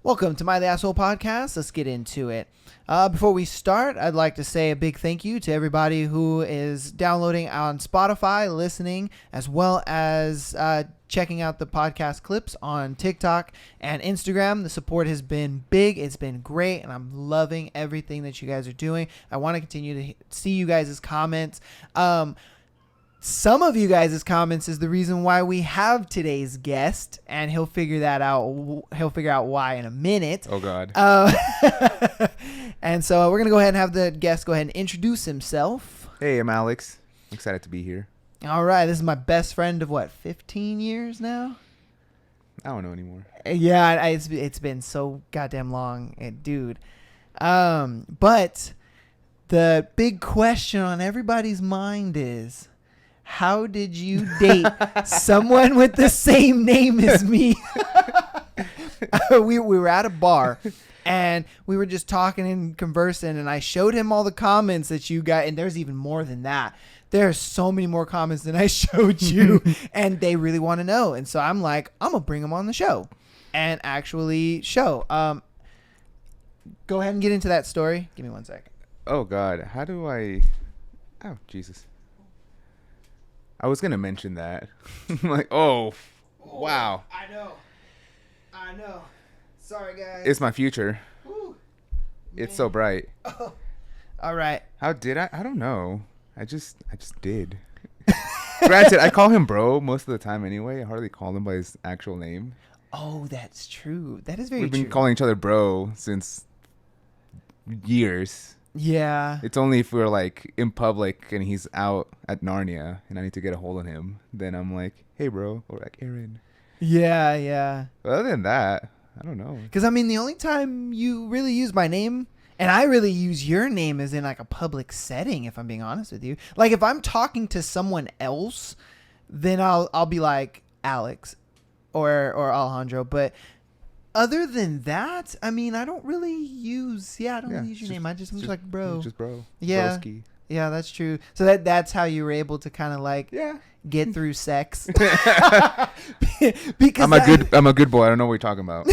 Welcome to My The Asshole Podcast. Let's get into it. Before we start, I'd like to say a big thank you to everybody who is downloading on Spotify, listening, as well as checking out the podcast clips on TikTok and Instagram. The support has been big. It's been great, and I'm loving everything that you guys are doing. I want to continue to see you guys' comments. Some of you guys' comments is the reason why we have today's guest, and he'll figure that out. He'll figure out why in a minute. Oh, God. And so we're going to go ahead and have the guest go ahead and introduce himself. Hey, I'm Alex. I'm excited to be here. All right. This is my best friend of, 15 years now? I don't know anymore. Yeah, it's been so goddamn long, dude. But the big question on everybody's mind is, how did you date someone with the same name as me? we were at a bar, and we were just talking and conversing, and I showed him all the comments that you got, and there's even more than that. There's so many more comments than I showed you, and they really want to know. And so I'm like, I'm going to bring them on the show and actually show. Go ahead and get into that story. Give me 1 second. Oh, God. How do I... Oh, Jesus. I was going to mention that. Like, wow. I know. Sorry, guys. It's my future. Woo. It's so bright. Oh. All right. How did I? I don't know. I just did. Granted, I call him bro most of the time anyway. I hardly call him by his actual name. Oh, that's true. That is very We've true. been calling each other bro since years. Yeah. It's only if we're like in public and he's out at Narnia and I need to get a hold of him, then I'm like, hey, bro, or like Aaron. Yeah. But other than that, I don't know. Because, I mean, the only time you really use my name, and I really use your name, is in like a public setting, if I'm being honest with you. Like, if I'm talking to someone else, then I'll be like Alex or Alejandro. But other than that, I mean, I don't really use your name. I just like bro. Just bro. Yeah. Broski. Yeah, that's true. So that's how you were able to kind of like get through sex. Because I'm a good boy. I don't know what you're talking about.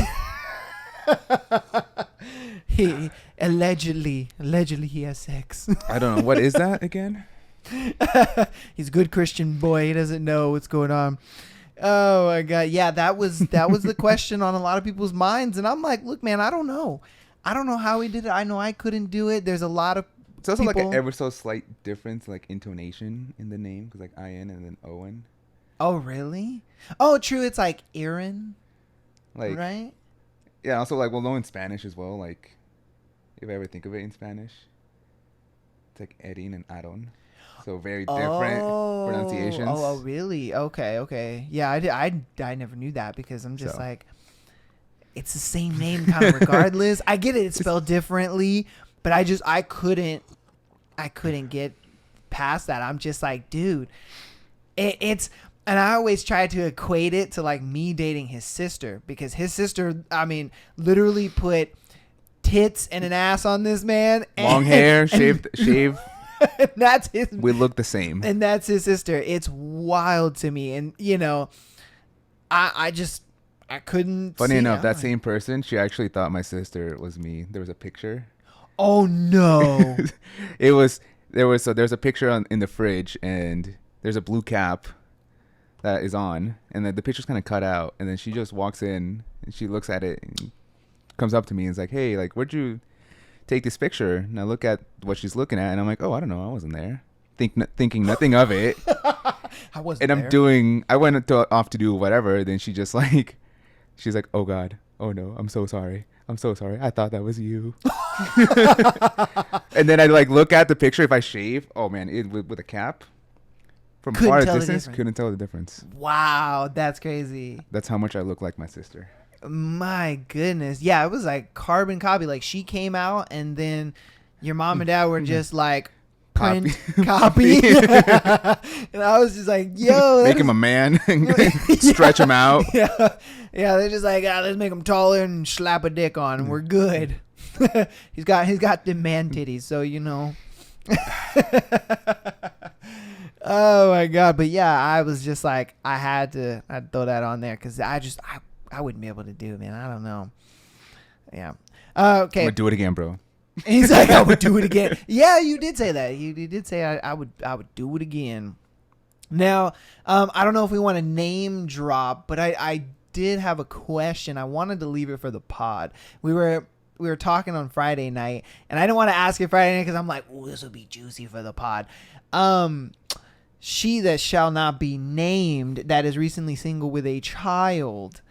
he allegedly he has sex. I don't know. What is that again? He's a good Christian boy. He doesn't know what's going on. Oh my God. Yeah, that was the question on a lot of people's minds. And I'm like, look, man, I don't know how he did it. I know I couldn't do it. There's a lot of It's also people. like an ever so slight difference, like intonation in the name, because like I-N and then O-N. Oh, really? Oh, true. It's like Aaron, Like, right? yeah, also like, well, no, in Spanish as well. Like, if I ever think of it in Spanish, it's like Erin and Aaron. So very different pronunciations. Oh, really? Okay. Yeah, I never knew that because I'm just like, it's the same name kind of regardless. I get it. It's spelled differently, but I couldn't get past that. I'm just like, dude, it's, and I always try to equate it to like me dating his sister, because his sister, I mean, literally put tits and an ass on this man. Long hair, shave. And that's his. We look the same. And that's his sister. It's wild to me. And, you know, I couldn't. Funny enough, that same person, she actually thought my sister was me. There was a picture. Oh, no. There's a picture in the fridge, and there's a blue cap that is on, and then the picture's kind of cut out, and then she just walks in and she looks at it and comes up to me and is like, hey, like, where'd you take this picture? And I look at what she's looking at, and I'm like, oh, I don't know, I wasn't there. Thinking nothing of it. I wasn't and there. I went off to do whatever. Then she just like, she's like, oh God, oh no, I'm so sorry. I thought that was you. And then I like look at the picture. If I shave, oh man, with a cap from far distance, couldn't tell the difference. Wow, that's crazy. That's how much I look like my sister. My goodness. Yeah, it was like carbon copy. Like she came out, and then your mom and dad were just like print copy. And I was just like, yo, make him a man and stretch him out. Yeah, they're just like, let's make him taller and slap a dick on, and we're good. he's got the man titties, so you know. Oh my God. But yeah, I was just like, I'd throw that on there because I wouldn't be able to do it, man. I don't know. Yeah. I'm Okay. gonna do it again, bro. He's like, I would do it again. Yeah, you did say that. You did say I would do it again. Now, I don't know if we want to name drop, but I did have a question. I wanted to leave it for the pod. We were talking on Friday night, and I didn't want to ask it Friday night because I'm like, oh, this will be juicy for the pod. She that shall not be named, that is recently single with a child,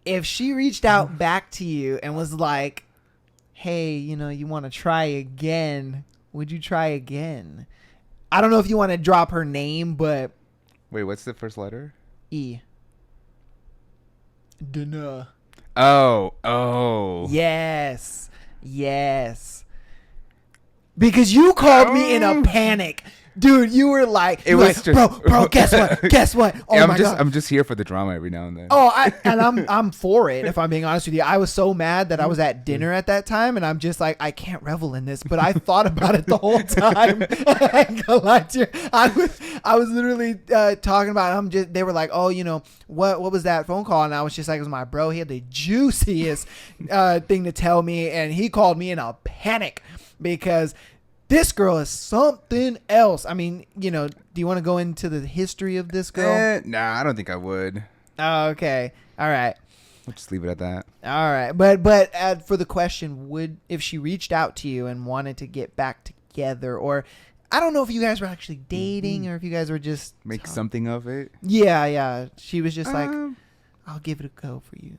if she reached out back to you and was like, hey, you want to try again, would you try again? I don't know if you want to drop her name, but Wait, what's the first letter? E. Dunno. Oh. Yes. Because you called me in a panic. Dude, you were like, bro, guess what? Oh Yeah, my God. I'm just here for the drama every now and then. Oh, I'm for it. If I'm being honest with you, I was so mad that I was at dinner at that time, and I'm just like, I can't revel in this. But I thought about it the whole time. I ain't gonna lie to you. I was literally talking about. They were like, oh, what was that phone call? And I was just like, it was my bro. He had the juiciest thing to tell me, and he called me in a panic because this girl is something else. I mean, do you want to go into the history of this girl? Nah, I don't think I would. Oh, okay. All right. We'll just leave it at that. All right. But for the question, if she reached out to you and wanted to get back together, or I don't know if you guys were actually dating or if you guys were just Make something of it. Yeah. She was just like, I'll give it a go for you.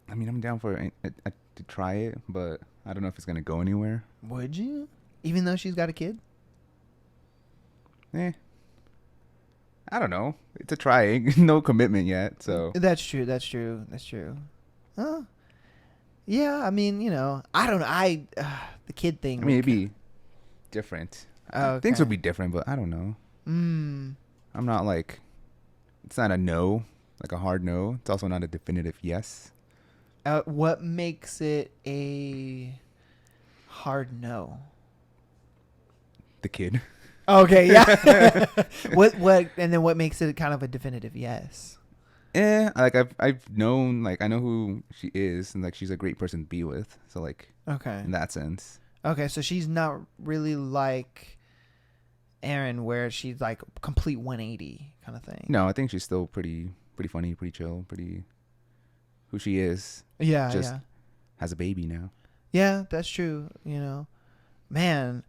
I mean, I'm down for it to try it, but I don't know if it's gonna go anywhere. Would you? Even though she's got a kid? I don't know. It's a trying. No commitment yet, so. That's true. Huh? Yeah, I mean, I don't know. The kid thing. I mean, it'd be different. Okay. Things would be different, but I don't know. I'm not like, it's not a no, like a hard no. It's also not a definitive yes. What makes it a hard no? The kid. Okay, yeah. And then what makes it kind of a definitive yes? Like I've known, like I know who she is, and like she's a great person to be with. So like, okay, in that sense. Okay, so she's not really like Aaron, where she's like complete 180 kind of thing. No, I think she's still pretty funny, pretty chill, pretty who she is. Yeah, just has a baby now. Yeah, that's true. Man,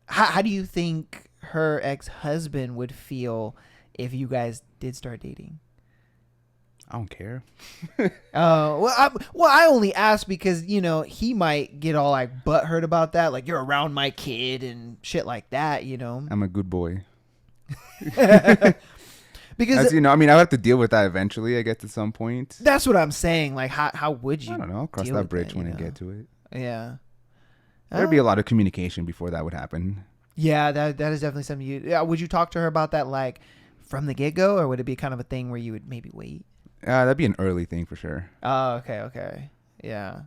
how do you think her ex-husband would feel if you guys did start dating? I don't care. I only asked because he might get all like butthurt about that, like you're around my kid and shit like that. I'm a good boy. Because as you know, I mean, I'll have to deal with that eventually. I guess at some point. That's what I'm saying. Like, how would you? I don't know. I'll cross that bridge when I get to it. Yeah. There'd be a lot of communication before that would happen. Yeah, that is definitely something would you talk to her about that like from the get go, or would it be kind of a thing where you would maybe wait? That'd be an early thing for sure. Oh, okay. Yeah.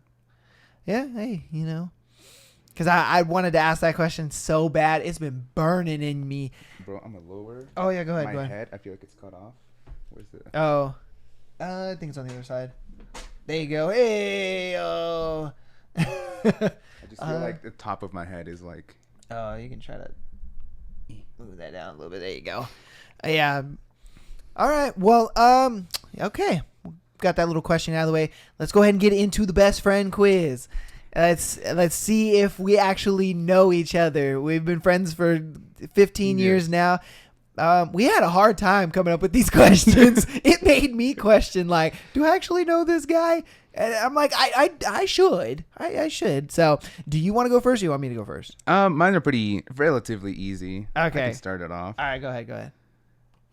Hey, because I wanted to ask that question so bad. It's been burning in me. Bro, I'm a lower. Oh yeah, go ahead. My head, I feel like it's cut off. Where's it? Oh, I think it's on the other side. There you go. Hey, oh. I just feel like the top of my head is like. Oh, you can try to move that down a little bit. There you go. Yeah. All right. Well, okay. Got that little question out of the way. Let's go ahead and get into the best friend quiz. Let's see if we actually know each other. We've been friends for 15 years now. We had a hard time coming up with these questions. It made me question, like, do I actually know this guy? And I'm like, I should. I should. So, do you want to go first or you want me to go first? Mine are relatively easy. Okay. I can start it off. All right, go ahead.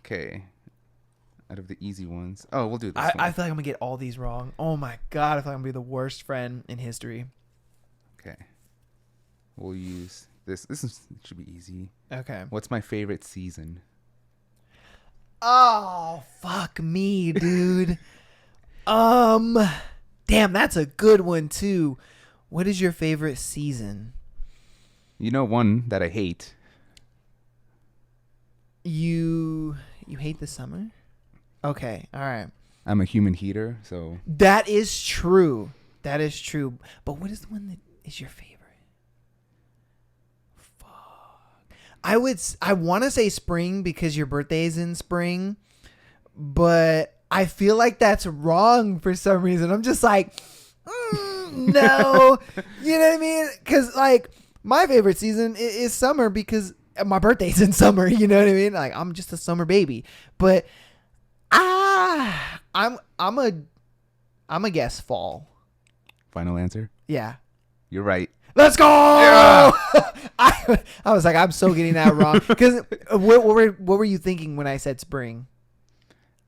Okay. Out of the easy ones. Oh, we'll do this one. I feel like I'm going to get all these wrong. Oh, my God. I feel like I'm going to be the worst friend in history. Okay. We'll use this. Should be easy. Okay. What's my favorite season? Oh, fuck me, dude. Damn, that's a good one, too. What is your favorite season? You know one that I hate. You hate the summer? Okay, all right. I'm a human heater, so That is true. That is true. But what is the one that is your favorite? Fuck. I want to say spring because your birthday is in spring, but I feel like that's wrong for some reason. I'm just like, no. You know what I mean? Because like my favorite season is summer because my birthday's in summer. You know what I mean? Like I'm just a summer baby. But I'm a guess fall. final answer. Yeah. You're right. Let's go. Yeah. I was like, I'm so getting that wrong. Because what were you thinking when I said spring?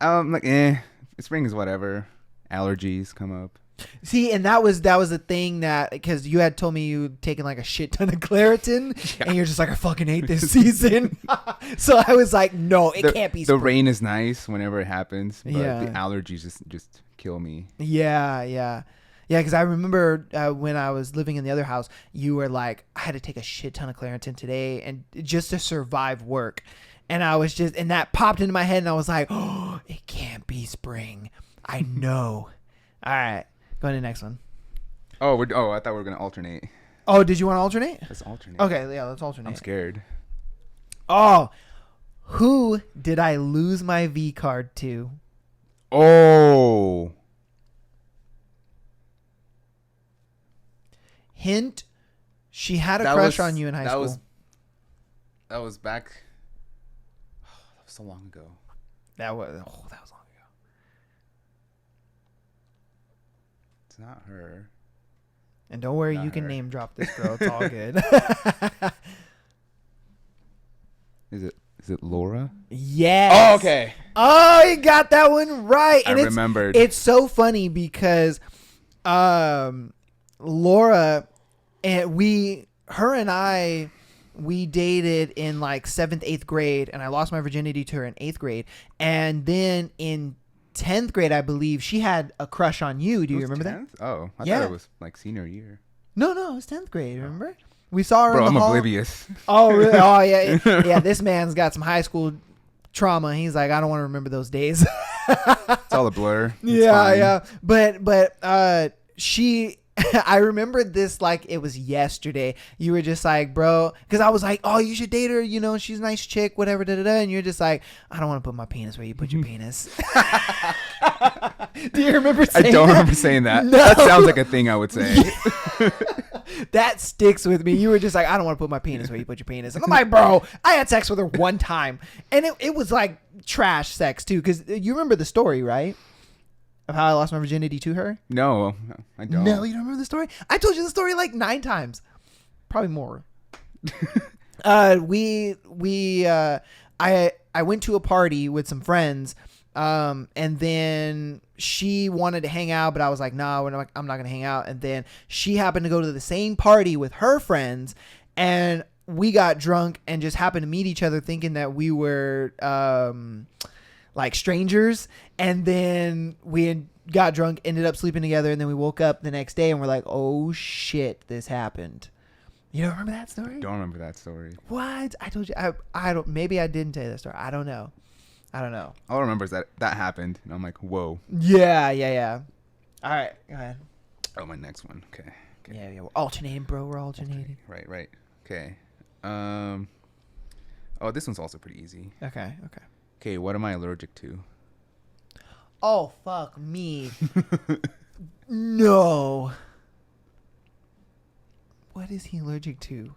Like, spring is whatever. Allergies come up. See, and that was the thing that because you had told me you'd taken like a shit ton of Claritin, and you're just like, I fucking hate this season. So I was like, no, it can't be. The spring. rain is nice whenever it happens, but Yeah. the allergies just kill me. Yeah. Because I remember when I was living in the other house, you were like, I had to take a shit ton of Claritin today, and just to survive work. And I was just, and that popped into my head, and I was like, oh, it can't be spring. I know. All right, go to the next one. Oh, I thought we were gonna alternate. Oh, did you want to alternate? Let's alternate. Okay, yeah, let's alternate. I'm scared. Oh, who did I lose my V card to? Oh, Hint, she had a That crush was- on you in high that school. that was back. That was so long ago. That was long ago. It's not her. And don't worry, Not you can her. name drop this girl. It's all good. Is it Laura? Yes. Oh, okay. Oh, you got that one right. I And remembered. It's so funny because Laura and her and I dated in like 7th, 8th grade, and I lost my virginity to her in 8th grade. And then in 10th grade, I believe, she had a crush on you. Do you It was remember that? 10th? Oh, I Yeah. thought it was like senior year. No, it was 10th grade, remember? We saw her Bro, in I'm the hall. oblivious. Oh, really? Oh, yeah. Yeah, this man's got some high school trauma. He's like, I don't want to remember those days. It's all a blur. It's Yeah, fine. yeah. But she I remembered this like it was yesterday. You were just like, bro, because I was like, oh, you should date her. You know, she's a nice chick, whatever, And you're just like, I don't want to put my penis where you put your penis. Do you remember saying I don't that? remember saying that. No. That sounds like a thing I would say. That sticks with me. You were just like, I don't want to put my penis where you put your penis. And I'm like, bro, I had sex with her one time. And it was like trash sex too. Because you remember the story, right? Of how I lost my virginity to her? No, I don't. No, you don't remember the story? I told you the story like 9 times. Probably more. I went to a party with some friends, and then she wanted to hang out, but I was like, no, I'm not gonna hang out. And then she happened to go to the same party with her friends, and we got drunk and just happened to meet each other, thinking that we were like strangers. And then we had got drunk, ended up sleeping together, and then we woke up the next day and we're like, oh shit, this happened. You don't remember that story? Don't remember that story. What? I told you. I don't. Maybe I didn't tell you that story. I don't know. All I remember is that happened, and I'm like, whoa. Yeah. All right, go ahead. Oh, my next one. Okay. Yeah. We're alternating, bro. We're alternating. Right. Okay. Oh, this one's also pretty easy. Okay. Okay, what am I allergic to? Oh fuck me. No. What is he allergic to?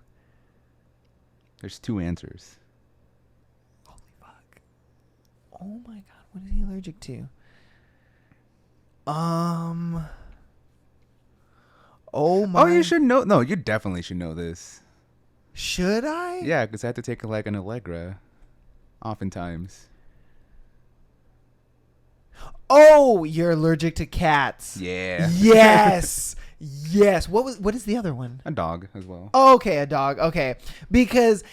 There's 2 answers. Holy fuck. Oh my god, what is he allergic to? Oh my. Oh, you should know. No, you definitely should know this. Should I? Yeah, because I have to take like an Allegra, oftentimes. Oh, you're allergic to cats. Yeah. Yes. Yes. What is the other one? A dog as well. Oh, okay, a dog. Okay. Because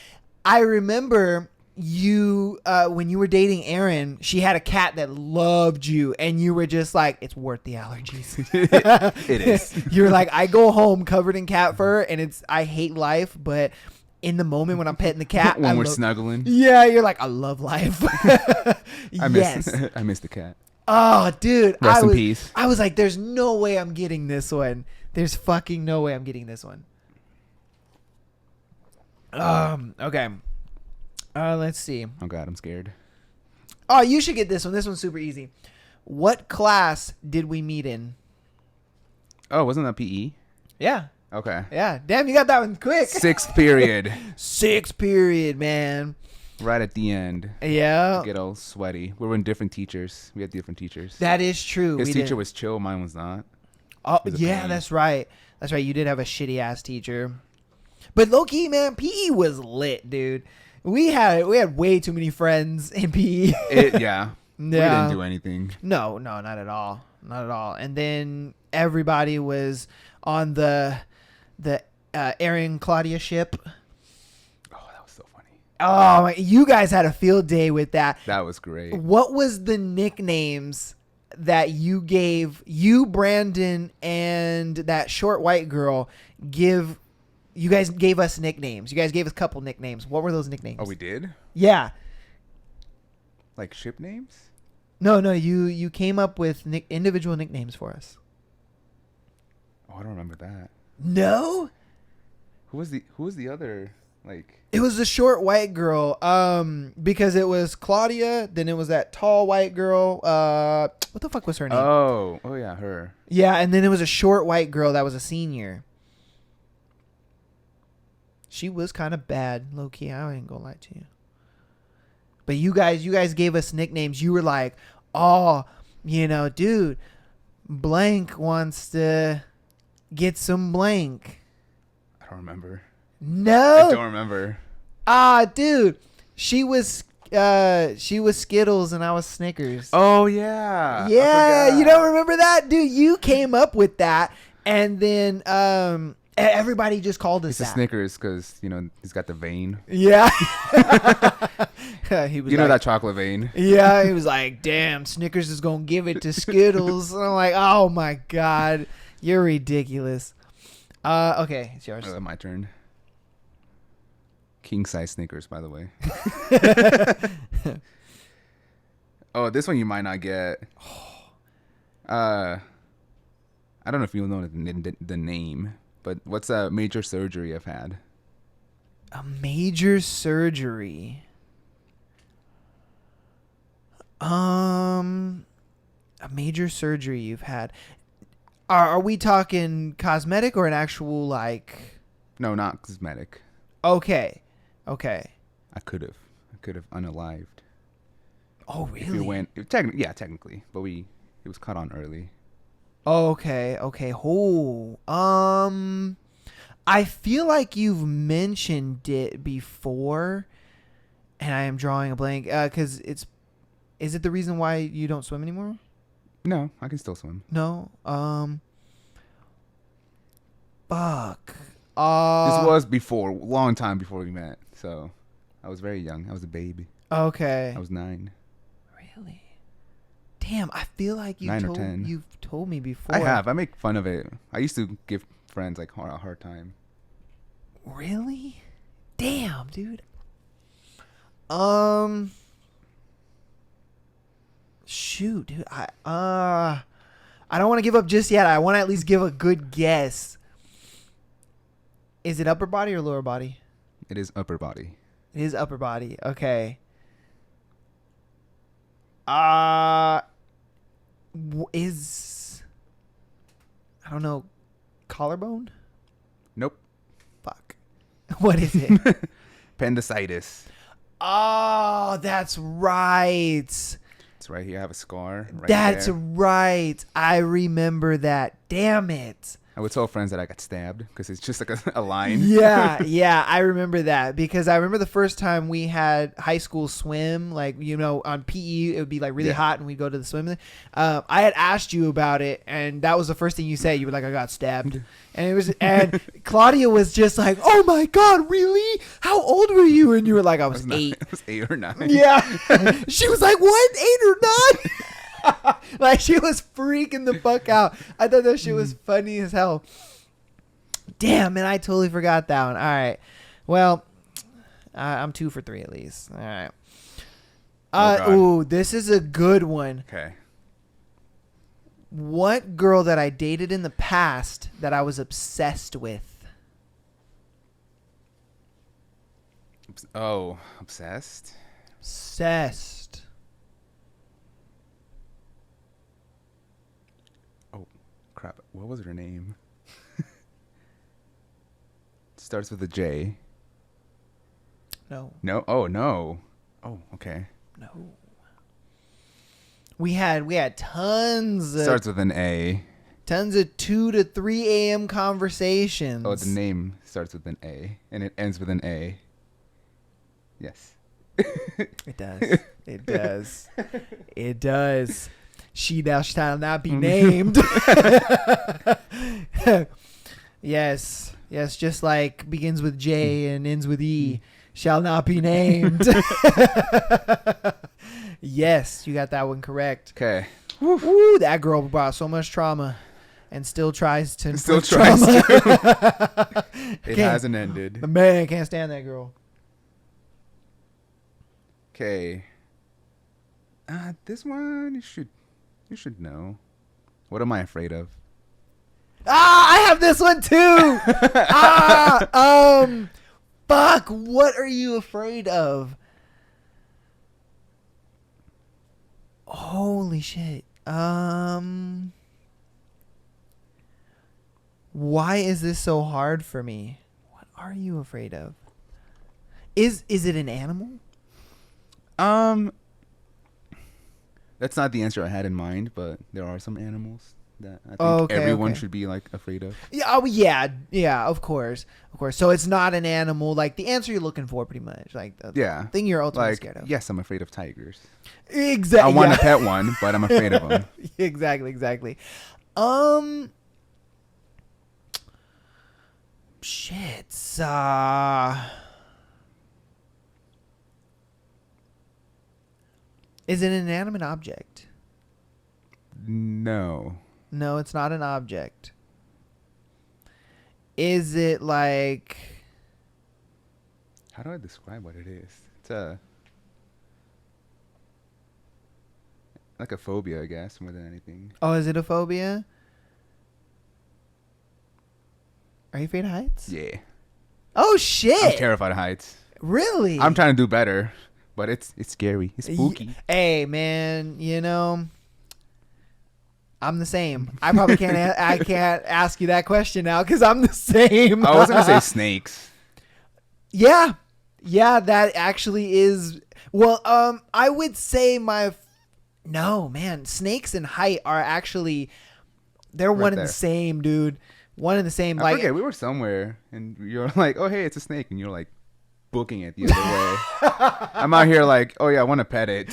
I remember you when you were dating Erin, she had a cat that loved you, and you were just like, it's worth the allergies. It is. You were like, I go home covered in cat fur, and I hate life, but in the moment when I'm petting the cat, When we're snuggling. Yeah, you're like, I love life. I miss the cat. Oh, dude. Rest in peace. I was like, there's no way I'm getting this one. There's fucking no way I'm getting this one. Okay. Let's see. Oh God, I'm scared. Oh, you should get this one. This one's super easy. What class did we meet in? Oh, wasn't that PE? Yeah. Okay. Yeah. Damn, you got that one quick. 6th period. 6th period, man. Right at the end. Yeah. Get all sweaty. We were in different teachers. We had different teachers. That is true. His We teacher did. was chill. Mine was not. Oh, was a yeah, pain. that's right. That's right. You did have a shitty ass teacher. But low key, man, PE was lit, dude. We had way too many friends in PE. Yeah. We Yeah. didn't do anything. No, not at all. Not at all. And then everybody was on the Aaron Claudia ship. Oh, that was so funny. Oh, you guys had a field day with that. That was great. What was the nicknames that you gave you, Brandon, and that short white girl give? You guys gave us nicknames. You guys gave us a couple nicknames. What were those nicknames? Oh, we did? Yeah. Like ship names? No. You came up with individual nicknames for us. Oh, I don't remember that. No. Who was the other, like... It was the short white girl. Because it was Claudia. Then it was that tall white girl. What the fuck was her name? Oh yeah, her. Yeah, and then it was a short white girl that was a senior. She was kind of bad, low key. I ain't gonna lie to you. But you guys gave us nicknames. You were like, oh, dude, blank wants to get some blank. I don't remember. No. I don't remember. Dude, she was Skittles and I was Snickers. Oh yeah. Yeah, you don't remember that, dude? You came up with that, and then everybody just called us It's a that. Snickers because he's got the vein. Yeah. He was That chocolate vein. Yeah, he was like, damn, Snickers is going to give it to Skittles. And I'm like, oh, my God. You're ridiculous. Okay, it's yours. My turn. King size Snickers, by the way. Oh, this one you might not get. I don't know if you know the name, but what's a major surgery I've had? A major surgery. A major surgery you've had. Are we talking cosmetic or an actual, like... No, not cosmetic. Okay. I could have unalived. Oh, If really? you went, technically, but it was cut on early. Okay. I feel like you've mentioned it before, and I am drawing a blank. Because is it the reason why you don't swim anymore? No, I can still swim. No. Fuck. This was before, long time before we met. So, I was very young. I was a baby. Okay. I was 9. Really? Damn, I feel like 9 or 10. you've told me before. I have. I make fun of it. I used to give friends like a hard time. Really? Damn, dude. Shoot, dude. I don't want to give up just yet. I want to at least give a good guess. Is it upper body or lower body? It is upper body. It is upper body. Okay. Is, I don't know, collarbone? Nope. Fuck. What is it? Appendicitis. Oh, that's right. It's right here. I have a scar. Right That's there. right. I remember that. Damn it. I would tell friends that I got stabbed because it's just like a line. Yeah, I remember that because I remember the first time we had high school swim, like, on PE, it would be like really hot and we'd go to the swim. I had asked you about it, and that was the first thing you said. You were like, I got stabbed. And Claudia was just like, oh my God, really? How old were you? And you were like, I was 8. I was 8 or 9. Yeah. She was like, what? 8 or 9? Like, she was freaking the fuck out. I thought that shit was funny as hell. Damn, man, I totally forgot that one. All right. Well, I'm 2 for 3 at least. All right. Oh, God. Ooh, this is a good one. Okay. What girl that I dated in the past that I was obsessed with? Oh, obsessed? Obsessed. Oh, crap. What was her name? Starts with a J. No. No? Oh, no. Oh, okay. No. We had tons Starts with an A. of 2 to 3 a.m. conversations. Oh, the name starts with an A, and it ends with an A. Yes. It does. It does. It does. She thou shall not be named. Yes. Yes, just like begins with J and ends with E. Shall not be named. Yes, you got that one correct. Okay. Woo, that girl brought so much trauma and still tries to Still inflict tries trauma. It hasn't ended. The man can't stand that girl. Okay. This one you should know. What am I afraid of? I have this one too. Fuck, what are you afraid of? Holy shit. Why is this so hard for me? What are you afraid of? Is it an animal? That's not the answer I had in mind, but there are some animals that I think Okay, everyone okay. should be like afraid of. Yeah, oh yeah, of course. So it's not an animal, like the answer you're looking for pretty much. Like the Yeah. thing you're ultimately Like, scared of. yes, I'm afraid of tigers. Exactly. I want to pet one, but I'm afraid of them. Exactly. Shit. Is it an inanimate object? No. No, it's not an object. Is it like... How do I describe what it is? It's like a phobia, I guess, more than anything. Oh, is it a phobia? Are you afraid of heights? Yeah. Oh, shit. I'm terrified of heights. Really? I'm trying to do better, but it's scary. It's spooky. Hey, man, you know... I'm the same. I probably can't. I can't ask you that question now because I'm the same. I was gonna say snakes. Yeah, that actually is. Well, I would say no, man. Snakes and height are actually they're Right one and there. the same, dude. One and the same. I Like, forget, we were somewhere and you're like, "Oh, hey, it's a snake," and you're like booking it the other way. I'm out here like, "Oh yeah, I want to pet it."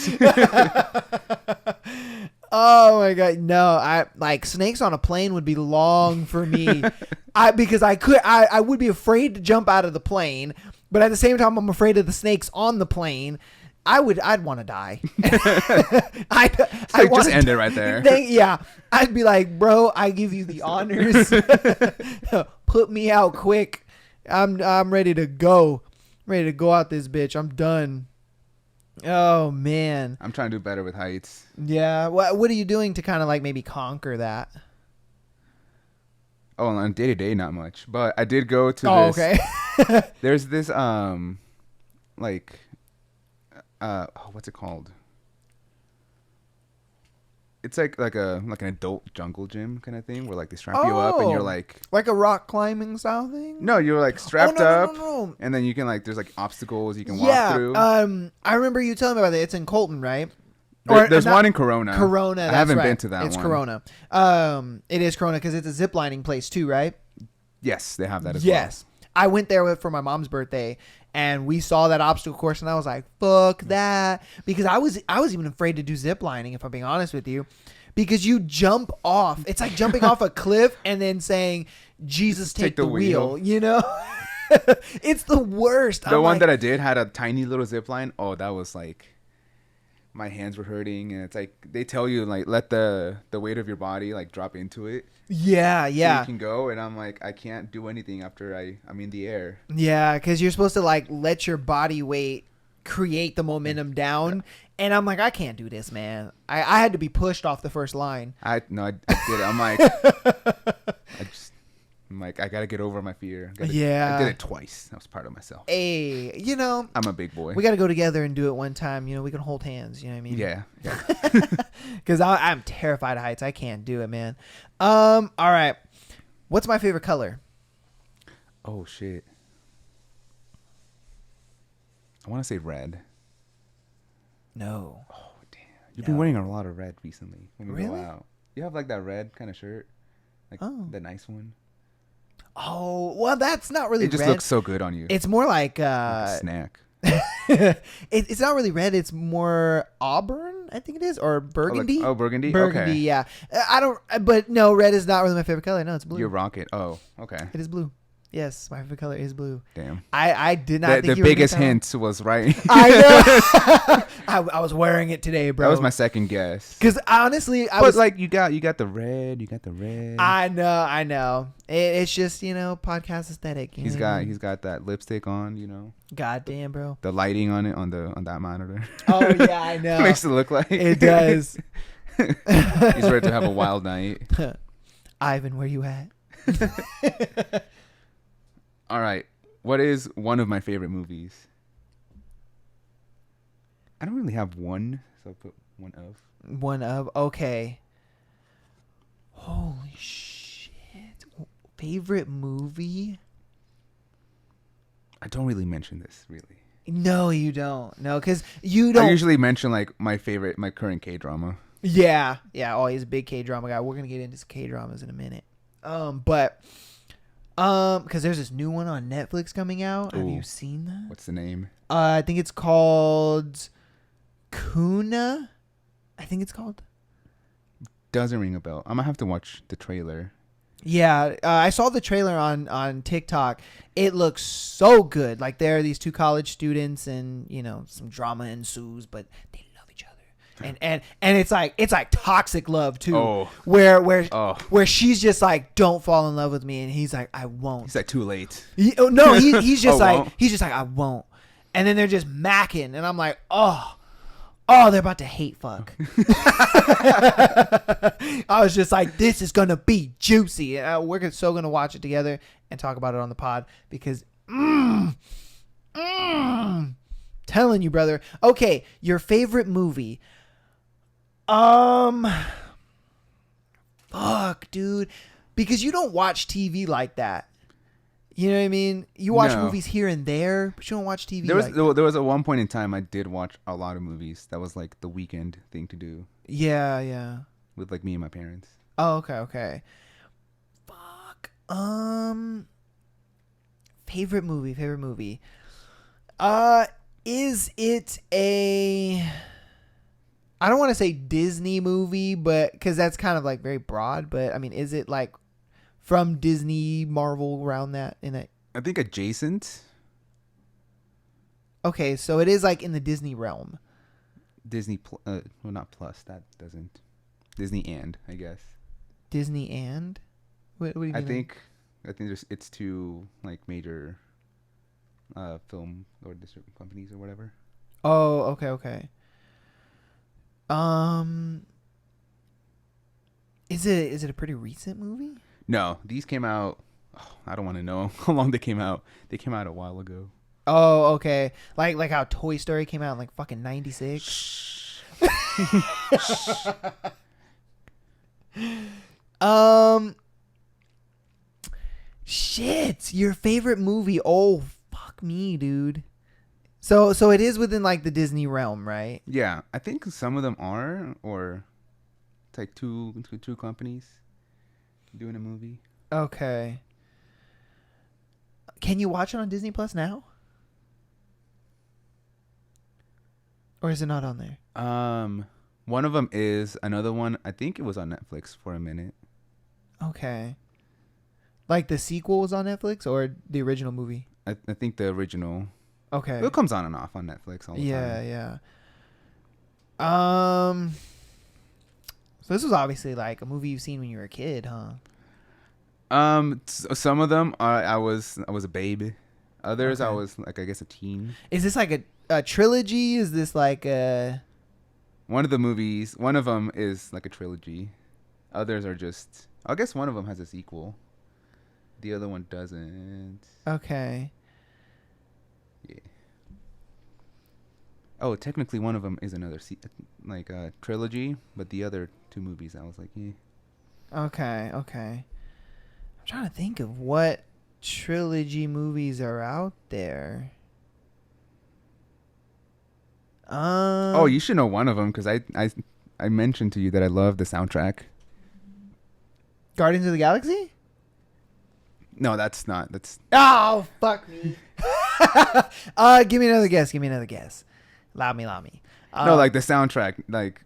oh my god, no! I like snakes on a plane would be long for me. Because I would be afraid to jump out of the plane, but at the same time I'm afraid of the snakes on the plane. I'd want to die. I'd Just end it right there. Yeah, I'd be like, bro, I give you the honors. Put me out quick. I'm ready to go. I'm ready to go out this bitch. I'm done. Oh man. I'm trying to do better with heights. Yeah. What are you doing to kind of like maybe conquer that? Oh, on day to day, not much, but I did go to Oh, this. okay. There's this like what's it called? It's like an adult jungle gym kind of thing where like they strap you up and you're Oh. like, Like a rock climbing style thing? no, you're like strapped no, up, no. and then you can like there's like obstacles you can walk through. I remember you telling me about that. It's in Colton, right? There's not- one in Corona. Corona. That's I haven't right. been to that It's one. Corona. It is Corona because it's a zip lining place too, right? Yes, they have that as Yes. I went there for my mom's birthday and we saw that obstacle course and I was like, fuck that. Because I was even afraid to do zip lining, if I'm being honest with you. Because you jump off. It's like jumping off a cliff and then saying, Jesus, take the wheel. You know? It's the worst. The one that I did had a tiny little zip line. Oh, that was like, my hands were hurting, and it's like they tell you like let the weight of your body like drop into it. Yeah, So yeah. you can go, and I'm like, I can't do anything after I'm in the air. Yeah, because you're supposed to like let your body weight create the momentum down. And I'm like, I can't do this, man. I had to be pushed off the first line. I did it. I'm like, I gotta get over my fear. I did it twice. I was proud of myself. Hey, I'm a big boy. we got to go together and do it one time. We can hold hands. You know what I mean? Yeah. Because I'm terrified of heights. I can't do it, man. All right. What's my favorite color? Oh shit. I want to say red. No. Oh damn. You've been wearing a lot of red recently. When we go Really? out. You have like that red kind of shirt, like the nice one. Oh, well, that's not really It just red. looks so good on you. It's more like, like a snack. it's not really red. It's more auburn, I think it is, or burgundy. Burgundy. Burgundy, Okay. yeah. But no, red is not really my favorite color. No, it's blue. You're rocket. Oh, okay. It is blue. Yes, my favorite color is blue. Damn. I did not think the you were biggest gonna hint was right. I know. I was wearing it today, bro. That was my second guess. Because honestly, like you got the red. You got the red. I know. It's just podcast aesthetic. He's got that lipstick on. God damn, bro. The lighting on it on that monitor. Oh yeah, I know. Makes it look like It does. He's ready to have a wild night. Ivan, where you at? All right. What is one of my favorite movies? I don't really have one, so I'll put one of. One of. Okay. Holy shit. Favorite movie? I don't really mention this, really. No, you don't. No, because you don't. I usually mention, like, my current K-drama. Yeah. Oh, he's a big K-drama guy. We're going to get into some K-dramas in a minute. Because there's this new one on Netflix coming out. Ooh. Have you seen that? What's the name? I think it's called Kuna. I think it's called. Doesn't ring a bell. I'm gonna have to watch the trailer. Yeah, I saw the trailer on TikTok. It looks so good. Like there are these two college students, and some drama ensues, but they love each other. And it's like toxic love too. Oh. Where she's just like, don't fall in love with me, and he's like, I won't. He's like, too late. He's just he's just like, I won't. And then they're just macking, and I'm like, oh, they're about to hate fuck. I was just like, this is gonna be juicy. We're so gonna watch it together and talk about it on the pod because, telling you, brother. Okay, your favorite movie. Fuck, dude, because you don't watch TV like that. You know what I mean? You watch movies here and there, but you don't watch TV. There was at one point in time I did watch a lot of movies. That was like the weekend thing to do. Yeah. With like me and my parents. Oh, okay. Fuck. Favorite movie. Is it a? I don't want to say Disney movie, but because that's kind of like very broad. But I mean, is it like from Disney, Marvel, around that in that? I think adjacent. Okay, so it is like in the Disney realm. Disney, well, not plus. That doesn't. Disney and I guess. Disney and. What do you mean? I think it's two like major film or distribution companies or whatever. Oh, okay. Is it a pretty recent movie? No, these came out. Oh, I don't want to know how long they came out. They came out a while ago. Oh, okay. Like how Toy Story came out in like fucking 96. Shit, your favorite movie. Oh, fuck me, dude. So it is within like the Disney realm, right? Yeah, I think some of them are, or it's like two companies doing a movie. Okay. Can you watch it on Disney Plus now? Or is it not on there? One of them is. Another one, I think it was on Netflix for a minute. Okay. Like the sequel was on Netflix or the original movie? I think the original. Okay. It comes on and off on Netflix all the time. Yeah. So this was obviously like a movie you've seen when you were a kid, huh? Some of them I was a baby. Others I Okay. was like, I guess, a teen. Is this like a trilogy? Is this like a... One of them is like a trilogy. Others are just, I guess one of them has a sequel. The other one doesn't. Okay. Yeah. Oh, technically one of them is another trilogy, but the other two movies, I was like, yeah. Okay. I'm trying to think of what trilogy movies are out there. Oh, you should know one of them because I mentioned to you that I love the soundtrack. Guardians of the Galaxy? No, that's not. That's Oh, fuck me. Give me another guess. Allow me. no, like the soundtrack. Like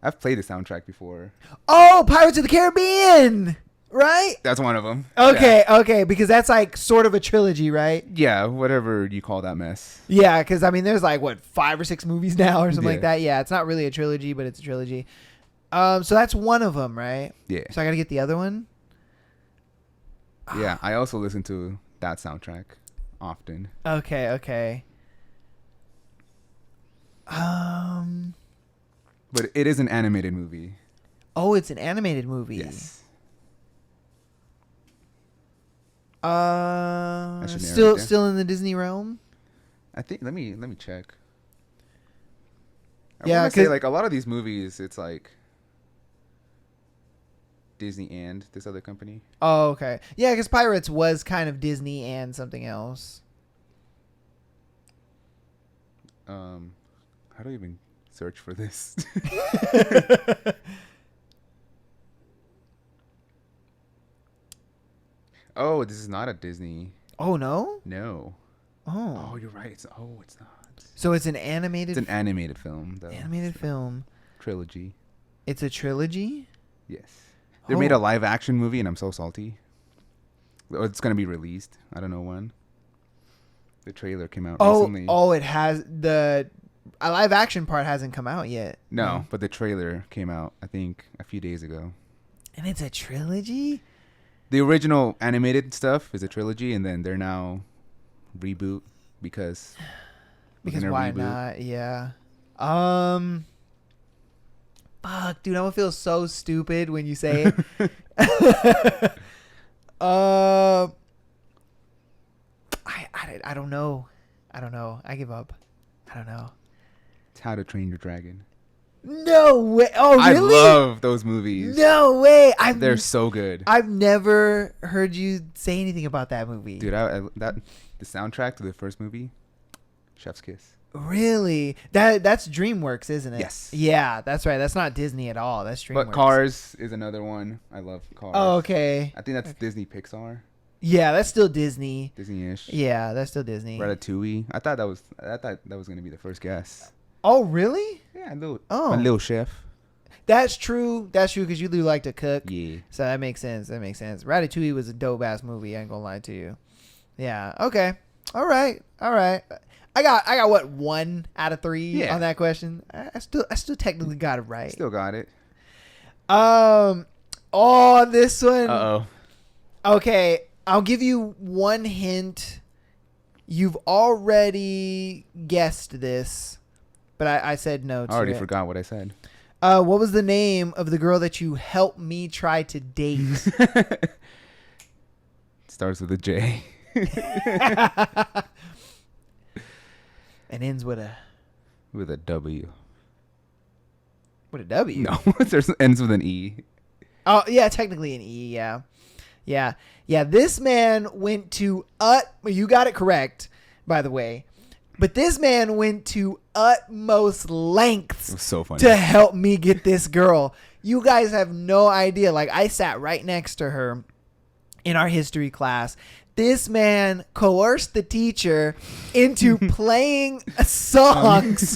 I've played the soundtrack before. Oh, Pirates of the Caribbean, right? That's one of them. Okay, because that's like sort of a trilogy, right? Yeah, whatever you call that mess. Yeah, because I mean, there's like what 5 or 6 movies now or something like Yeah. that. Yeah, it's not really a trilogy, but it's a trilogy. So that's one of them, right? Yeah. So I gotta get the other one. Yeah, I also listen to that soundtrack often. Okay. But it is an animated movie. Oh, it's an animated movie. Yes. should narrow it down. Still in the Disney realm. I think let me check. I Yeah, want to say 'cause- like a lot of these movies, it's like Disney and this other company. Oh, okay. Yeah, because Pirates was kind of Disney and something else. How do I even search for this? Oh, this is not a Disney. Oh no. No. Oh. Oh, you're right. It's not. So it's an animated. It's an animated film, though. animated film. Trilogy. It's a trilogy. Yes. They made a Oh. live action movie, and I'm so salty. It's gonna be released. I don't know when. The trailer came out recently. It has a live action part hasn't come out yet. No, but the trailer came out, I think, a few days ago. And it's a trilogy? The original animated stuff is a trilogy, and then they're now reboot because Because they're why reboot. not? Yeah. Fuck, dude, I'm gonna feel so stupid when you say it. I don't know. I give up. I don't know. It's How to Train Your Dragon. No way. Oh, I really? love those movies. No way. They're so good. I've never heard you say anything about that movie. Dude, the soundtrack to the first movie, Chef's Kiss. Really? That's DreamWorks, isn't it? Yes. Yeah, that's right. That's not Disney at all. That's DreamWorks. But Cars is another one. I love Cars. Oh, okay. I think that's Disney Pixar. Yeah, that's still Disney. Disney-ish. Yeah, that's still Disney. Ratatouille. I thought that was gonna be the first guess. Oh, really? Yeah, Oh. my little chef. That's true. That's true because you do like to cook. Yeah. So that makes sense. Ratatouille was a dope ass movie. I ain't gonna lie to you. Yeah. Okay. All right. I got what 1 out of 3 Yeah. on that question. I still technically got it right. Still got it. Oh, this one. Uh-oh. Okay, I'll give you one hint. You've already guessed this, but I said no to I already it. forgot what I said. What was the name of the girl that you helped me try to date? Starts with a J. And ends with a With a W. W. No, there's ends with an E. Oh, yeah, technically an E, yeah. This man went to you got it correct, by the way. But this man went to utmost lengths It was so funny. to help me get this girl. You guys have no idea. Like, I sat right next to her in our history class. This man coerced the teacher into playing songs,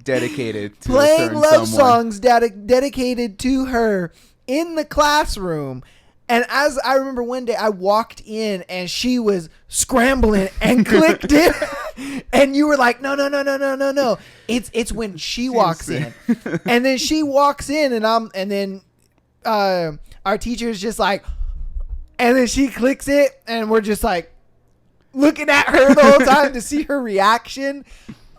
Dedicated to a playing certain love someone. songs dedicated to her in the classroom. And as I remember one day I walked in and she was scrambling and clicked it. And you were like, no. It's when she walks in. And then she walks in and then our teacher is just like, and then she clicks it and we're just like, looking at her the whole time to see her reaction.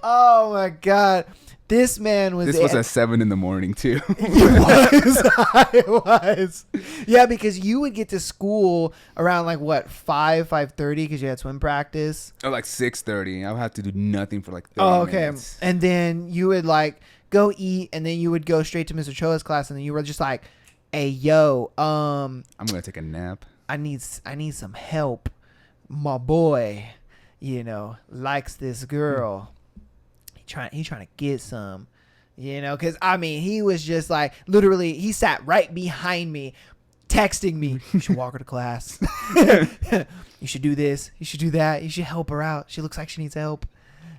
Oh my God. This man was... This was at 7 a.m. too. It was. Yeah, because you would get to school around like what, 5:30 because you had swim practice. Oh, like 6:30. I would have to do nothing for like 30 Oh, okay. minutes. And then you would like go eat, and then you would go straight to Mr. Choa's class, and then you were just like, "Hey, yo, I'm gonna take a nap. I need some help. My boy, likes this girl. He trying to get some, because I mean, he was just like, literally, he sat right behind me, texting me, you should walk her to class. You should do this. You should do that. You should help her out. She looks like she needs help.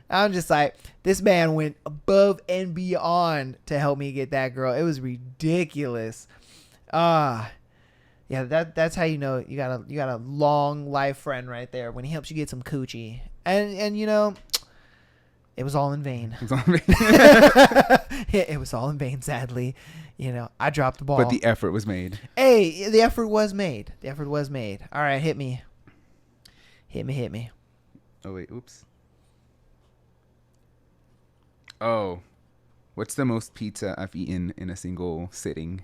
I'm just like, this man went above and beyond to help me get that girl. It was ridiculous. Yeah, that's how you know you got a long life friend right there, when he helps you get some coochie. And it was all in vain. It was all in vain, sadly. I dropped the ball. But the effort was made. Hey, the effort was made. All right, hit me. Hit me. Oh, wait. Oops. Oh. What's the most pizza I've eaten in a single sitting?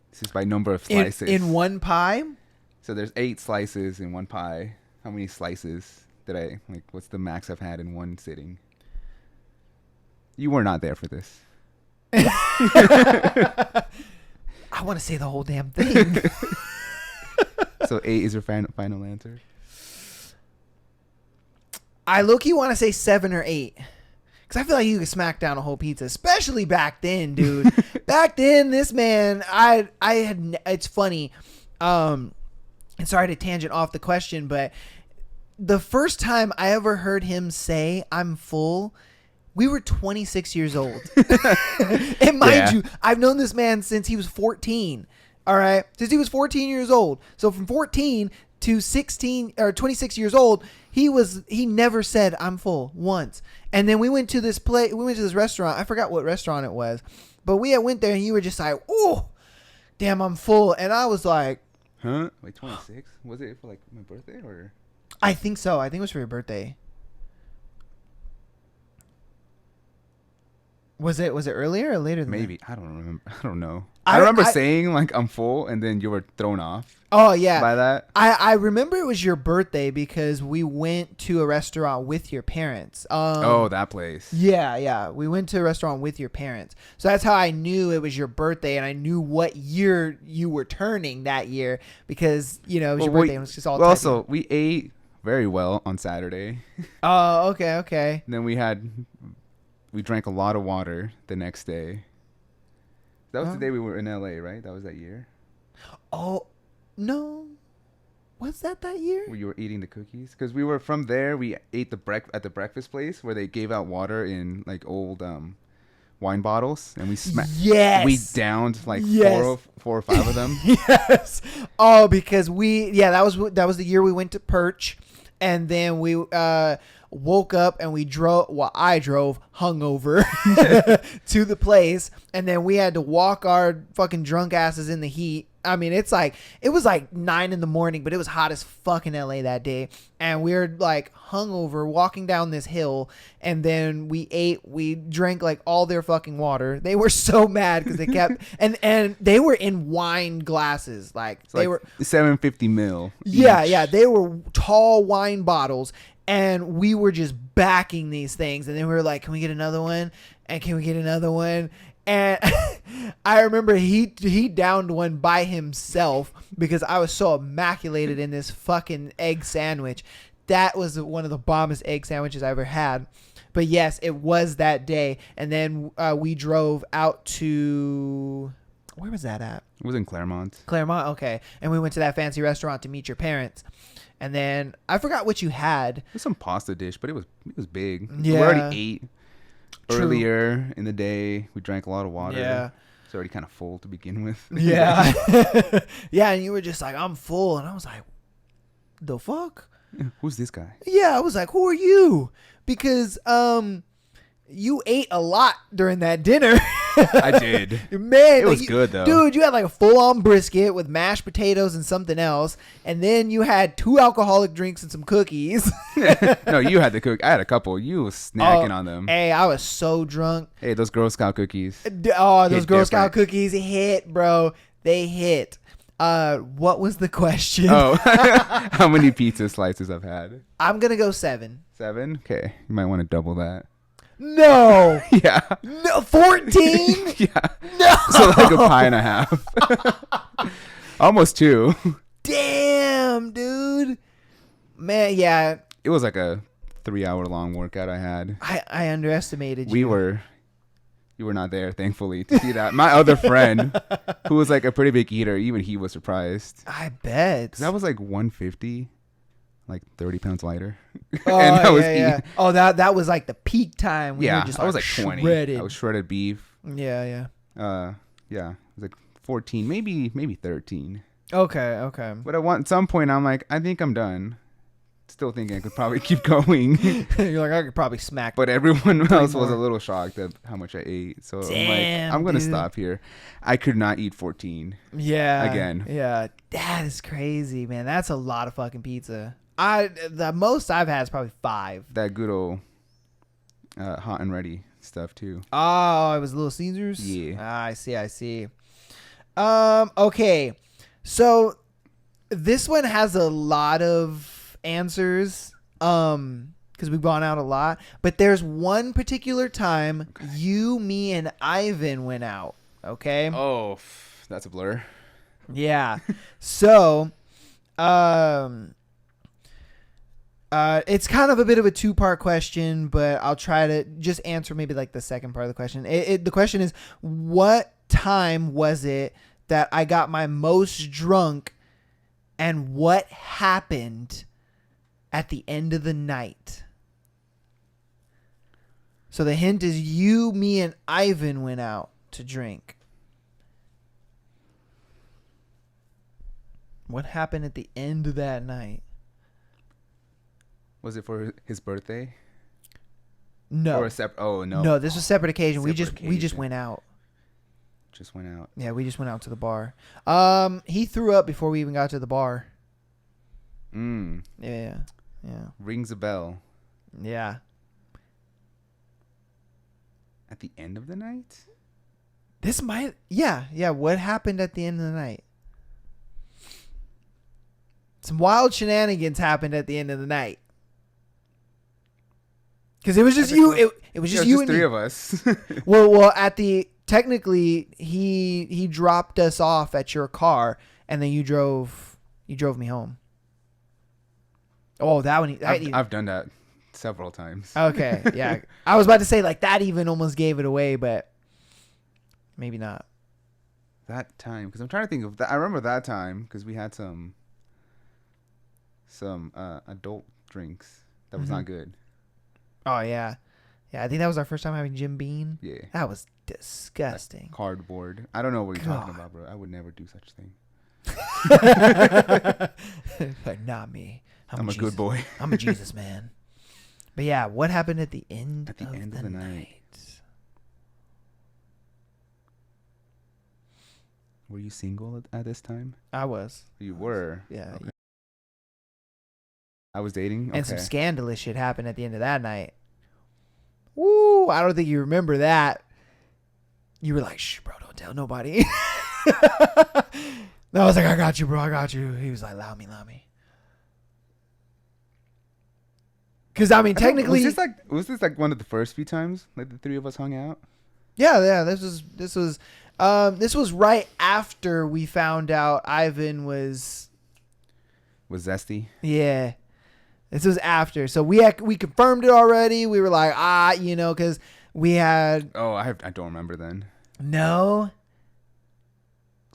This is by number of slices. In one pie? So there's 8 slices in one pie. How many slices did I, what's the max I've had in one sitting? You were not there for this. I want to say the whole damn thing. So 8 is your final answer? I low-key want to say 7 or 8. Because I feel like you could smack down a whole pizza, especially back then, dude. Back then, this man, I had, it's funny. And sorry to tangent off the question, but the first time I ever heard him say, "I'm full," we were 26 years old. And mind you, I've known this man since he was 14. All right. Since he was 14 years old. So from 14 to 16 or 26 years old, he never said, "I'm full," once. And then we went to this restaurant. I forgot what restaurant it was, but we went there, and you were just like, "Oh, damn, I'm full." And I was like, huh? Like 26? Was it for like my birthday or? I think so. I think it was for your birthday. Was it earlier or later than Maybe. that? I don't remember. I don't know. I remember saying like I'm full, and then you were thrown off. Oh yeah. By that. I remember it was your birthday because we went to a restaurant with your parents. Oh, that place. Yeah. We went to a restaurant with your parents. So that's how I knew it was your birthday, and I knew what year you were turning that year because, it was your birthday and it was just all well, also, we ate very well on Saturday. Oh, okay. And then we drank a lot of water the next day. That was the day we were in LA, right? That was that year. Oh, no. Was that year? Where you were eating the cookies? Because we were from there. We ate at the breakfast place where they gave out water in like old wine bottles, and we Yes. We downed like four or five of them. Yes. Oh, because that was the year we went to Perch, and then we woke up and we drove. Well, I drove hungover to the place, and then we had to walk our fucking drunk asses in the heat. I mean, it was like 9 a.m, but it was hot as fuck in LA that day. And we were like hungover walking down this hill. And then we drank like all their fucking water. They were so mad because they kept, and they were in wine glasses. They were 750 ml. Yeah. They were tall wine bottles. And we were just backing these things. And then we were like, can we get another one? And can we get another one? And I remember he downed one by himself because I was so immaculated in this fucking egg sandwich. That was one of the bombest egg sandwiches I ever had. But yes, it was that day. And then we drove out to... Where was that at? It was in Claremont. Claremont, okay. And we went to that fancy restaurant to meet your parents. And then I forgot what you had. It was some pasta dish, but it was big. Yeah. We already ate. True. Earlier in the day, we drank a lot of water. Yeah. It's already kind of full to begin with. Yeah. Yeah, and you were just like, I'm full. And I was like, the fuck? Who's this guy? Yeah, I was like, who are you? Because you ate a lot during that dinner. I did. Man, It was good, though. Dude, you had like a full-on brisket with mashed potatoes and something else, and then you had 2 alcoholic drinks and some cookies. No, you had the cook. I had a couple. You was snacking on them. Hey, I was so drunk. Hey, those Girl Scout cookies. Oh, those Hit Girl Scout different. cookies hit, bro. They hit. What was the question? Oh, how many pizza slices I've had? I'm gonna go 7. 7? Okay, you might want to double that. No, Yeah. no, 14. Yeah. No, So like a pie and a half. Almost 2. damn, dude. Man, yeah, It was like a 3-hour long workout I had. I underestimated you. You were not there, thankfully, to see that. My other friend, who was like a pretty big eater, even he was surprised. I bet. Cause I was like 150, like 30 pounds lighter. Oh, and I was yeah. eating. Oh, that was like the peak time. When you Yeah, were just I was like 20. shredded. I was shredded beef. Yeah. Yeah, it was like 14, maybe 13. Okay. But at some point, I'm like, I think I'm done. Still thinking I could probably keep going. You're like, I could probably smack. But everyone else was more. a little shocked at how much I ate. So I'm Damn, like, I'm going to dude. stop here. I could not eat 14. Yeah. Again. Yeah. That is crazy, man. That's a lot of fucking pizza. The most I've had is probably 5. That good old hot and ready stuff too. Oh, it was Little Caesars? Yeah. Ah, I see. Okay. So this one has a lot of answers. Because we've gone out a lot. But there's one particular time you, me, and Ivan went out. Okay? Oh, that's a blur. Yeah. So, it's kind of a bit of a 2-part question, but I'll try to just answer maybe like the second part of the question. The question is, what time was it that I got my most drunk, and what happened at the end of the night? So the hint is you, me, and Ivan went out to drink. What happened at the end of that night? Was it for his birthday? No. Or a separate? Oh no. No, this was a separate occasion. we Separate just occasion. went out. Just went out. Yeah, we just went out to the bar. He threw up before we even got to the bar. Yeah. Rings a bell. Yeah. At the end of the night? This might yeah, what happened at the end of the night? Some wild shenanigans happened at the end of the night. Cuz it was just you it was just you and 3 me. of us. Well, technically he dropped us off at your car, and then you drove me home. Oh, that one. I've done that several times. Okay, yeah. I was about to say like that even almost gave it away, but maybe not. That time, because I'm trying to think of that. I remember that time because we had some adult drinks that was not good. Oh yeah. I think that was our first time having Jim Beam. Yeah. That was disgusting. Cardboard. I don't know what you're talking God. about, bro. I would never do such a thing. Like, not me. I'm a good boy. I'm a Jesus man. But yeah, what happened at the end? At the end of the night. Were you single at this time? I was. You were. Yeah. Okay. I was dating. And some Okay. scandalous shit happened at the end of that night. Woo! I don't think you remember that. You were like, "Shh, bro, don't tell nobody." No, I was like, "I got you, bro. I got you." He was like, "Allow me." Because I mean, technically, was this like one of the first few times like the 3 of us hung out? yeah. This was right after we found out Ivan was. Was zesty? Yeah. This was after. So we confirmed it already. We were like, because we had Oh, I don't remember then. no.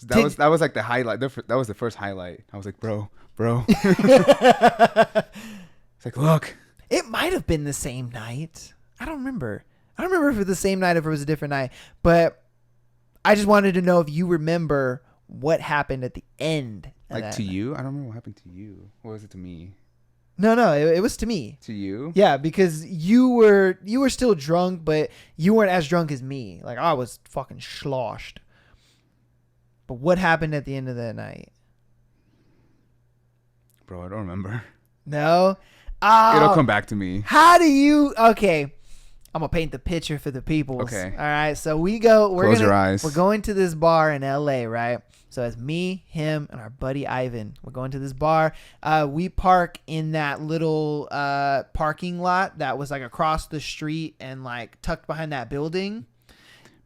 That was like the highlight. That was the first highlight. I was like, bro. It's like, look. It might have been the same night. I don't remember if it was the same night or if it was a different night. But I just wanted to know if you remember what happened at the end. Of Like that to night. you? I don't remember what happened to you. What was it to me? No, it was to me. To you? Yeah, because you were still drunk, but you weren't as drunk as me. Like, I was fucking sloshed. But what happened at the end of that night? Bro, I don't remember. No? It'll come back to me. How do you... Okay. I'm going to paint the picture for the people. Okay. All right, so we go... Close your eyes. We're going to this bar in L.A., right? So it's me, him, and our buddy Ivan. We're going to this bar. We park in that little parking lot that was like across the street and like tucked behind that building.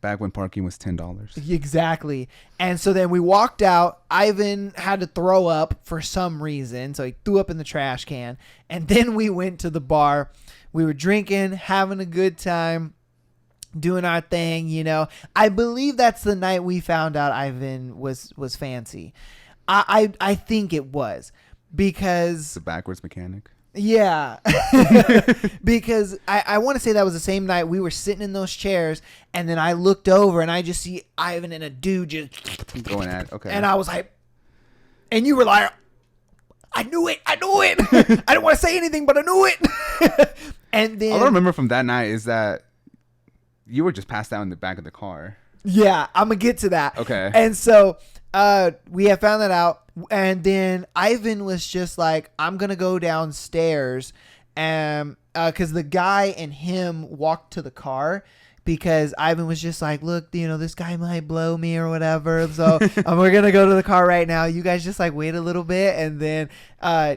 Back when parking was $10. Exactly. And so then we walked out. Ivan had to throw up for some reason, so he threw up in the trash can. And then we went to the bar. We were drinking, having a good time, doing our thing, you know. I believe that's the night we found out Ivan was fancy. I think it was because The backwards mechanic. yeah, because I want to say that was the same night we were sitting in those chairs, and then I looked over and I just see Ivan and a dude just Going at okay. and I was like, and you were like, I knew it. I didn't want to say anything, but I knew it. And then all I remember from that night is that you were just passed out in the back of the car. yeah, I'm gonna get to that. Okay. And so we had found that out, and then Ivan was just like, I'm gonna go downstairs, and because the guy and him walked to the car. Because Ivan was just like, look, you know, this guy might blow me or whatever. So we're going to go to the car right now. You guys just like wait a little bit and then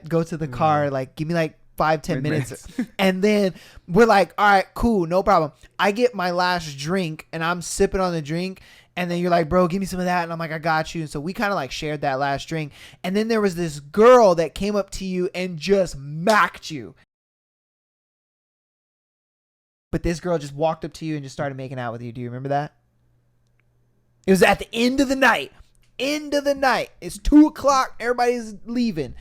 go to the car. Like, give me like 5-10 minutes. And then we're like, all right, cool. No problem. I get my last drink and I'm sipping on the drink. And then you're like, bro, give me some of that. And I'm like, I got you. And so we kind of like shared that last drink. And then there was this girl that came up to you and just macked you. But this girl just walked up to you and just started making out with you. Do you remember that? It was at the end of the night. It's 2:00. Everybody's leaving.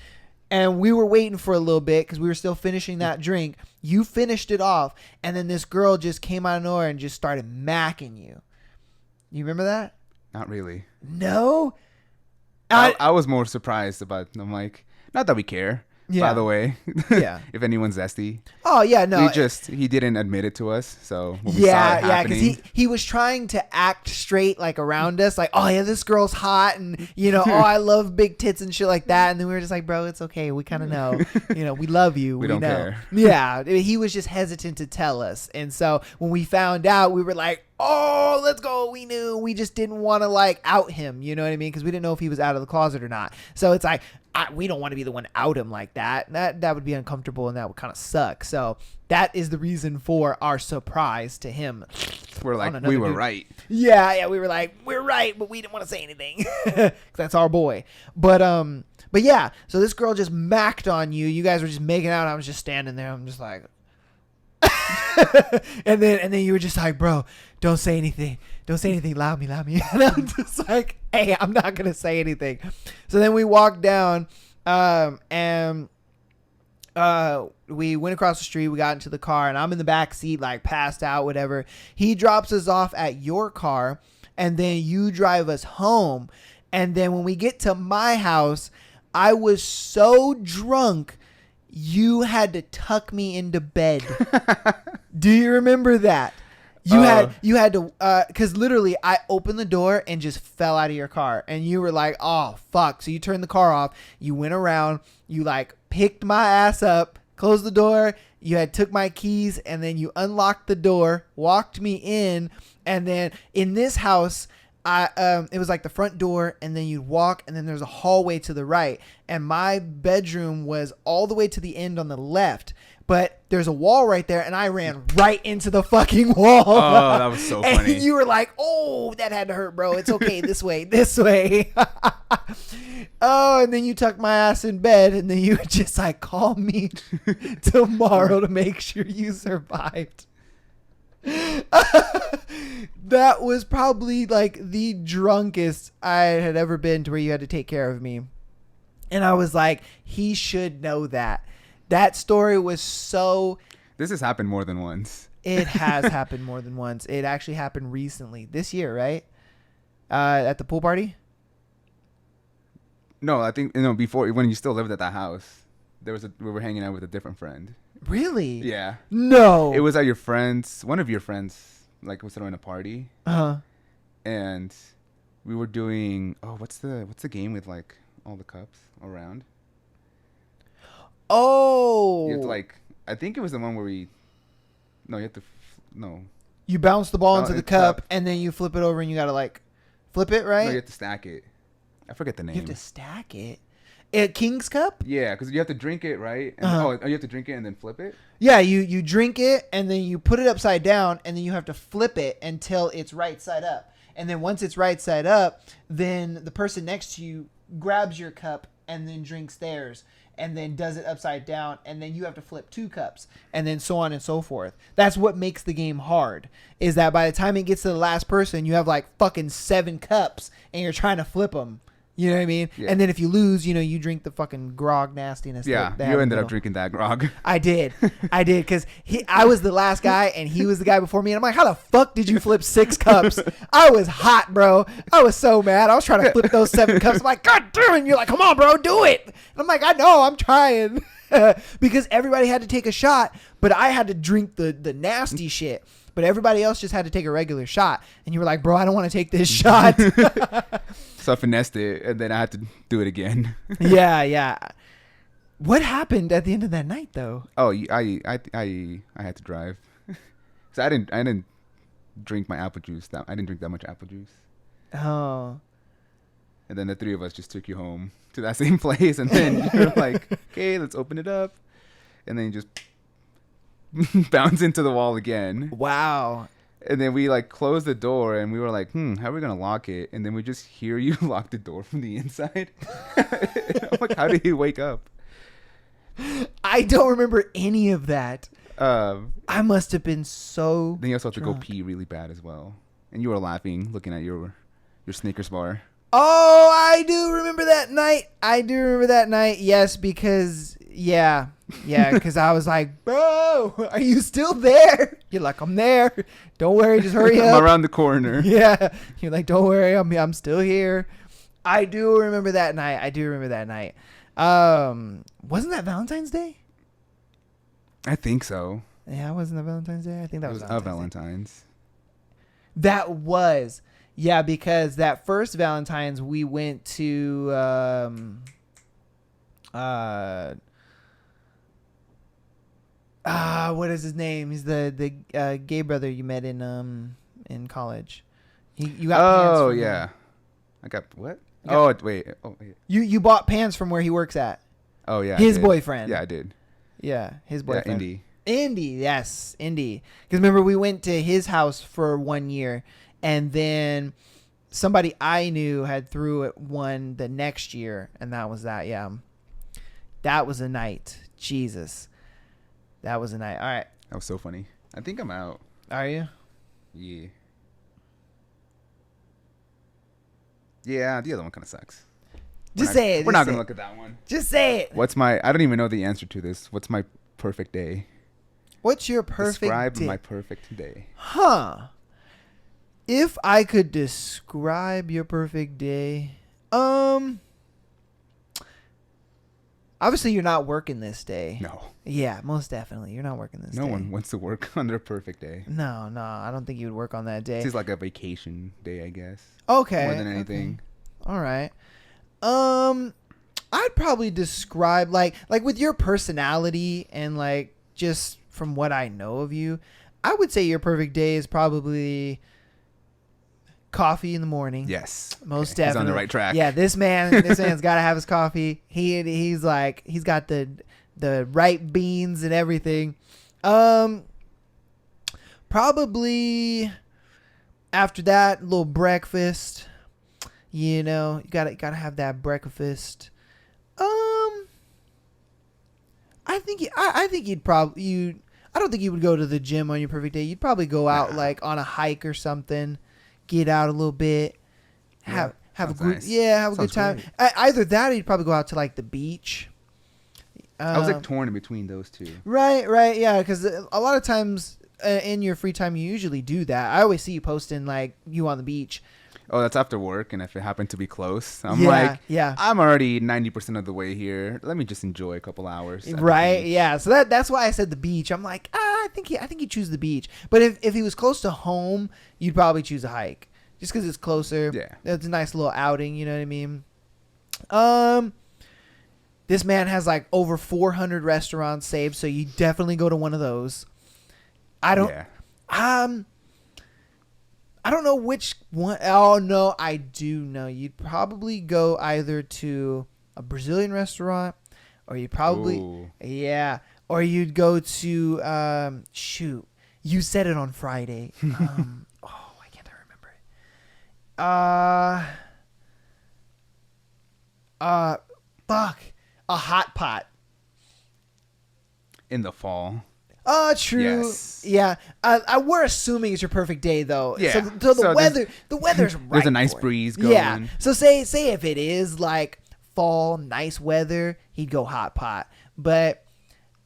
And we were waiting for a little bit because we were still finishing that drink. You finished it off. And then this girl just came out of nowhere and just started macking you. You remember that? Not really. No? I was more surprised about, I'm like, not that we care. Yeah. By the way, Yeah. if anyone's zesty, Oh, yeah, no. he didn't admit it to us. So when we saw it Yeah, because happening, he was trying to act straight, like around us, like, oh yeah, this girl's hot, and you know, oh, I love big tits and shit like that. And then we were just like, bro, it's okay, we kind of know, you know, we love you, We don't know. care. Yeah, he was just hesitant to tell us, and so when we found out, we were like, oh, let's go. We knew, we just didn't want to like out him, you know what I mean? Because we didn't know if he was out of the closet or not. So it's like, we don't want to be the one to out him like that. That would be uncomfortable and that would kind of suck. So that is the reason for our surprise to him. we're like, we were right. Yeah, we were like, we're right, but we didn't want to say anything. 'Cause that's our boy. But yeah, so this girl just macked on you. You guys were just making out. I was just standing there. I'm just like, and then you were just like, bro, don't say anything. Don't say anything. Allow me. And I'm just like, hey, I'm not going to say anything. So then we walked down and we went across the street. We got into the car and I'm in the back seat, like passed out, whatever. He drops us off at your car and then you drive us home. And then when we get to my house, I was so drunk, you had to tuck me into bed. Do you remember that? You had to, cause literally I opened the door and just fell out of your car and you were like, oh fuck. So you turned the car off, you went around, you like picked my ass up, closed the door, you had took my keys and then you unlocked the door, walked me in. And then in this house, it was like the front door and then you'd walk and then there's a hallway to the right. And my bedroom was all the way to the end on the left. But there's a wall right there, and I ran right into the fucking wall. Oh, that was so funny. And you were like, oh, that had to hurt, bro. It's okay. This way. Oh, and then you tucked my ass in bed, and then you were just like, call me tomorrow to make sure you survived. That was probably like the drunkest I had ever been to where you had to take care of me. And I was like, he should know that. That story was so... This has happened more than once. It has happened more than once. It actually happened recently. This year, right? At the pool party? No, I think before, when you still lived at that house. we were hanging out with a different friend. Really? Yeah. No. It was at one of your friends, like was throwing a party, Uh-huh. and we were doing. Oh, what's the game with like all the cups around? Oh. You have to like. I think it was the one where we. No, you have to. No. You bounce the ball Oh, into the it's cup, cup. and then you flip it over, and you gotta like flip it, right? No, you have to stack it. I forget the name. You have to stack it. A King's Cup? Yeah, because you have to drink it, right? And, Uh-huh. you have to drink it and then flip it? Yeah, you drink it, and then you put it upside down, and then you have to flip it until it's right side up. And then once it's right side up, then the person next to you grabs your cup and then drinks theirs, and then does it upside down, and then you have to flip 2 cups, and then so on and so forth. That's what makes the game hard, is that by the time it gets to the last person, you have like fucking 7 cups, and you're trying to flip them. You know what I mean? Yeah. And then if you lose, you drink the fucking grog nastiness. Yeah, that they have you in the ended up middle. drinking that grog. I did, because I was the last guy and he was the guy before me, and I'm like, how the fuck did you flip 6 cups? I was hot, bro. I was so mad. I was trying to flip those 7 cups. I'm like, God damn it! And you're like, come on, bro, do it. And I'm like, I know, I'm trying, because everybody had to take a shot, but I had to drink the nasty shit. But everybody else just had to take a regular shot, and you were like, bro, I don't want to take this shot. So I finessed it, and then I had to do it again. Yeah. What happened at the end of that night, though? Oh, I had to drive. So I didn't drink my apple juice. I didn't drink that much apple juice. Oh. And then the 3 of us just took you home to that same place, and then you're like, okay, let's open it up, and then you just bounce into the wall again. Wow. And then we like closed the door, and we were like, how are we gonna lock it? And then we just hear you lock the door from the inside. I'm like, how did you wake up? I don't remember any of that. Then I must have been so. you also have to go drunk. pee really bad as well, and you were laughing, looking at your Snickers bar. Oh, I do remember that night. Yes, because because I was like, bro, are you still there? You're like, I'm there. Don't worry, just hurry I'm up. around the corner. Yeah, you're like, don't worry, I'm still here. I do remember that night. Wasn't that Valentine's Day? I think so. Yeah, wasn't that Valentine's Day? I think that It was was Valentine's Day. Valentine's. That was. Yeah, because that first Valentine's we went to what is his name? He's the gay brother you met in college. You got pants Oh from yeah, him. I got what? You got- Wait. Oh wait. You bought pants from where he works at. Oh yeah. I His did. boyfriend. Yeah, I did. Yeah, his Yeah, boyfriend. Indy. Yes, Indy. Because remember, we went to his house for 1 year, and then somebody I knew had threw it one the next year, and that was that. Yeah, that was a night. Jesus, that was a night. All right, That was so funny. I think I'm out. are you? Yeah. Yeah, the other one kind of sucks. Just say it. We're just not say gonna it. look at that one. Just say it. I don't even know the answer to this. What's my perfect day? What's your perfect Describe day? my perfect day. Huh. If I could describe your perfect day, obviously you're not working this day. No. Yeah, most definitely. You're not working this day. No one wants to work on their perfect day. No, I don't think you would work on that day. This is like a vacation day, I guess. Okay. More than anything. Okay. All right. I'd probably describe like with your personality and like just from what I know of you, I would say your perfect day is probably coffee in the morning. Yes. Most Okay. definitely. He's on the right track. Yeah, this man's got to have his coffee. He's got the right beans and everything. Probably after that, a little breakfast. You know, you gotta have that breakfast. I think you'd probably I don't think you would go to the gym on your perfect day. You'd probably go out like on a hike or something, get out a little bit, have a sounds good nice. have a good Sounds time. Either that, or you'd probably go out to like the beach. I was like torn in between those two. Right, yeah, because a lot of times in your free time you usually do that. I always see you posting like you on the beach. Oh, that's after work, and if it happened to be close, I'm Yeah, like, yeah. I'm already 90% of the way here. Let me just enjoy a couple hours. At the Right, beach. yeah. So that's why I said the beach. I'm like, I think he'd choose the beach. But if he was close to home, you'd probably choose a hike, just because it's closer. Yeah. It's a nice little outing. You know what I mean? This man has like over 400 restaurants saved, so you definitely go to one of those. I don't. Yeah. I don't know which one. Oh no, I do know. You'd probably go either to a Brazilian restaurant, or you probably Ooh. or you'd go to shoot. You said it on Friday. Why can't I remember it? Fuck, a hot pot. In the fall. Oh, true. Yes. Yeah. We're assuming it's your perfect day, though. Yeah. So the weather's right. There's a nice for it. breeze going. Yeah. So say if it is like fall, nice weather, he'd go hot pot. But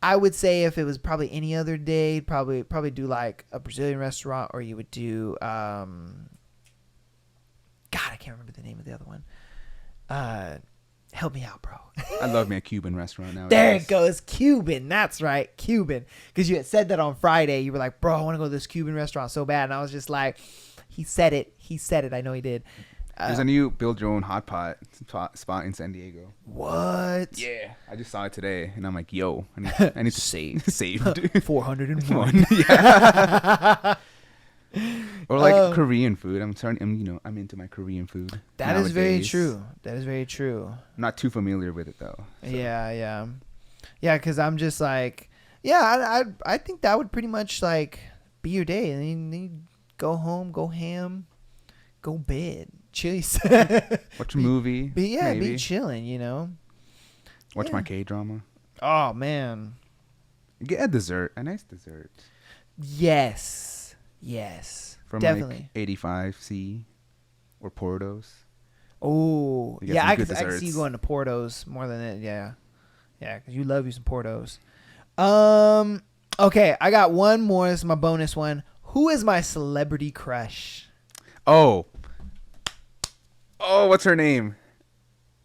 I would say if it was probably any other day, he'd probably do like a Brazilian restaurant, or you would do God, I can't remember the name of the other one. Help me out, bro. I love me a Cuban restaurant now. There it goes. Cuban. That's right. Cuban. Because you had said that on Friday. You were like, bro, I want to go to this Cuban restaurant so bad. And I was just like, he said it. I know he did. There's a new build your own hot pot spot in San Diego. What? Yeah. I just saw it today, and I'm like, yo, I need to Save. saved. 401. Yeah. Or like Korean food. I'm into my Korean food. That is very nowadays. true. That is very true. I'm not too familiar with it though. So. Yeah. Because I'm just like, yeah, I think that would pretty much like be your day. And then you go home, go ham, go bed, chill. Watch a movie. Be chilling, you know. Watch my K-drama. Oh man. Get a dessert, a nice dessert. Yes. From Definitely. like 85C or Portos. Oh, You get yeah. some I good can see you desserts. going to Portos more than it. Yeah, because you love you some Portos. Okay, I got one more. This is my bonus one. Who is my celebrity crush? Oh, what's her name?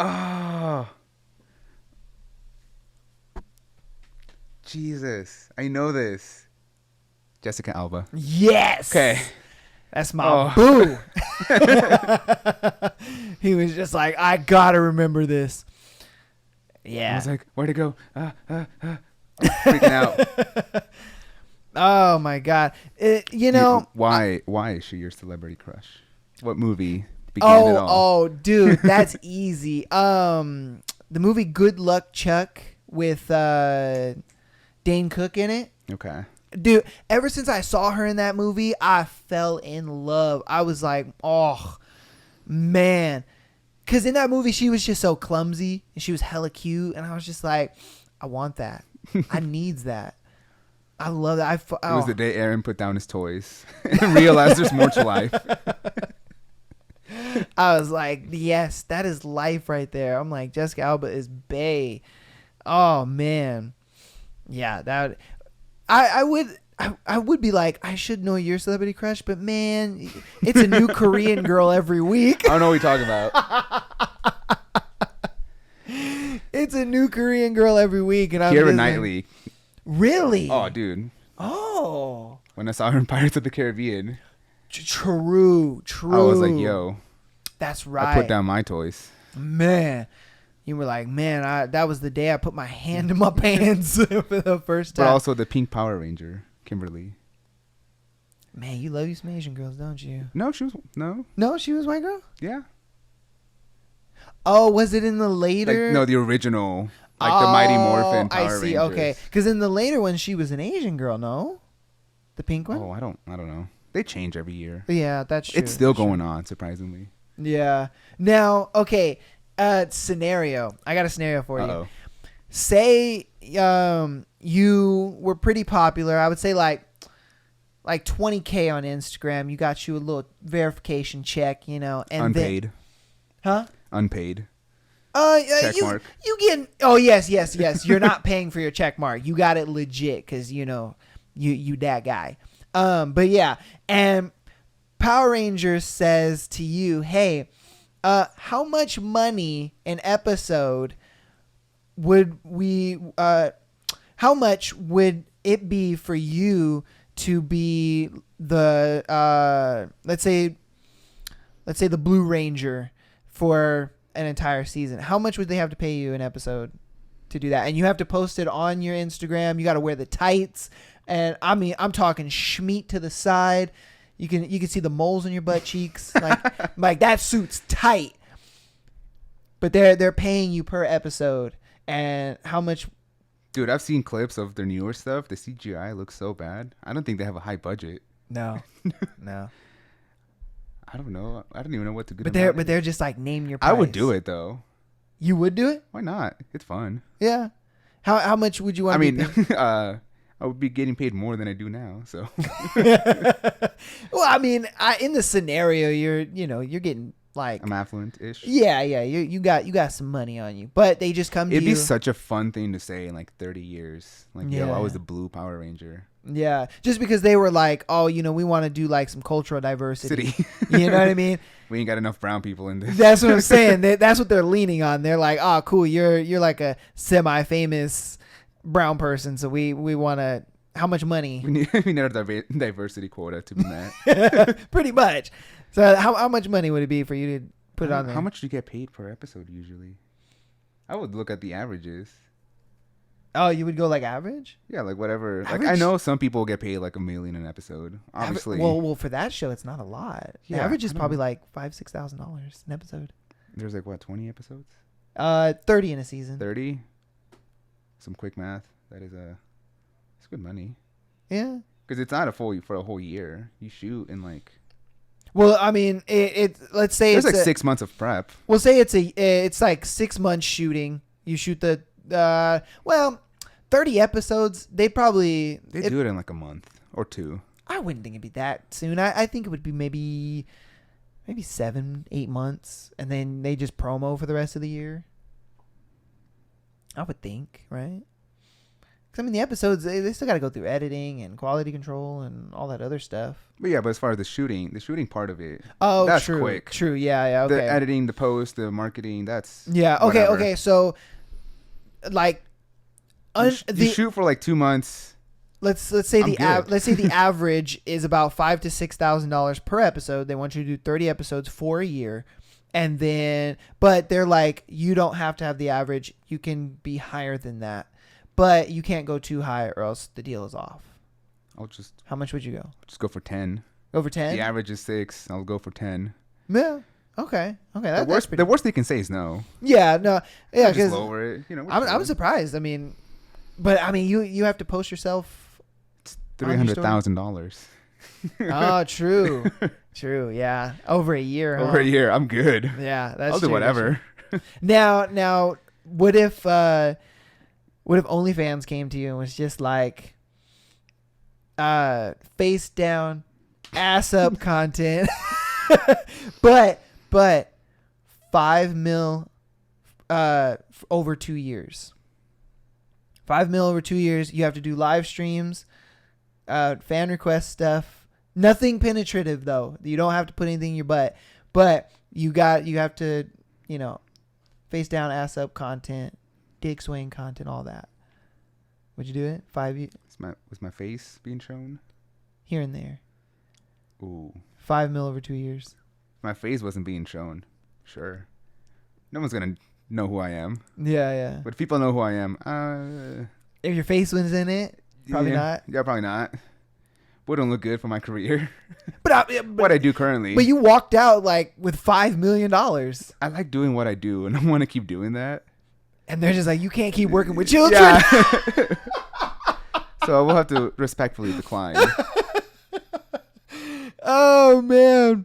Oh, Jesus, I know this. Jessica Alba. Yes. Okay. That's my boo. He was just like, I gotta remember this. Yeah. I was like, where'd it go? Freaking out. Oh my God. Why is she your celebrity crush? What movie began it all? Oh, dude, that's easy. The movie Good Luck Chuck with Dane Cook in it. Okay. Dude, ever since I saw her in that movie, I fell in love. I was like, oh, man. Because in that movie, she was just so clumsy, and she was hella cute, and I was just like, I want that. I needs that. I love that. It was the day Aaron put down his toys and realized there's more to life. I was like, yes, that is life right there. I'm like, Jessica Alba is bae. Oh, man. Yeah, that... I would be like, I should know your celebrity crush, but man, it's a new Korean girl every week. I don't know what you're talking about. It's a new Korean girl every week, and I'm Keira just Knightley. Like, really? Oh, dude. Oh. When I saw her in Pirates of the Caribbean, True. I was like, yo. That's right. I put down my toys. Man. You were like, man, that was the day I put my hand in my pants for the first time. But also the Pink Power Ranger, Kimberly. Man, you love you some Asian girls, don't you? No, she was no. No, she was white girl? Yeah. Oh, was it in the later? Like, no, the original, like the Mighty Morphin Power I see. Rangers. Okay, because in the later one, she was an Asian girl. No, the pink one. Oh, I don't know. They change every year. Yeah, that's true. It's still That's true. going on, surprisingly. Yeah. Now, okay. Scenario. I got a scenario for you. Uh-oh. Say, you were pretty popular. I would say like 20K on Instagram. You got you a little verification check, and Unpaid. Huh? Unpaid. Check mark. You get. Oh yes. You're not paying for your check mark. You got it legit because you that guy. But yeah, and Power Rangers says to you, hey, how much money an episode would we, how much would it be for you to be the, let's say the Blue Ranger for an entire season? How much would they have to pay you an episode to do that? And you have to post it on your Instagram. You got to wear the tights. And I mean, I'm talking schmeat to the side. You can see the moles in your butt cheeks. Like that suit's tight. But they're paying you per episode. And how much? Dude, I've seen clips of their newer stuff. The CGI looks so bad. I don't think they have a high budget. No. I don't know. I don't even know what to do. But they're just like, name your price. I would do it though. You would do it? Why not? It's fun. Yeah. How much would you want? I mean, I would be getting paid more than I do now. So. Well, I mean, in the scenario, you're getting like, I'm affluent-ish. Yeah. You got some money on you, but they just come to you. It'd be such a fun thing to say in like 30 years. Like, yo, I was the Blue Power Ranger. Yeah, just because they were like, oh, we want to do like some cultural diversity. City. You know what I mean? We ain't got enough brown people in this. That's what I'm saying. That's what they're leaning on. They're like, oh, cool, you're like a semi-famous brown person, so we want to. How much money? We need our diversity quota to be met. Pretty much. So how much money would it be for you to put it on there? How much do you get paid per episode usually? I would look at the averages. Oh, you would go like average? Yeah, like whatever. Average? Like I know some people get paid like $1 million an episode. Obviously. Well, for that show, it's not a lot. The average is probably like $5,000-$6,000 an episode. There's like what, 20 episodes? 30 in a season. 30. Some quick math. That is it's good money. Yeah. Because it's not for a whole year. You shoot in like. Well, I mean, let's say there's it's like 6 months of prep. We'll say it's like 6 months shooting. You shoot 30 episodes. They do it in like a month or two. I wouldn't think it'd be that soon. I think it would be maybe 7-8 months, and then they just promo for the rest of the year. I would think, right? Because I mean, the episodes they still got to go through editing and quality control and all that other stuff. But yeah, but as far as the shooting part of it, that's true. Quick. True, yeah, okay. The editing, the post, the marketing, that's okay. So, like, you shoot for like 2 months. Let's say the average is about $5,000 to $6,000 per episode. They want you to do 30 episodes for a year, and then but they're like, you don't have to have the average. You can be higher than that, but you can't go too high or else the deal is off. How much would you go? Just go for 10. Over 10? The average is 6. I'll go for 10. Yeah. Okay. The worst they can say is no. Yeah. No. Yeah. Because lower it. I'm surprised. I mean, but I mean, you have to post yourself. It's $300,000. Oh, true. True. Yeah. Over a year. Over a year. I'm good. Yeah. That's I'll do whatever. Now, what if OnlyFans came to you and was just like, face down, ass up content, but $5 million over 2 years. $5 million over 2 years. You have to do live streams, fan request stuff. Nothing penetrative though. You don't have to put anything in your butt, but you have to, face down, ass up content, dick swing content, all that. Would you do it? Was my face being shown? Here and there. Ooh. $5 million over 2 years. My face wasn't being shown. Sure. No one's gonna know who I am. Yeah. But if people know who I am, if your face was in it, probably not. Yeah, probably not. Wouldn't look good for my career. But what I do currently. But you walked out like with $5 million. I like doing what I do, and I want to keep doing that. And they're just like, you can't keep working with children. Yeah. So I will have to respectfully decline. Oh man.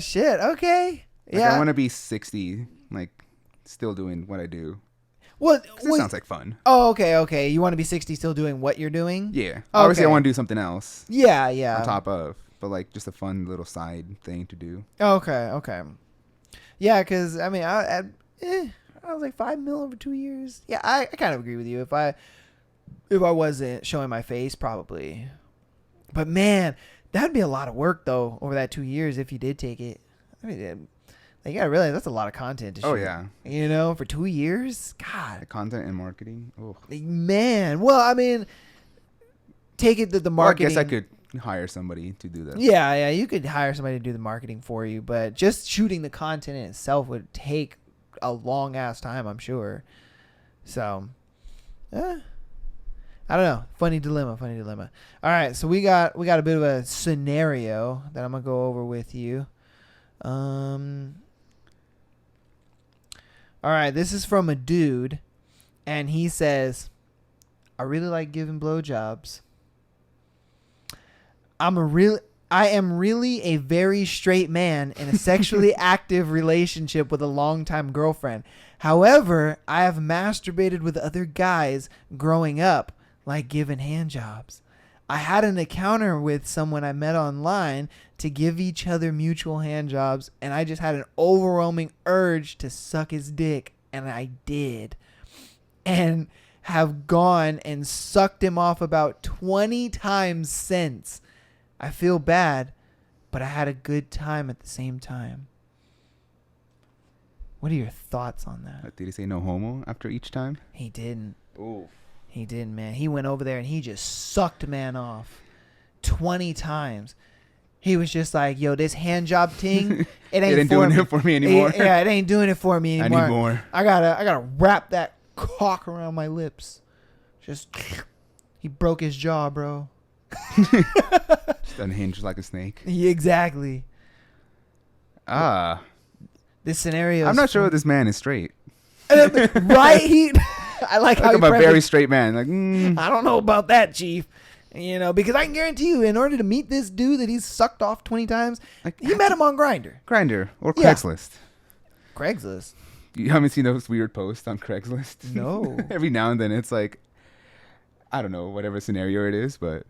Shit. Okay. I want to be 60, like still doing what I do. Well, it sounds like fun. Oh, okay. You want to be 60 still doing what you're doing? Yeah. Obviously, I want to do something else. Yeah. On top of, but like just a fun little side thing to do. Okay. Yeah, because I mean, I was like $5 million over 2 years. Yeah, I kind of agree with you. If I wasn't showing my face, probably. But man, That'd be a lot of work though over that 2 years if you did take it. I mean, like, you gotta realize that's a lot of content to shoot. Oh yeah, You know, for 2 years, the God, content and marketing. Oh, man. Well, I mean, take it that the well, I marketing. guess I could hire somebody to do that. Yeah, you could hire somebody to do the marketing for you, but just shooting the content in itself would take a long ass time, I'm sure. So, I don't know. Funny dilemma. All right, so we got a bit of a scenario that I'm gonna go over with you. All right, this is from a dude, and he says, "I really like giving blowjobs. I am really a very straight man in a sexually active relationship with a longtime girlfriend. However, I have masturbated with other guys growing up, like giving handjobs. I had an encounter with someone I met online to give each other mutual handjobs, and I just had an overwhelming urge to suck his dick, and I did. And have gone and sucked him off about 20 times since. I feel bad, but I had a good time at the same time." What are your thoughts on that? Did he say no homo after each time? He didn't. Oh, He didn't, man. He went over there and he just sucked man off 20 times. He was just like, "Yo, this hand job thing, it ain't doing it for me anymore. Yeah, it ain't doing it for me anymore. Anymore. I gotta wrap that cock around my lips." Just, he broke his jaw, bro. Just unhinged like a snake. Yeah, exactly. Ah, This scenario. I'm not sure if this man is straight. Right? I like how Like he I'm a very prefaced- straight man. Like, I don't know about that, Chief. You know, because I can guarantee you, in order to meet this dude that he's sucked off 20 times, like he met him on Grindr. Grindr or Yeah. Craigslist. Craigslist. You haven't seen those weird posts on Craigslist? No. Every now and then it's like, I don't know, whatever scenario it is, but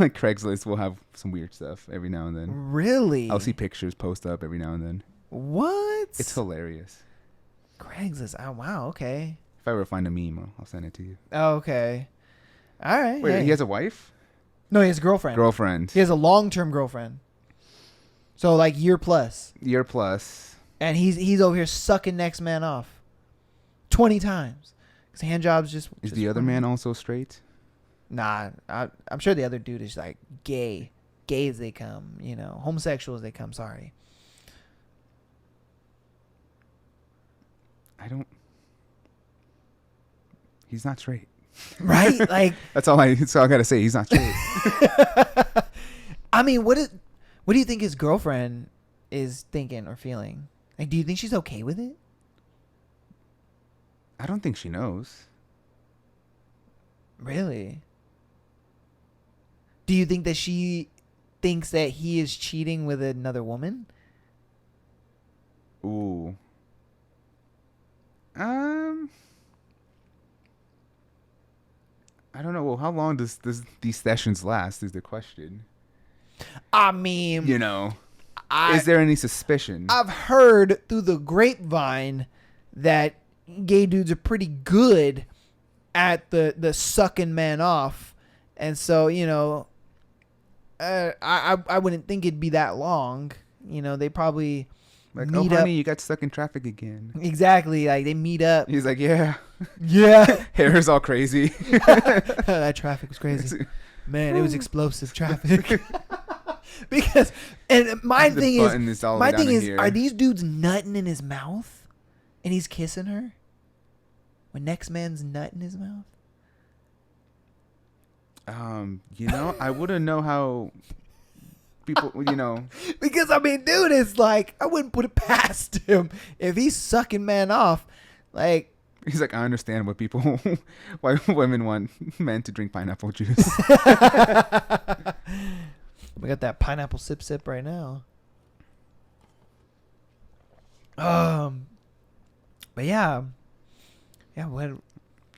like Craigslist will have some weird stuff every now and then. Really? I'll see pictures post up every now and then. What? It's hilarious. Craigslist. Oh, wow. Okay. If I ever find a meme, I'll send it to you. Oh, okay. All right. Wait, hey. he has a wife? No, he has a girlfriend. Girlfriend. He has a long-term girlfriend. So, like, year plus. Year plus. And he's over here sucking next man off 20 times. Because hand jobs just... Is just the other man also straight? Nah, I'm sure the other dude is like gay. Gay as they come, you know. Homosexual as they come, sorry. He's not straight. Right? Like, That's all I gotta say. He's not straight. I mean, what do you think his girlfriend is thinking or feeling? Like, do you think she's okay with it? I don't think she knows. Really? Do you think that she thinks that he is cheating with another woman? Ooh. I don't know. Well, how long does these sessions last is the question. I mean, You know, is there any suspicion? I've heard through the grapevine that gay dudes are pretty good at the sucking man off, and so, you know, I wouldn't think it'd be that long. You know, they probably Like, meet oh, up. honey, you got stuck in traffic again. Exactly, like they meet up. He's like, yeah. Yeah, Hair's all crazy. that traffic was crazy, man. It was explosive traffic. Because, and my The thing button is all my down thing in is, here. are these dudes nutting in his mouth, and he's kissing her? When next man's nut in his mouth? You know, I wouldn't know how people, you know. Because I mean, dude, it's like I wouldn't put it past him if he's sucking man off. Like, He's like, I understand what people, why women want men to drink pineapple juice. we got that pineapple sip right now. But yeah, what?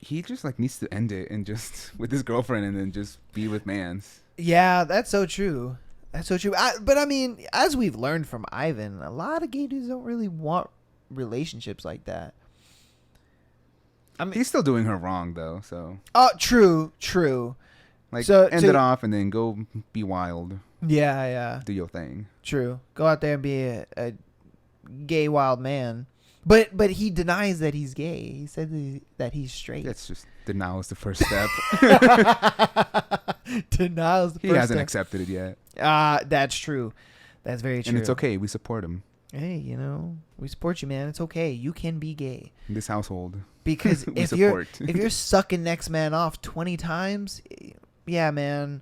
He just like needs to end it and just with his girlfriend and then just be with mans. Yeah, that's so true. That's so true. But I mean, as we've learned from Ivan, a lot of gay dudes don't really want relationships like that. I mean, He's still doing her wrong though, so oh, true. like So- end so- it off and then go be wild. Yeah. Do your thing. True. Go out there and be a gay wild man. But he denies that he's gay. He said that he's straight. That's just denial is the first step. Denial is the He first hasn't step. accepted it yet. That's true. That's very true. And it's okay. We support him Hey, we support you, man. It's okay. You can be gay. in this household. Because We if you're sucking next man off 20 times, yeah, man,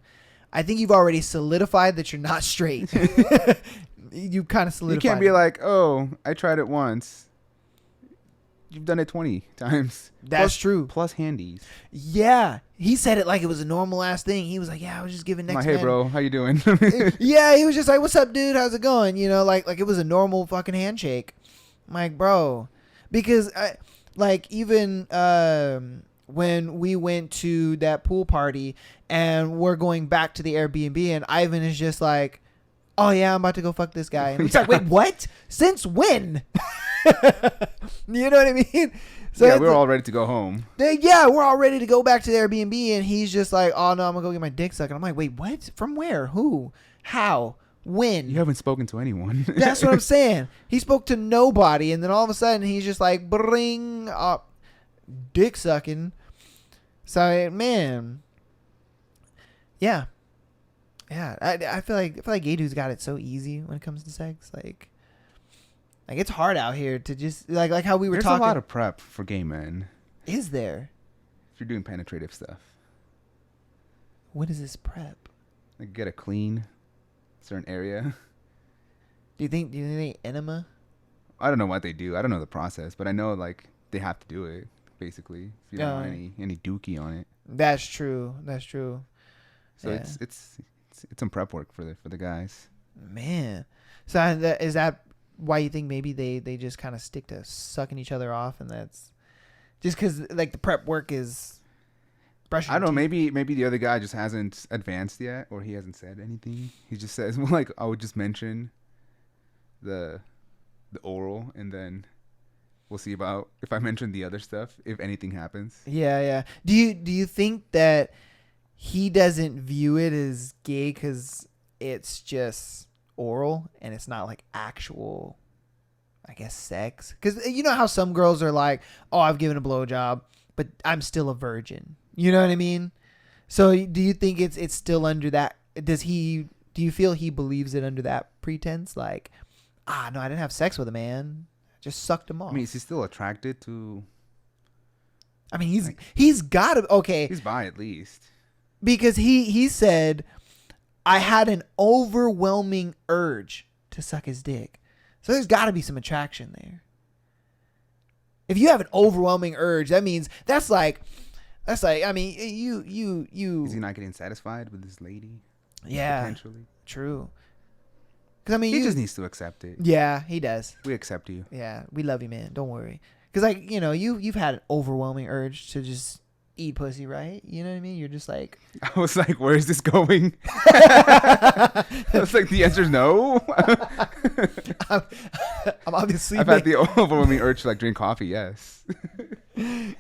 I think you've already solidified that you're not straight. You kind of solidified. You can't be it. like, oh, I tried it once. You've done it 20 times. That's true. Plus handies. Yeah, he said it like it was a normal ass thing. He was like, "Yeah, I was just giving next Hey, man." bro, how you doing? Yeah, he was just like, "What's up, dude? How's it going?" Like it was a normal fucking handshake. I'm like, bro, because even when we went to that pool party and we're going back to the Airbnb, and Ivan is just like, "Oh yeah, I'm about to go fuck this guy." And it's like, "Wait, what? Since when?" You know what I mean? So yeah, we're all ready to go home. we're all ready to go back to the Airbnb, and he's just like, "Oh no, I'm gonna go get my dick sucked." And I'm like, "Wait, what? From where? Who? How? When?" You haven't spoken to anyone. That's what I'm saying. He spoke to nobody, and then all of a sudden he's just like, "Bring up, dick sucking." So man, yeah. I feel like gay dudes got it so easy when it comes to sex. Like it's hard out here to just like how we were There's talking. a lot of prep for gay men. Is there? If you're doing penetrative stuff. What is this prep? Like get a clean certain area. Do you think they enema? I don't know what they do. I don't know the process, but I know like they have to do it basically. If you don't want any dookie on it. That's true. So Yeah. it's some prep work for the guys. Man. So is that why you think maybe they just kind of stick to sucking each other off, and that's just because like the prep work is brushing? I don't know. teeth? Maybe the other guy just hasn't advanced yet, or he hasn't said anything. He just says, well, like I would just mention the oral, and then we'll see about if I mention the other stuff, if anything happens. Yeah. Do you think that he doesn't view it as gay because it's just oral and it's not like actual, I guess, sex? Because you know how some girls are like, "Oh, I've given a blowjob, but I'm still a virgin." You know what I mean? So do you think it's still under that? Do you feel he believes it under that pretense? Like, no, I didn't have sex with a man. I just sucked him off. I mean, is he still attracted to? I mean, he's got to. Okay. He's bi at least. Because he said, "I had an overwhelming urge to suck his dick." So there's got to be some attraction there. If you have an overwhelming urge, that means that's like I mean, you. Is he not getting satisfied with this lady? Yeah. Potentially. True. Because I mean, He just needs to accept it. Yeah, he does. We accept you. Yeah, we love you, man. Don't worry. Because like you've had an overwhelming urge to just eat pussy, right? You know what I mean? You're just like, I was like, where is this going? I was like, the answer's no. I'm obviously. I've had the overwhelming urge to like drink coffee. Yes.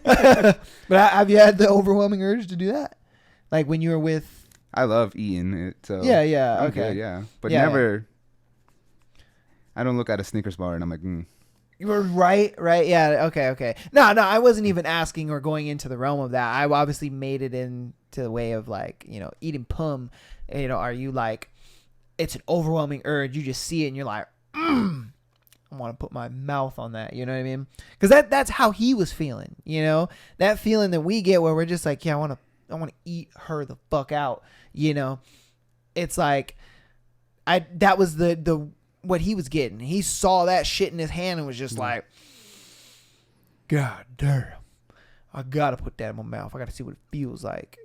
But have you had the overwhelming urge to do that? Like when you were with? I love eating it. So Yeah. I'm Okay. good, yeah. But Yeah, never. I don't look at a Snickers bar and I'm like, You were right. Yeah. Okay. No, I wasn't even asking or going into the realm of that. I obviously made it into the way of like, eating pum. Are you like, it's an overwhelming urge. You just see it and you're like, I want to put my mouth on that. You know what I mean? Because that's how he was feeling. That feeling that we get where we're just like, yeah, I want to eat her the fuck out. It's like, that was the what he was getting. He saw that shit in his hand and was just like, God damn, I gotta put that in my mouth. I gotta see what it feels like,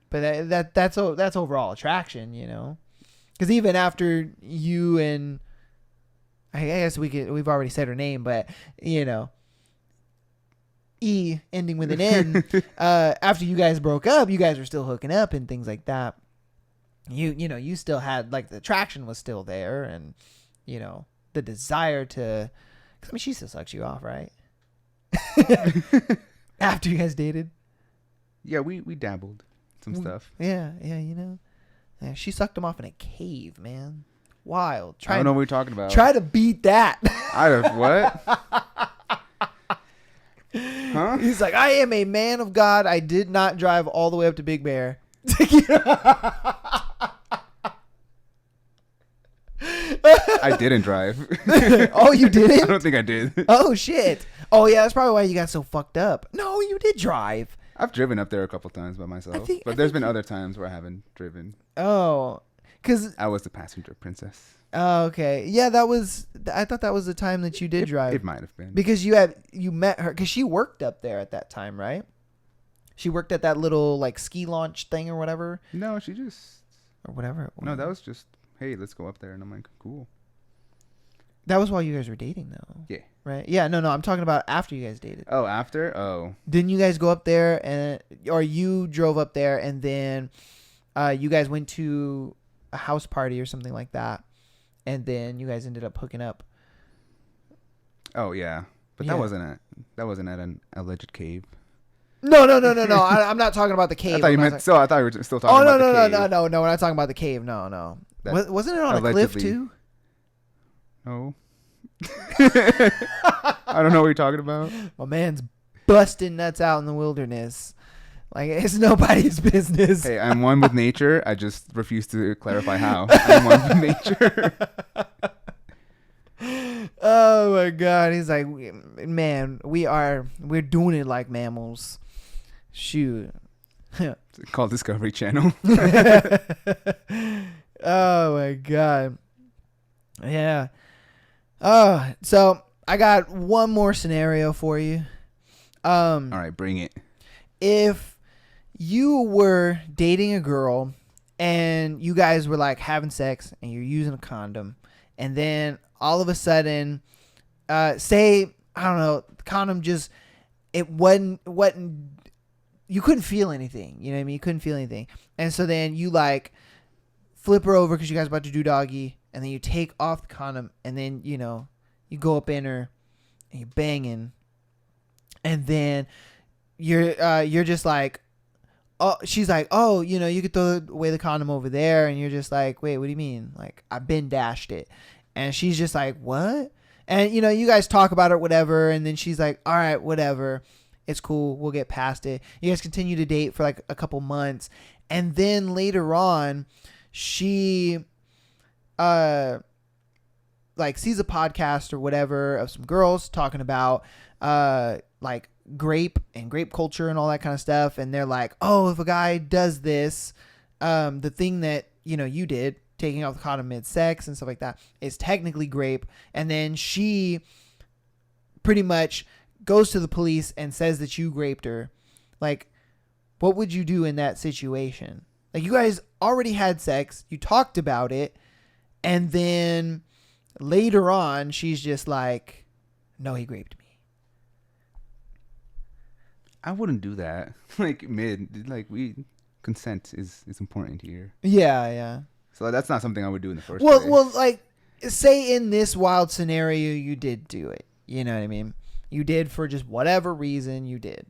But that's overall attraction, Because even after you and I guess we've already said her name, but E ending with an N. After you guys broke up, you guys were still hooking up and things like that. You still had like the attraction was still there, and the desire to. Cause, I mean, she still sucks you off, right? After you guys dated. yeah, we dabbled some stuff. Yeah. Yeah, she sucked him off in a cave, man. Wild. I don't know what you're talking about. Try to beat that. Out of what? Huh? He's like, I am a man of God. I did not drive all the way up to Big Bear. I didn't drive. Oh, you didn't? I don't think I did. Oh, shit. Oh, yeah, that's probably why you got so fucked up. No, you did drive. I've driven up there a couple times by myself, I but there's think been other times where I haven't driven. Oh, because... I was the passenger princess. Oh, okay. Yeah, I thought that was the time that you did drive. It might have been. Because you met her, because she worked up there at that time, right? She worked at that little, like, ski launch thing or whatever? No, she just... Or whatever it was. No, that was just, hey, let's go up there. And I'm like, cool. That was while you guys were dating, though. Yeah. Right? Yeah, no, I'm talking about after you guys dated. Oh, after? Oh. Didn't you guys go up there, or you drove up there, and then you guys went to a house party or something like that, and then you guys ended up hooking up? Oh, yeah. But Yeah. that wasn't at an alleged cave. No. I'm not talking about the cave. I thought you I'm not meant, so I thought you were still talking Oh, about the cave. no. We're not talking about the cave. No. That Wasn't it on a cliff, allegedly- too? No. I don't know what you're talking about. My man's busting nuts out in the wilderness. Like, it's nobody's business. Hey, I'm one with nature. I just refuse to clarify how. I'm one with nature. Oh my God. He's like, man, we're doing it like mammals. Shoot. It's called Discovery Channel. Oh my God. Yeah. So I got one more scenario for you. All right, bring it. If you were dating a girl and you guys were like having sex and you're using a condom, and then all of a sudden, say, I don't know, the condom just, it wasn't, you couldn't feel anything. You know what I mean? You couldn't feel anything. And so then you like flip her over because you guys are about to do doggy, and then you take off the condom, and then, you know, you go up in her and you're banging, and then you're just like, oh, she's like, oh, you know, you could throw away the condom over there, and you're just like, wait, what do you mean? Like, I've been dashed it. And she's just like, what? And, you know, you guys talk about it, whatever, and then she's like, all right, whatever, it's cool, we'll get past it. You guys continue to date for like a couple months, and then later on, she like sees a podcast or whatever of some girls talking about like grape and grape culture and all that kind of stuff, and they're like, oh, if a guy does this, the thing that, you know, you did, taking off the condom mid-sex and stuff like that, is technically grape. And then she pretty much goes to the police and says that you raped her. Like, what would you do in that situation? Like, you guys already had sex, you talked about it, and then later on, she's just like, no, he raped me. I wouldn't do that. Like consent is important here. Yeah. So that's not something I would do in the first Well, place. well, like, say in this wild scenario, you did do it. You know what I mean? You did for just whatever reason you did.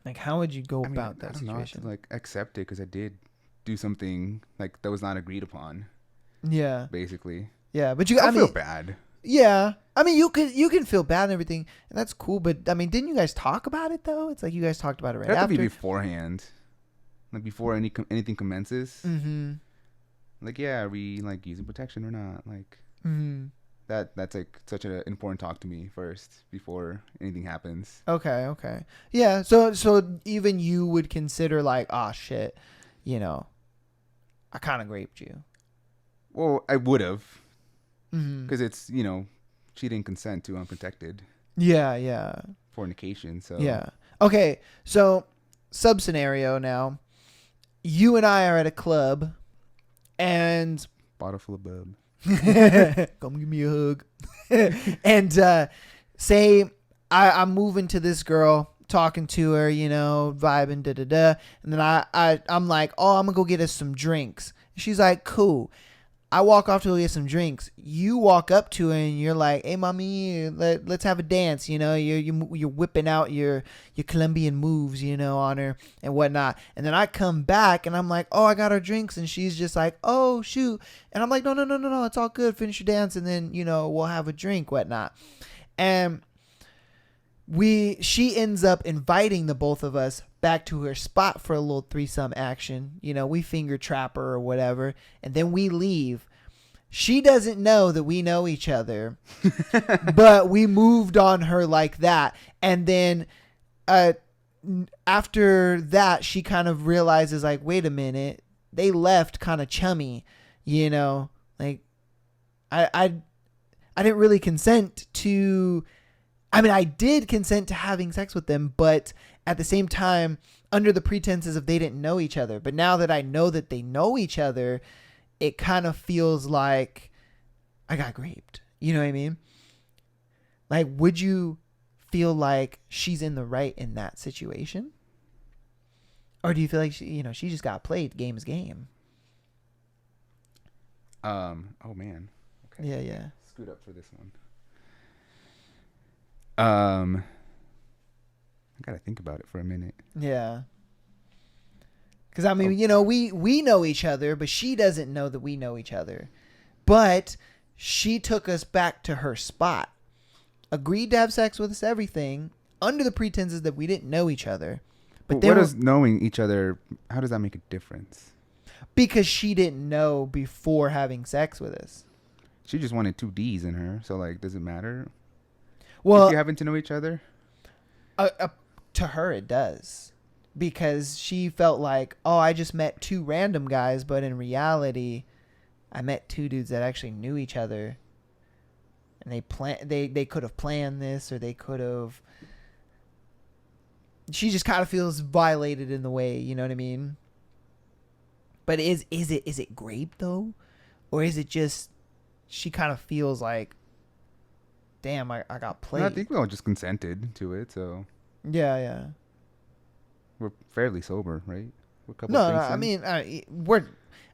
Like, how would you go about that I don't know, I have situation? to, like, accept it because I did do something like that was not agreed upon. Yeah, Basically, yeah, but I feel bad. Yeah, I mean, you can feel bad and everything, and that's cool. But I mean, didn't you guys talk about it though? It's like you guys talked about it right It had after. to be beforehand, like before anything commences. Mm-hmm. Like, yeah, are we like using protection or not? Like Mm-hmm. that's like such an important talk to me first before anything happens. Okay. Yeah. So even you would consider like, oh shit, you know, I kind of raped you. Well, I would have, Mm-hmm. because it's, you know, cheating consent to unprotected Yeah. fornication. So Yeah. Okay. So sub scenario now, you and I are at a club, and bottle full of bub. come give me a hug. And say I'm moving to this girl, talking to her, you know, vibing, and then I'm like, oh, I'm gonna go get us some drinks. She's like, cool. I walk off to go get some drinks. You walk up to her and you're like, "Hey, mommy, let's have a dance." You know, you're whipping out your Colombian moves, you know, on her and whatnot. And then I come back and I'm like, "Oh, I got her drinks," and she's just like, "Oh, shoot," and I'm like, "No, no, no, no, no, it's all good. Finish your dance, and then you know we'll have a drink, whatnot." And she ends up inviting the both of us back to her spot for a little threesome action. You know, we finger trap her or whatever, and then we leave. She doesn't know that we know each other, but we moved on her like that. And then after that, she kind of realizes, like, wait a minute, they left kind of chummy, you know, like I didn't really consent to. I mean, I did consent to having sex with them, but at the same time, under the pretenses of they didn't know each other. But now that I know that they know each other, it kind of feels like I got raped. You know what I mean? Like, would you feel like she's in the right in that situation? Or do you feel like she just got played? Game is game. Oh man. Okay. Yeah. Scoot up for this one. I gotta think about it for a minute. Yeah. Because, I mean, you know, we know each other, but she doesn't know that we know each other. But she took us back to her spot, agreed to have sex with us, everything, under the pretenses that we didn't know each other. But what does knowing each other, how does that make a difference? Because she didn't know before having sex with us. She just wanted 2 D's in her, so, like, does it matter? Well, if you happen to know each other? To her, it does. Because she felt like, oh, I just met 2 random guys, but in reality, I met 2 dudes that actually knew each other. And they could have planned this, or they could have. She just kind of feels violated in the way, you know what I mean? But is it grape though? Or is it just she kind of feels like, damn, I got played. No, I think we all just consented to it, so. Yeah. We're fairly sober, right? We're a couple no, I mean,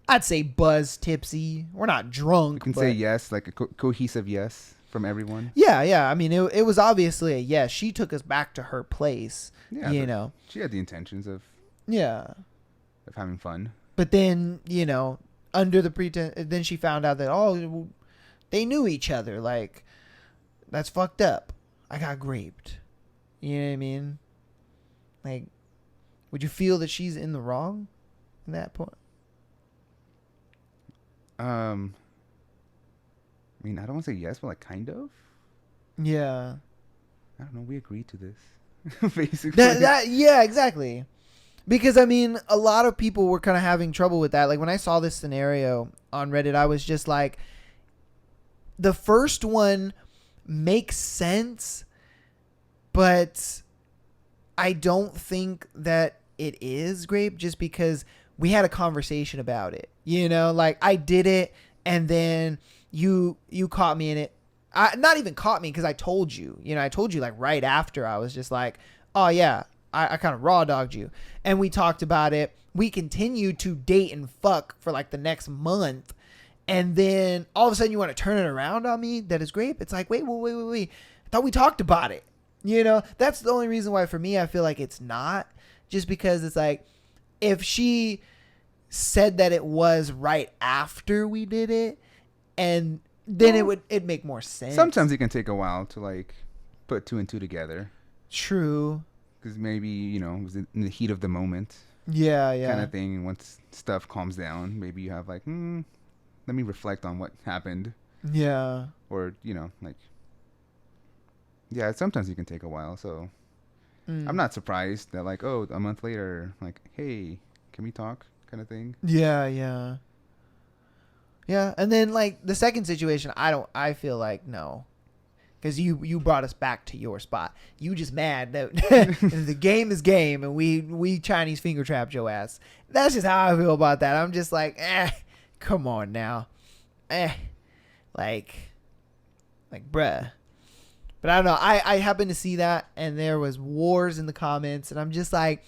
I'd say buzz, tipsy. We're not drunk. You can say yes, like a cohesive yes from everyone. Yeah. I mean, it was obviously a yes. She took us back to her place. Yeah, you know. She had the intentions of. Yeah. Of having fun. But then, you know, under the pretense, then she found out that, oh, they knew each other. Like, that's fucked up. I got raped. You know what I mean? Like, would you feel that she's in the wrong in that point? I mean, I don't want to say yes, but like kind of. Yeah. I don't know. We agreed to this, basically. Yeah, exactly. Because, I mean, a lot of people were kind of having trouble with that. Like, when I saw this scenario on Reddit, I was just like, the first one makes sense, but I don't think that it is grape, just because we had a conversation about it. You know, like, I did it, and then you caught me in it. Not even caught me, because I told you. You know, I told you, like, right after. I was just like, oh, yeah, I kind of raw dogged you. And we talked about it. We continued to date and fuck for, like, the next month. And then all of a sudden you want to turn it around on me that is grape. It's like, wait. I thought we talked about it. You know, that's the only reason why for me I feel like it's not. Just because it's like, if she said that it was right after we did it, and then it'd make more sense. Sometimes it can take a while to, like, put 2 and 2 together. True. Because maybe, you know, it was in the heat of the moment. Yeah. Kind of thing. Once stuff calms down, maybe you have like, let me reflect on what happened. Yeah. Or, you know, like, yeah, sometimes it can take a while. So I'm not surprised that, like, oh, a month later, like, hey, can we talk, kind of thing. Yeah. And then, like, the second situation, I feel like no. Because you brought us back to your spot. You just mad that the game is game and we Chinese finger trapped your ass. That's just how I feel about that. I'm just like, come on now. Like, bruh. But I don't know. I happened to see that, and there was wars in the comments, and I'm just like,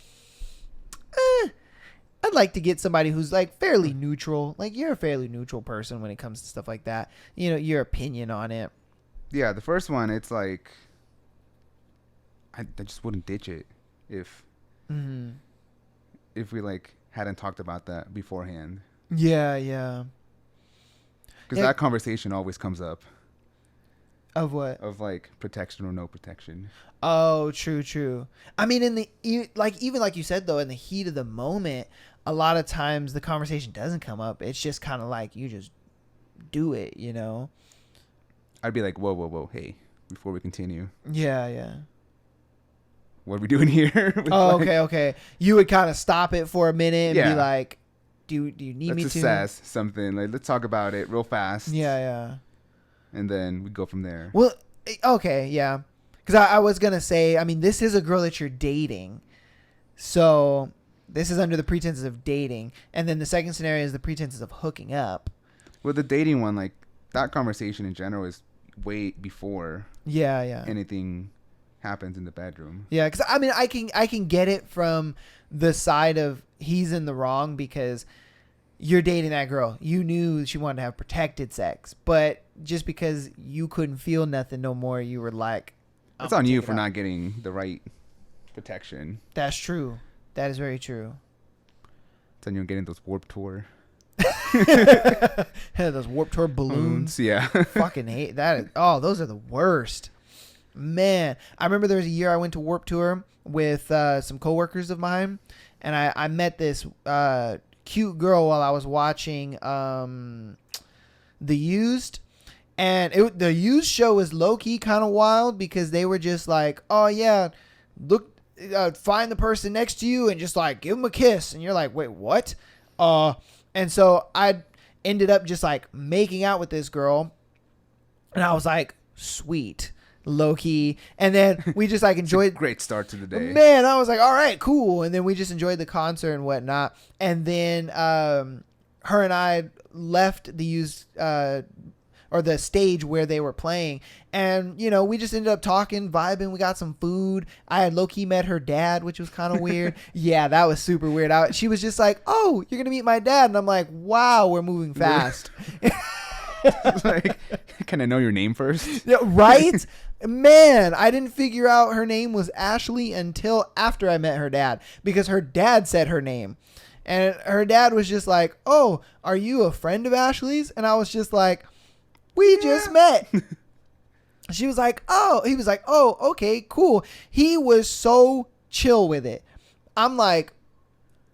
I'd like to get somebody who's like fairly neutral. Like you're a fairly neutral person when it comes to stuff like that. You know, your opinion on it. Yeah, the first one, it's like I just wouldn't ditch it if we like hadn't talked about that beforehand. Yeah. Because that conversation always comes up. Of what? Of like protection or no protection. Oh, true. I mean, even like you said though, in the heat of the moment, a lot of times the conversation doesn't come up. It's just kind of like you just do it, you know. I'd be like, whoa, hey, before we continue. Yeah. What are we doing here? Oh, okay. You would kind of stop it for a minute and be Yeah. like, do you need me Let's to? assess something. Like, let's talk about it real fast. Yeah. And then we go from there. Well, okay, yeah. Because I was going to say, I mean, this is a girl that you're dating. So this is under the pretenses of dating. And then the second scenario is the pretenses of hooking up. With the dating one, like, that conversation in general is way before Yeah. anything happens in the bedroom. Yeah, because, I mean, I can get it from the side of he's in the wrong because you're dating that girl. You knew she wanted to have protected sex. But just because you couldn't feel nothing no more, you were like... It's on you for not getting the right protection. That's true. That is very true. It's on you getting those Warped Tour. Those Warped Tour balloons. Yeah. Fucking hate that. Those are the worst. Man, I remember there was a year I went to Warped Tour with some coworkers of mine, and I met this cute girl while I was watching The Used. And the Used show was low-key kind of wild because they were just like, oh, yeah, look, find the person next to you and just, like, give them a kiss. And you're like, wait, what? And so I ended up just, like, making out with this girl. And I was like, sweet, low-key. And then we just, like, enjoyed. Great start to the day. Man, I was like, all right, cool. And then we just enjoyed the concert and whatnot. And then her and I left the Used... or the stage where they were playing. And, you know, we just ended up talking, vibing. We got some food. I had low-key met her dad, which was kind of weird. Yeah, that was super weird. She was just like, oh, you're going to meet my dad. And I'm like, wow, we're moving fast. Like, can I know your name first? Yeah, right? Man, I didn't figure out her name was Ashley until after I met her dad. Because her dad said her name. And her dad was just like, oh, are you a friend of Ashley's? And I was just like... We just met. He was like, oh, okay, cool. He was so chill with it. I'm like,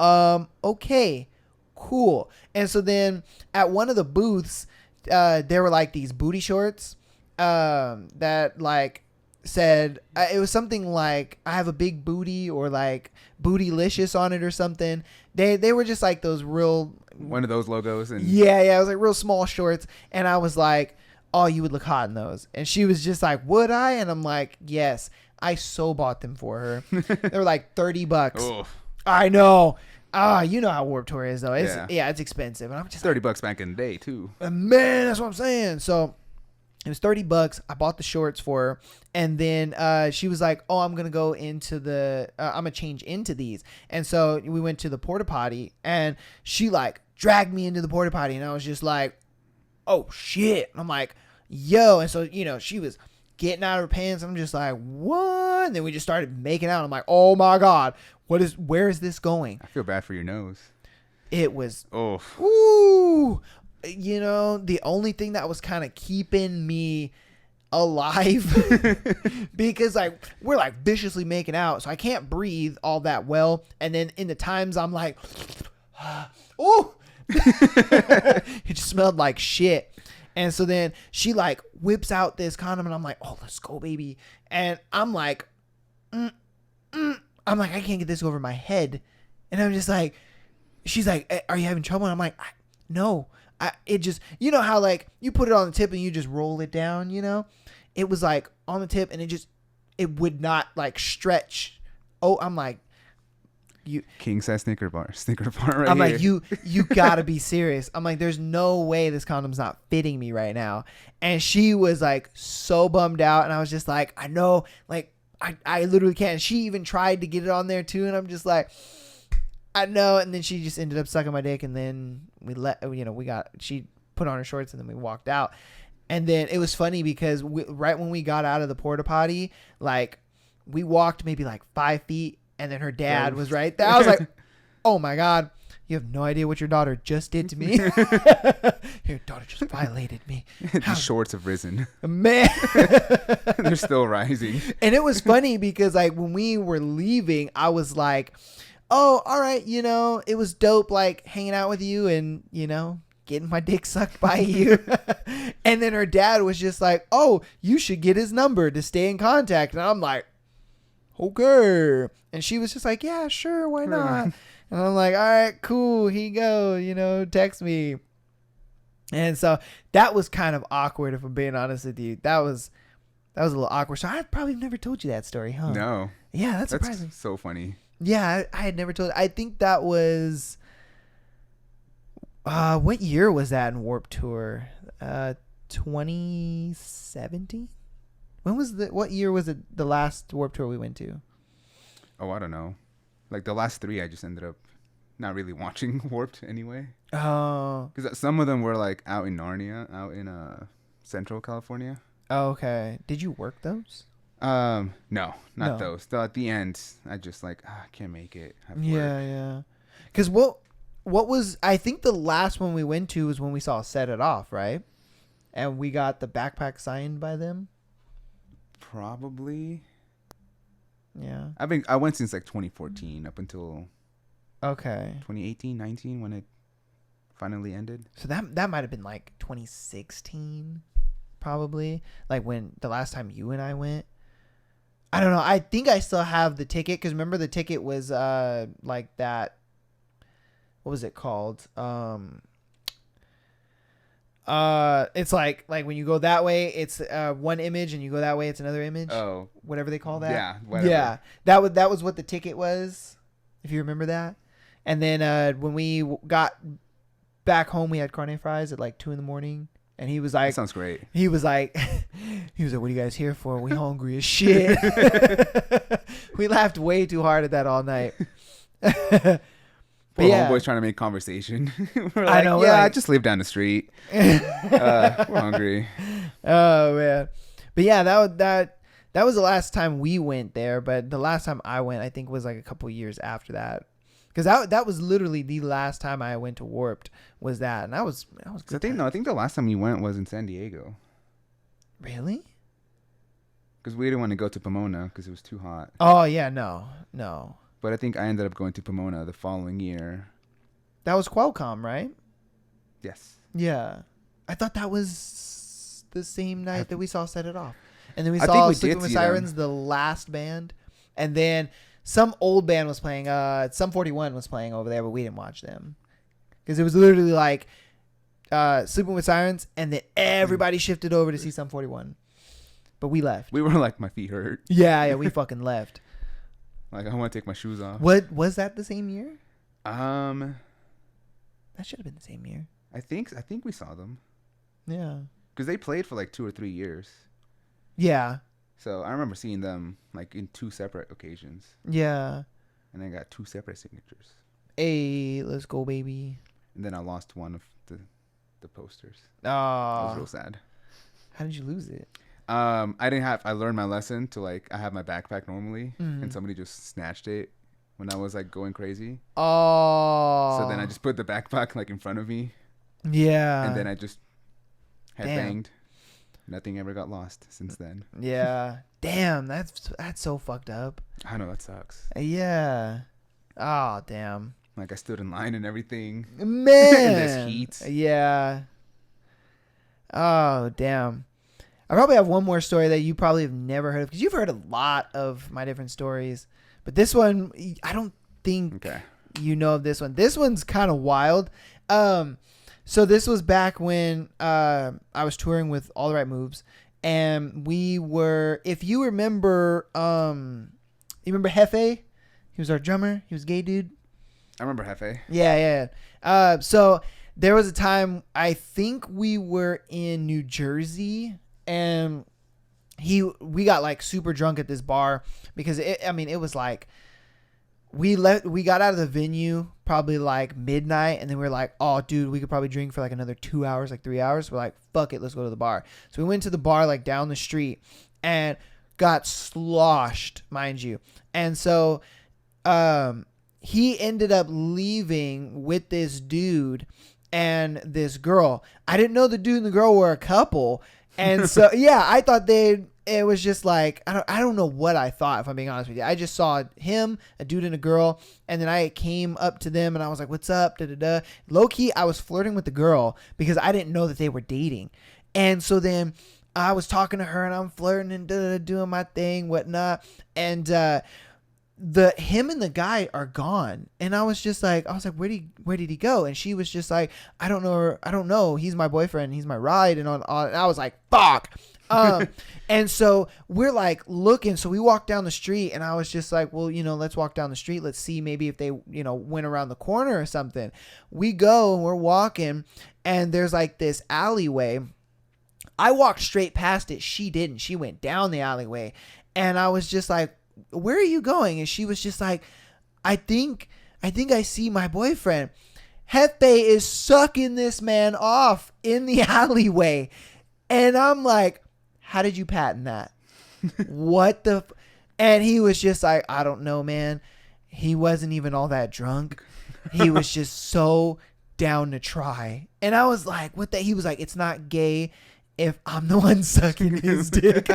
okay, cool. And so then at one of the booths, there were like these booty shorts that like said, it was something like, I have a big booty or like bootylicious on it or something. They were just like those real... One of those logos. And Yeah, it was like real small shorts. And I was like, oh, you would look hot in those. And she was just like, would I? And I'm like, yes. I so bought them for her. They were like $30. Oof. I know. You know how Warped Tour is though. It's it's expensive. And I'm just $30 back in the day too. Man, that's what I'm saying. So it was $30. I bought the shorts for her. And then she was like, oh, I'm going to go into I'm going to change into these. And so we went to the porta potty and she like dragged me into the porta potty. And I was just like, oh shit. And I'm like, yo. And so, you know, she was getting out of her pants. I'm just like, what? And then we just started making out. I'm like, oh my God, where is this going? I feel bad for your nose. It was, ooh. You know, the only thing that was kind of keeping me alive because like we're like viciously making out, so I can't breathe all that well. And then in the times I'm like, oh, it just smelled like shit. And so then she like whips out this condom and I'm like, oh, let's go, baby. And I'm like, I can't get this over my head. And I'm just like, she's like, are you having trouble? And I'm like, no. It just, you know how like you put it on the tip and you just roll it down, you know? It was like on the tip and it would not like stretch. Oh, I'm like, King says Snicker bar right I'm here. like, you gotta be serious. I'm like, there's no way this condom's not fitting me right now. And she was like so bummed out. And I was just like, I know, like I literally can't. And she even tried to get it on there too. And I'm just like, I know. And then she just ended up sucking my dick, and then she put on her shorts, and then we walked out. And then it was funny because right when we got out of the porta potty, like we walked maybe like 5 feet, and then her dad was right there. I was like, oh my God, you have no idea what your daughter just did to me. Your daughter just violated me. The shorts have risen. Man. They're still rising. And it was funny because like when we were leaving, I was like, oh, all right, it was dope like hanging out with you and, getting my dick sucked by you. And then her dad was just like, oh, you should get his number to stay in contact. And I'm like, okay. And she was just like, yeah, sure, why not? And I'm like, all right, cool, here you go, text me. And so that was kind of awkward, if I'm being honest with you. That was a little awkward. So I probably never told you that story, huh? No. Yeah, that's surprising. So funny. Yeah, I had never told. I think that was what year was that in Warped Tour? 2017. What year was it, the last Warped Tour we went to? Oh, I don't know. Like the last 3 I just ended up not really watching Warped anyway. Oh. Cuz some of them were like out in Narnia, out in Central California. Oh, okay. Did you work those? No, not those. At the end, I just like I can't make it. Yeah. Because what was, I think the last one we went to was when we saw Set It Off, right? And we got the backpack signed by them. Probably. Yeah. I went since like 2014 up until 2018, 19 when it finally ended. So that might have been like 2016, probably. Like when the last time you and I went. I don't know. I think I still have the ticket because remember the ticket was like that. What was it called? It's like when you go that way, it's one image, and you go that way, it's another image. Oh, whatever they call that. Yeah, whatever. Yeah. That was what the ticket was, if you remember that. And then when we got back home, we had carne fries at like 2 a.m, and he was like, that sounds great. He was like, what are you guys here for? We hungry as shit. We laughed way too hard at that all night. Poor homeboy's trying to make conversation. We're like, I know. I just live down the street. We're hungry. Oh man, but yeah, that was the last time we went there. But the last time I went, I think, was like a couple years after that, because that was literally the last time I went to Warped. Was that? And that was. I think the last time you went was in San Diego. Really? Because we didn't want to go to Pomona because it was too hot. Oh yeah, no. But I think I ended up going to Pomona the following year. That was Qualcomm, right? Yes. Yeah. I thought that was the same night that we saw Set It Off. And then we saw Sleeping with Sirens, the last band. And then some old band was playing. Sum 41 was playing over there, but we didn't watch them. Because it was literally like Sleeping with Sirens, and then everybody shifted over to see Sum 41. But we left. We were like, my feet hurt. Yeah, we fucking left. Like, I want to take my shoes off. What was that the same year? That should have been the same year. I think we saw them. Yeah. Because they played for like 2 or 3 years. Yeah. So I remember seeing them like in 2 separate occasions. Yeah. And I got 2 separate signatures. Hey, let's go, baby. And then I lost one of the posters. Oh. That was real sad. How did you lose it? I learned my lesson to like, I have my backpack normally, and somebody just snatched it when I was like going crazy. Oh. So then I just put the backpack like in front of me. Yeah. And then I just headbanged. Nothing ever got lost since then. Yeah. Damn, that's so fucked up. I know, that sucks. Yeah. Oh, damn. Like I stood in line and everything. Man. In this heat. Yeah. Oh, damn. I probably have one more story that you probably have never heard of, because you've heard a lot of my different stories, but this one, I don't think you know of this one. This one's kind of wild. So this was back when I was touring with All the Right Moves, and we were, if you remember, you remember Hefe? He was our drummer. He was a gay dude. I remember Hefe. Yeah. So there was a time, I think we were in New Jersey, and we got like super drunk at this bar because it was like we got out of the venue probably like midnight, and then we were like, oh dude, we could probably drink for like another 2 hours, like 3 hours. We're like, fuck it, let's go to the bar. So we went to the bar like down the street and got sloshed, mind you. And so he ended up leaving with this dude and this girl. I didn't know the dude and the girl were a couple. And so yeah, I thought it was just like, I don't know what I thought, if I'm being honest with you. I just saw him, a dude and a girl, and then I came up to them and I was like, what's up? Da, da, da. Low key, I was flirting with the girl because I didn't know that they were dating. And so then I was talking to her and I'm flirting and doing my thing, whatnot. And him and the guy are gone. And I was like, where did he go? And she was just like, I don't know. He's my boyfriend. He's my ride. And and I was like, fuck. And so we're like looking, so we walked down the street and I was just like, well, let's walk down the street. Let's see maybe if they, went around the corner or something. We go and we're walking and there's like this alleyway. I walked straight past it. She didn't. She went down the alleyway. And I was just like, where are you going? And she was just like, I think I see my boyfriend. Hefe is sucking this man off in the alleyway. And I'm like, how did you patent that? What the? And he was just like, I don't know, man. He wasn't even all that drunk. He was just so down to try. And I was like, what the? He was like, it's not gay if I'm the one sucking his dick.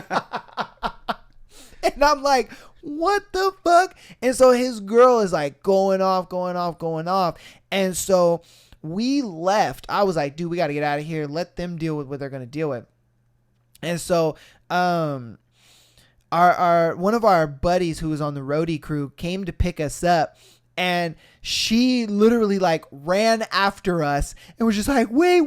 And I'm like, what the fuck? And so his girl is like going off. And so we left. I was like, dude, we got to get out of here. Let them deal with what they're going to deal with. And so our one of our buddies who was on the roadie crew came to pick us up. And she literally like ran after us and was just like, wait.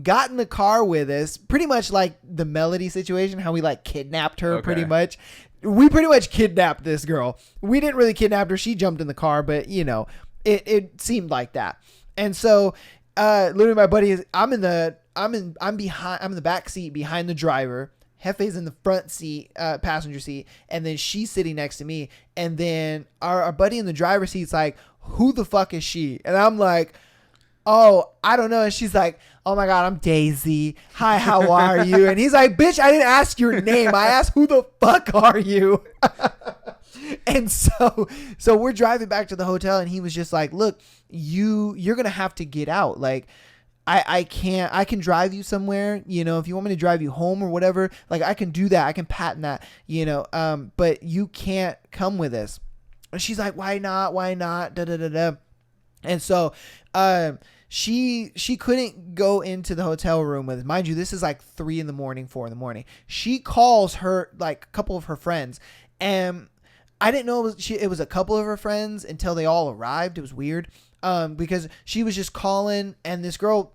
Got in the car with us. Pretty much like the Melody situation, how we like kidnapped her. Okay. Pretty much. We pretty much kidnapped this girl. We didn't really kidnap her. She jumped in the car, but it seemed like that. And so literally my buddy is, I'm in the back seat behind the driver. Hefe's in the front seat, passenger seat, and then she's sitting next to me. And then our buddy in the driver's seat's like, who the fuck is she? And I'm like, oh, I don't know. And she's like, oh my God, I'm Daisy. Hi, how are you? And he's like, bitch, I didn't ask your name. I asked, who the fuck are you? And so we're driving back to the hotel, and he was just like, look, you're going to have to get out. Like, I can drive you somewhere, if you want me to drive you home or whatever, like I can do that. I can patent that, but you can't come with us. And she's like, why not? Da, da, da, da. And so, she couldn't go into the hotel room with us. Mind you, this is like 4 a.m. She calls her, like a couple of her friends, and I didn't know it was a couple of her friends until they all arrived. It was weird. Because she was just calling and this girl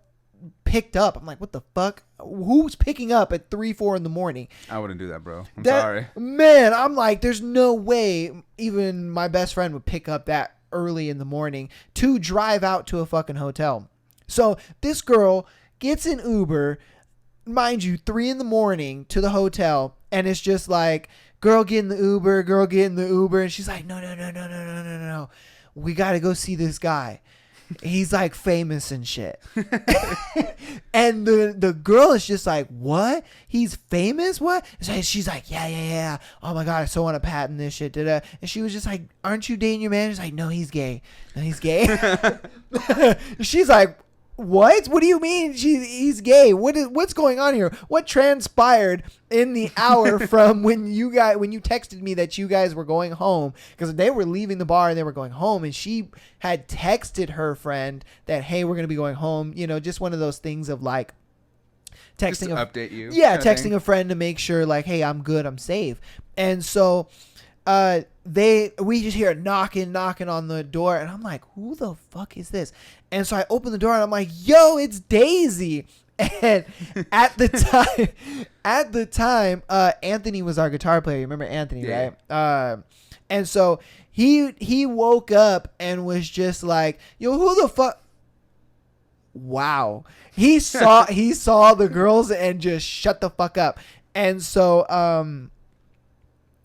picked up. I'm like, what the fuck? Who's picking up at 3-4 a.m? I wouldn't do that, bro. I'm sorry. Man, I'm like, there's no way even my best friend would pick up that early in the morning to drive out to a fucking hotel. So this girl gets an Uber, mind you, 3 a.m. to the hotel. And it's just like, girl, get in the Uber. And she's like, no. We got to go see this guy. He's like famous and shit. And the girl is just like, what? He's famous? What? So she's like, yeah. Oh my God, I so want to patent this shit. And she was just like, aren't you dating your man? She's like, no, he's gay. She's like, what? What do you mean he's gay? What's going on here? What transpired in the hour from when you texted me that you guys were going home? Because they were leaving the bar and they were going home, and she had texted her friend that, hey, we're going to be going home. Just one of those things of like texting, just to update you. Yeah, texting a friend to make sure like, hey, I'm good, I'm safe. And so we just hear knocking on the door, and I'm like, who the fuck is this? And so I open the door and I'm like, yo, it's Daisy. And at the time, Anthony was our guitar player. You remember Anthony, yeah. Right? And so he woke up and was just like, yo, who the fuck? Wow. He saw the girls and just shut the fuck up. And so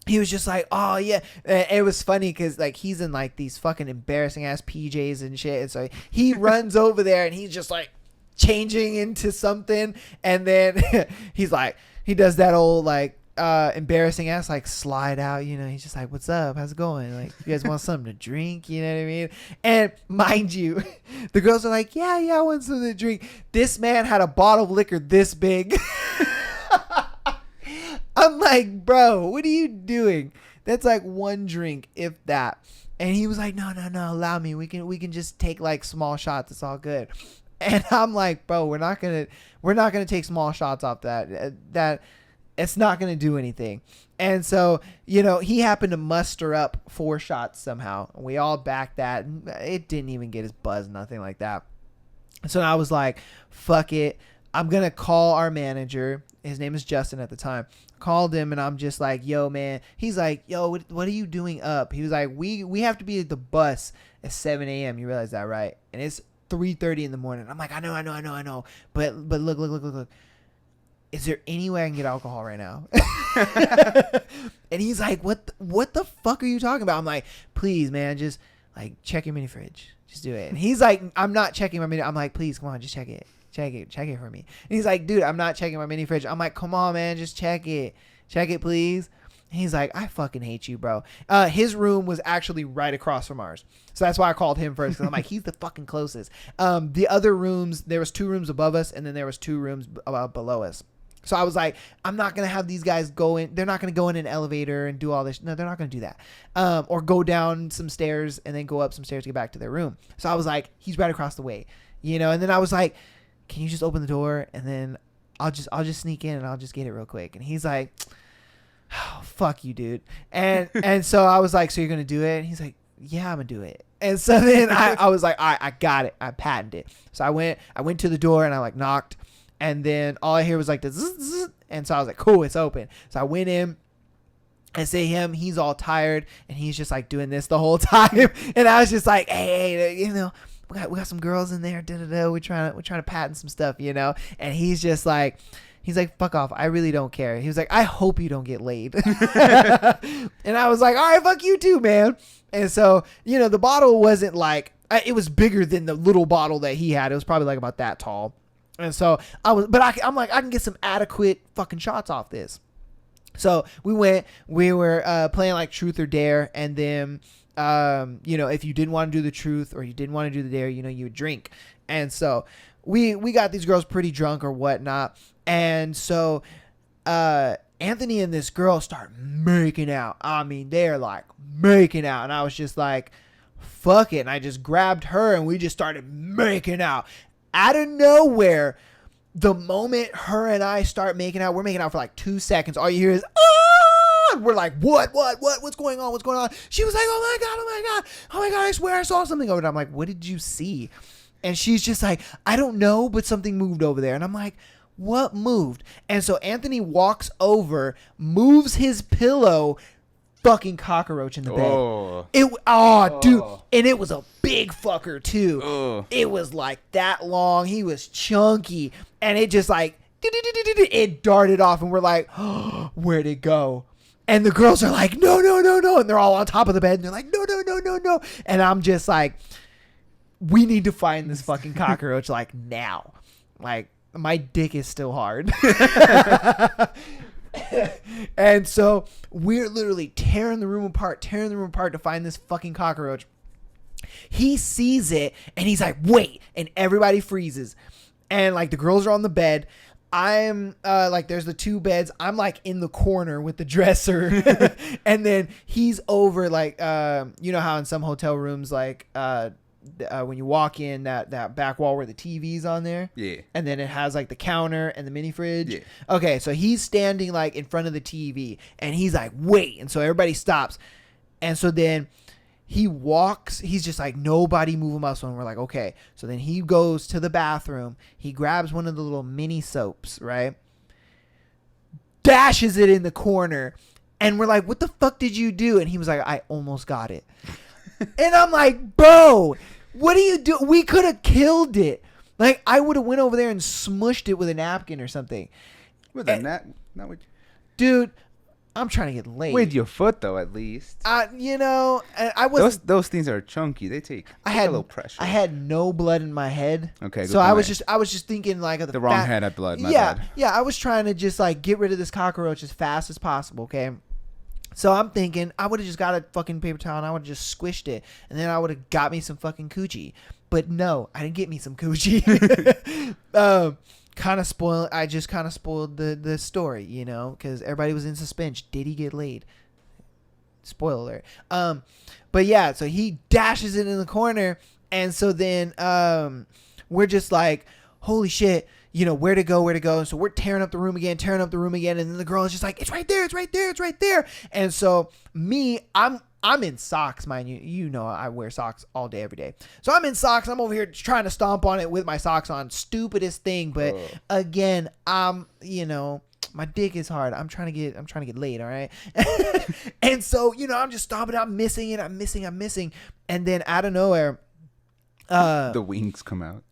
he was just like, oh yeah. And it was funny because like he's in like these fucking embarrassing ass PJs and shit, and so he runs over there and he's just like changing into something, and then he's like, he does that old like embarrassing ass like slide out, you know. He's just like, what's up, how's it going, like, you guys want something to drink, you know what I mean? And mind you, the girls are like, yeah, I want something to drink. This man had a bottle of liquor this big. I'm like, bro, what are you doing? That's like one drink, if that. And he was like, no, allow me. We can just take like small shots. It's all good. And I'm like, bro, we're not gonna take small shots off that. That it's not gonna do anything. And so, you know, he happened to muster up 4 shots somehow. We all backed that. It didn't even get his buzz, nothing like that. So I was like, fuck it. I'm gonna call our manager. His name is Justin at the time. Called him and I'm just like, yo, man. He's like, yo, what are you doing up? He was like, we have to be at the bus at 7 a.m. You realize that, right? And it's 3:30 in the morning. I'm like, I know. But look. Is there any way I can get alcohol right now? And he's like, what the fuck are you talking about? I'm like, please, man, just like check your mini fridge. Just do it. And he's like, I'm not checking my mini. I'm like, please, come on, just check it. Check it for me. And he's like, dude, I'm not checking my mini fridge. I'm like, come on, man, just check it. Check it, please. And he's like, I fucking hate you, bro. His room was actually right across from ours. So that's why I called him first. Because I'm like, he's the fucking closest. The other rooms, there was 2 rooms above us. And then there was 2 rooms below us. So I was like, I'm not going to have these guys go in. They're not going to go in an elevator and do all this. No, they're not going to do that. Or go down some stairs and then go up some stairs to get back to their room. So I was like, he's right across the way, you know? And then I was like, can you just open the door and then I'll just sneak in and I'll just get it real quick. And he's like, oh, fuck you, dude. And so I was like, so you're going to do it? And he's like, yeah, I'm going to do it. And so then I was like, all right, I got it. I patented it. So I went to the door and I like knocked, and then all I hear was like the zzz, zzz, and so I was like, cool, it's open. So I went in. I see him, he's all tired and he's just like doing this the whole time. And I was just like, hey, you know, we got some girls in there. We're trying to patent some stuff, you know. And he's like, fuck off. I really don't care. He was like, I hope you don't get laid. And I was like, all right, fuck you too, man. And so, you know, the bottle wasn't like, it was bigger than the little bottle that he had. It was probably like about that tall. And so I'm like, I can get some adequate fucking shots off this. So we were playing like truth or dare, and then you know, if you didn't want to do the truth or you didn't want to do the dare, you know, you would drink. And so we got these girls pretty drunk or whatnot. And so Anthony and this girl start making out. I mean, they're like making out. And I was just like, fuck it. And I just grabbed her and we just started making out. Out of nowhere, the moment her and I start making out, we're making out for like 2 seconds. All you hear is, ah! We're like, what's going on? What's going on? She was like, oh my God, I swear I saw something over there. I'm like, what did you see? And she's just like, I don't know, but something moved over there. And I'm like, what moved? And so Anthony walks over, moves his pillow, fucking cockroach in the bed. Dude, and it was a big fucker too. It was like that long. He was chunky, and it just like it darted off, and we're like, oh, where'd it go? And the girls are like, no, and they're all on top of the bed, and they're like, no, and I'm just like, we need to find this fucking cockroach like now. Like, my dick is still hard. And so we're literally tearing the room apart to find this fucking cockroach. He sees it and he's like, wait, and everybody freezes. And like the girls are on the bed. I'm like, there's the 2 beds. I'm like in the corner with the dresser. And then he's over like, you know how in some hotel rooms, like, when you walk in, that back wall where the TV's on there, yeah, and then it has like the counter and the mini fridge. Yeah. Okay, so he's standing like in front of the TV, and he's like, wait, and so everybody stops, and so then he walks. He's just like, nobody move a muscle, and we're like, okay. So then he goes to the bathroom. He grabs one of the little mini soaps, right? Dashes it in the corner, and we're like, what the fuck did you do? And he was like, I almost got it. And I'm like, bro, what do you do? We could have killed it. Like, I would have went over there and smushed it with a napkin or something. With a not with... Dude, I'm trying to get laid. With your foot, though, at least. I was. Those things are chunky. They take a little pressure. I had no blood in my head. Okay. So I was just thinking like of the wrong head of blood. My yeah, bad. yeah. I was trying to just like get rid of this cockroach as fast as possible. Okay. So I'm thinking I would have just got a fucking paper towel and I would have just squished it and then I would have got me some fucking coochie. But no, I didn't get me some coochie. I just kind of spoiled the story, because everybody was in suspense. Did he get laid? Spoiler alert. But yeah, so he dashes it in the corner. And so then we're just like, holy shit. Where to go. And so we're tearing up the room again. And then the girl is just like, it's right there. And so I'm in socks, mind you. I wear socks all day, every day. So I'm in socks. I'm over here trying to stomp on it with my socks on. Stupidest thing. But again, my dick is hard. I'm trying to get laid. All right. And so, I'm just stomping. I'm missing it. I'm missing. And then out of nowhere, the wings come out.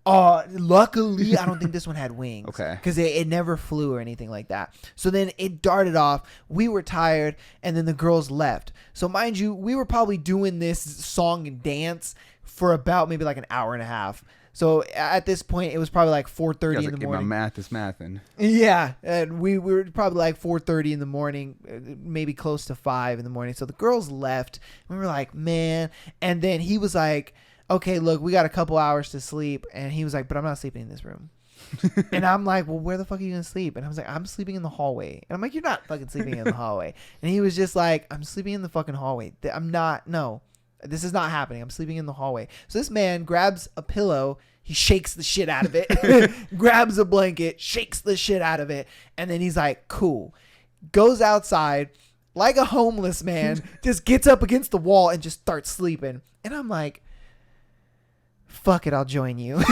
Luckily, I don't think this one had wings. Okay. Because it never flew or anything like that. So then it darted off. We were tired, and then the girls left. So mind you, we were probably doing this song and dance for about maybe like an hour and a half. So at this point, it was probably like 4:30 in the morning. My math is mathing. Yeah, and we were probably like 4:30 in the morning, maybe close to 5 in the morning. So the girls left. We were like, man. And then he was like, okay, look, we got a couple hours to sleep. And he was like, but I'm not sleeping in this room. And I'm like, well, where the fuck are you going to sleep? And I was like, I'm sleeping in the hallway. And I'm like, you're not fucking sleeping in the hallway. And he was just like, I'm sleeping in the fucking hallway. No, this is not happening. I'm sleeping in the hallway. So this man grabs a pillow. He shakes the shit out of it, grabs a blanket, shakes the shit out of it. And then he's like, cool. Goes outside like a homeless man, just gets up against the wall and just starts sleeping. And I'm like, fuck it, I'll join you.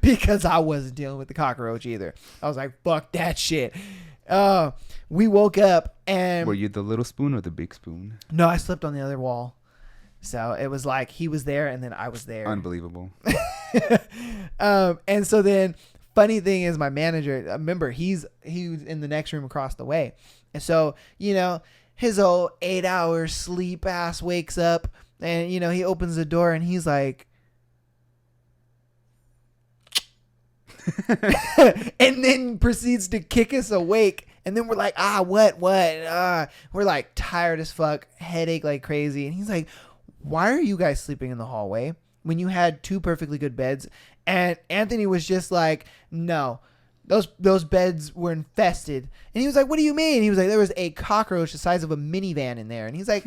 Because I wasn't dealing with the cockroach either. I was like, fuck that shit. We woke up and... Were you the little spoon or the big spoon? No, I slept on the other wall. So it was like he was there and then I was there. Unbelievable. And so then, funny thing is my manager, remember, he was in the next room across the way. And so, his old 8-hour sleep ass wakes up. And, he opens the door and he's like, and then proceeds to kick us awake. And then we're like, what? We're like tired as fuck, headache like crazy. And he's like, why are you guys sleeping in the hallway when you had 2 perfectly good beds? And Anthony was just like, no. Those beds were infested. And he was like, what do you mean? He was like, there was a cockroach the size of a minivan in there. And he's like,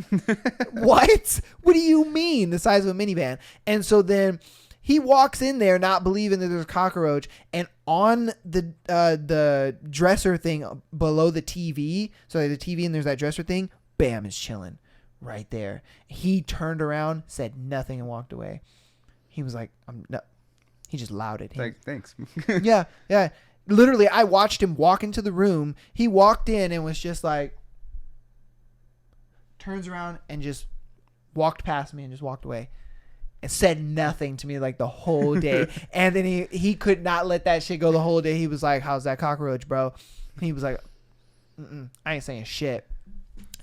what? What do you mean the size of a minivan? And so then he walks in there not believing that there's a cockroach. And on the dresser thing below the TV, so like the TV and there's that dresser thing, bam, is chilling right there. He turned around, said nothing, and walked away. He was like, no. He just lauded him. Like, thanks. Yeah. Literally, I watched him walk into the room. He walked in and was just like, turns around and just walked past me and just walked away and said nothing to me like the whole day. And then he could not let that shit go the whole day. He was like, how's that cockroach, bro? He was like, I ain't saying shit.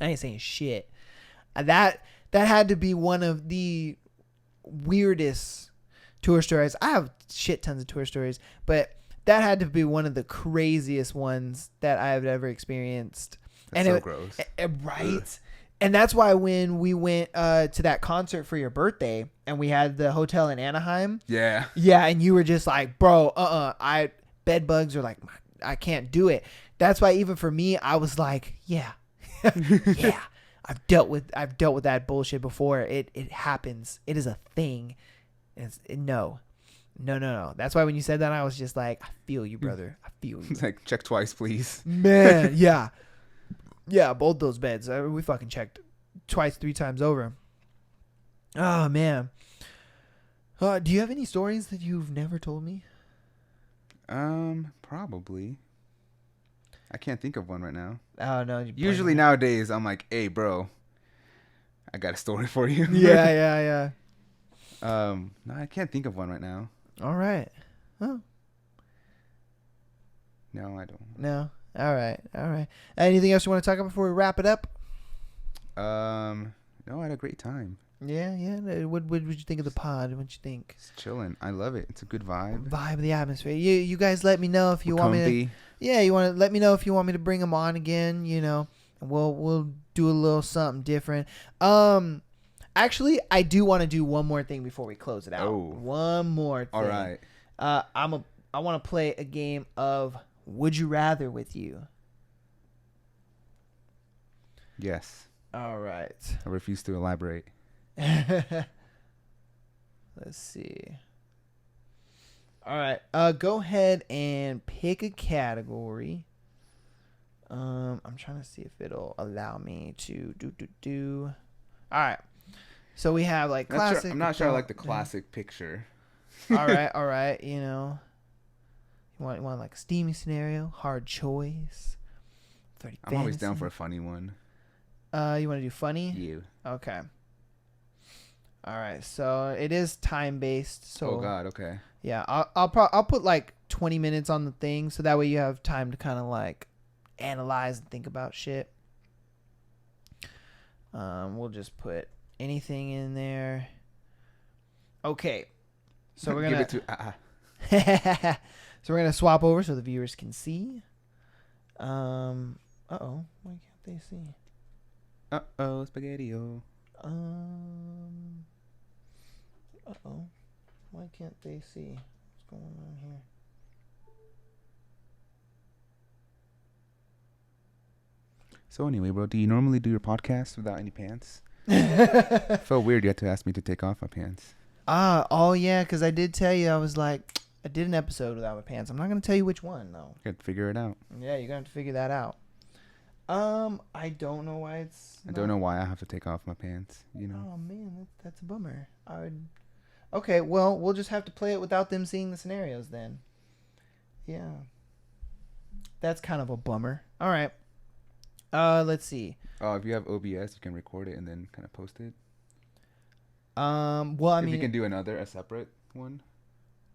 That had to be one of the weirdest tour stories. I have shit tons of tour stories, but that had to be one of the craziest ones that I've ever experienced. That's so gross. Right? Ugh. And that's why when we went to that concert for your birthday and we had the hotel in Anaheim. Yeah. Yeah, and you were just like, bro, bed bugs are like, I can't do it. That's why even for me, I was like, yeah. Yeah. I've dealt with that bullshit before. It happens. It is a thing. No. That's why when you said that, I was just like, I feel you, brother. I feel you. It's like, check twice, please. Man, yeah. Yeah, both those beds. We fucking checked twice, 3 times over. Oh, man. Do you have any stories that you've never told me? Probably. I can't think of one right now. Oh, no. Usually nowadays, I'm like, hey, bro, I got a story for you. Yeah. No, I can't think of one right now. All right. Oh. No, I don't. No. All right. All right. Anything else you want to talk about before we wrap it up? No, I had a great time. Yeah, yeah. What did you think of the pod? What'd you think? It's chilling. I love it. It's a good vibe. Vibe of the atmosphere. You guys let me know if you We're want me to. comfy. Yeah, you want to let me know if you want me to bring them on again. You know, and we'll do a little something different. Actually, I do want to do one more thing before we close it out. Oh. One more thing. All right. I want to play a game of Would You Rather with you. Yes. All right. I refuse to elaborate. Let's see. All right. Go ahead and pick a category. I'm trying to see if it'll allow me to do. All right. So we have like classic. I'm not sure I like the classic picture. All right. You know, you want like a steamy scenario, hard choice. 30 I'm always down fantasy. for a funny one. You want to do funny? You. Okay. All right. So it is time based. So. Oh God. Okay. Yeah, I'll put like 20 minutes on the thing, so that way you have time to kind of like analyze and think about shit. We'll just put anything in there. Okay, so we're gonna give it to. so we're gonna swap over so the viewers can see. Why can't they see? Spaghetti-o. Why can't they see? What's going on here? So anyway, bro, do you normally do your podcast without any pants? It felt weird you had to ask me to take off my pants. Oh yeah, because I did tell you, I did an episode without my pants. I'm not going to tell you which one, though. You got to figure it out. Yeah, you're going to have to figure that out. I don't know why I don't know why I have to take off my pants, you know. Oh, man, that's a bummer. Okay, well, we'll just have to play it without them seeing the scenarios then. Yeah. That's kind of a bummer. All right. Let's see. Oh, if you have OBS, you can record it and then kind of post it. Well, I if mean, you can do a separate one.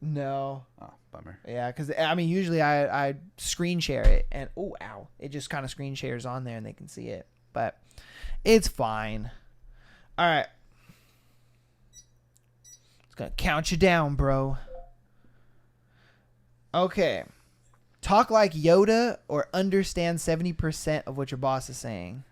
No. Oh, bummer. Yeah, because I mean, usually I screen share it, and it just kind of screen shares on there, and they can see it. But it's fine. All right. It's gonna count you down, bro. Okay. Talk like Yoda or understand 70% of what your boss is saying.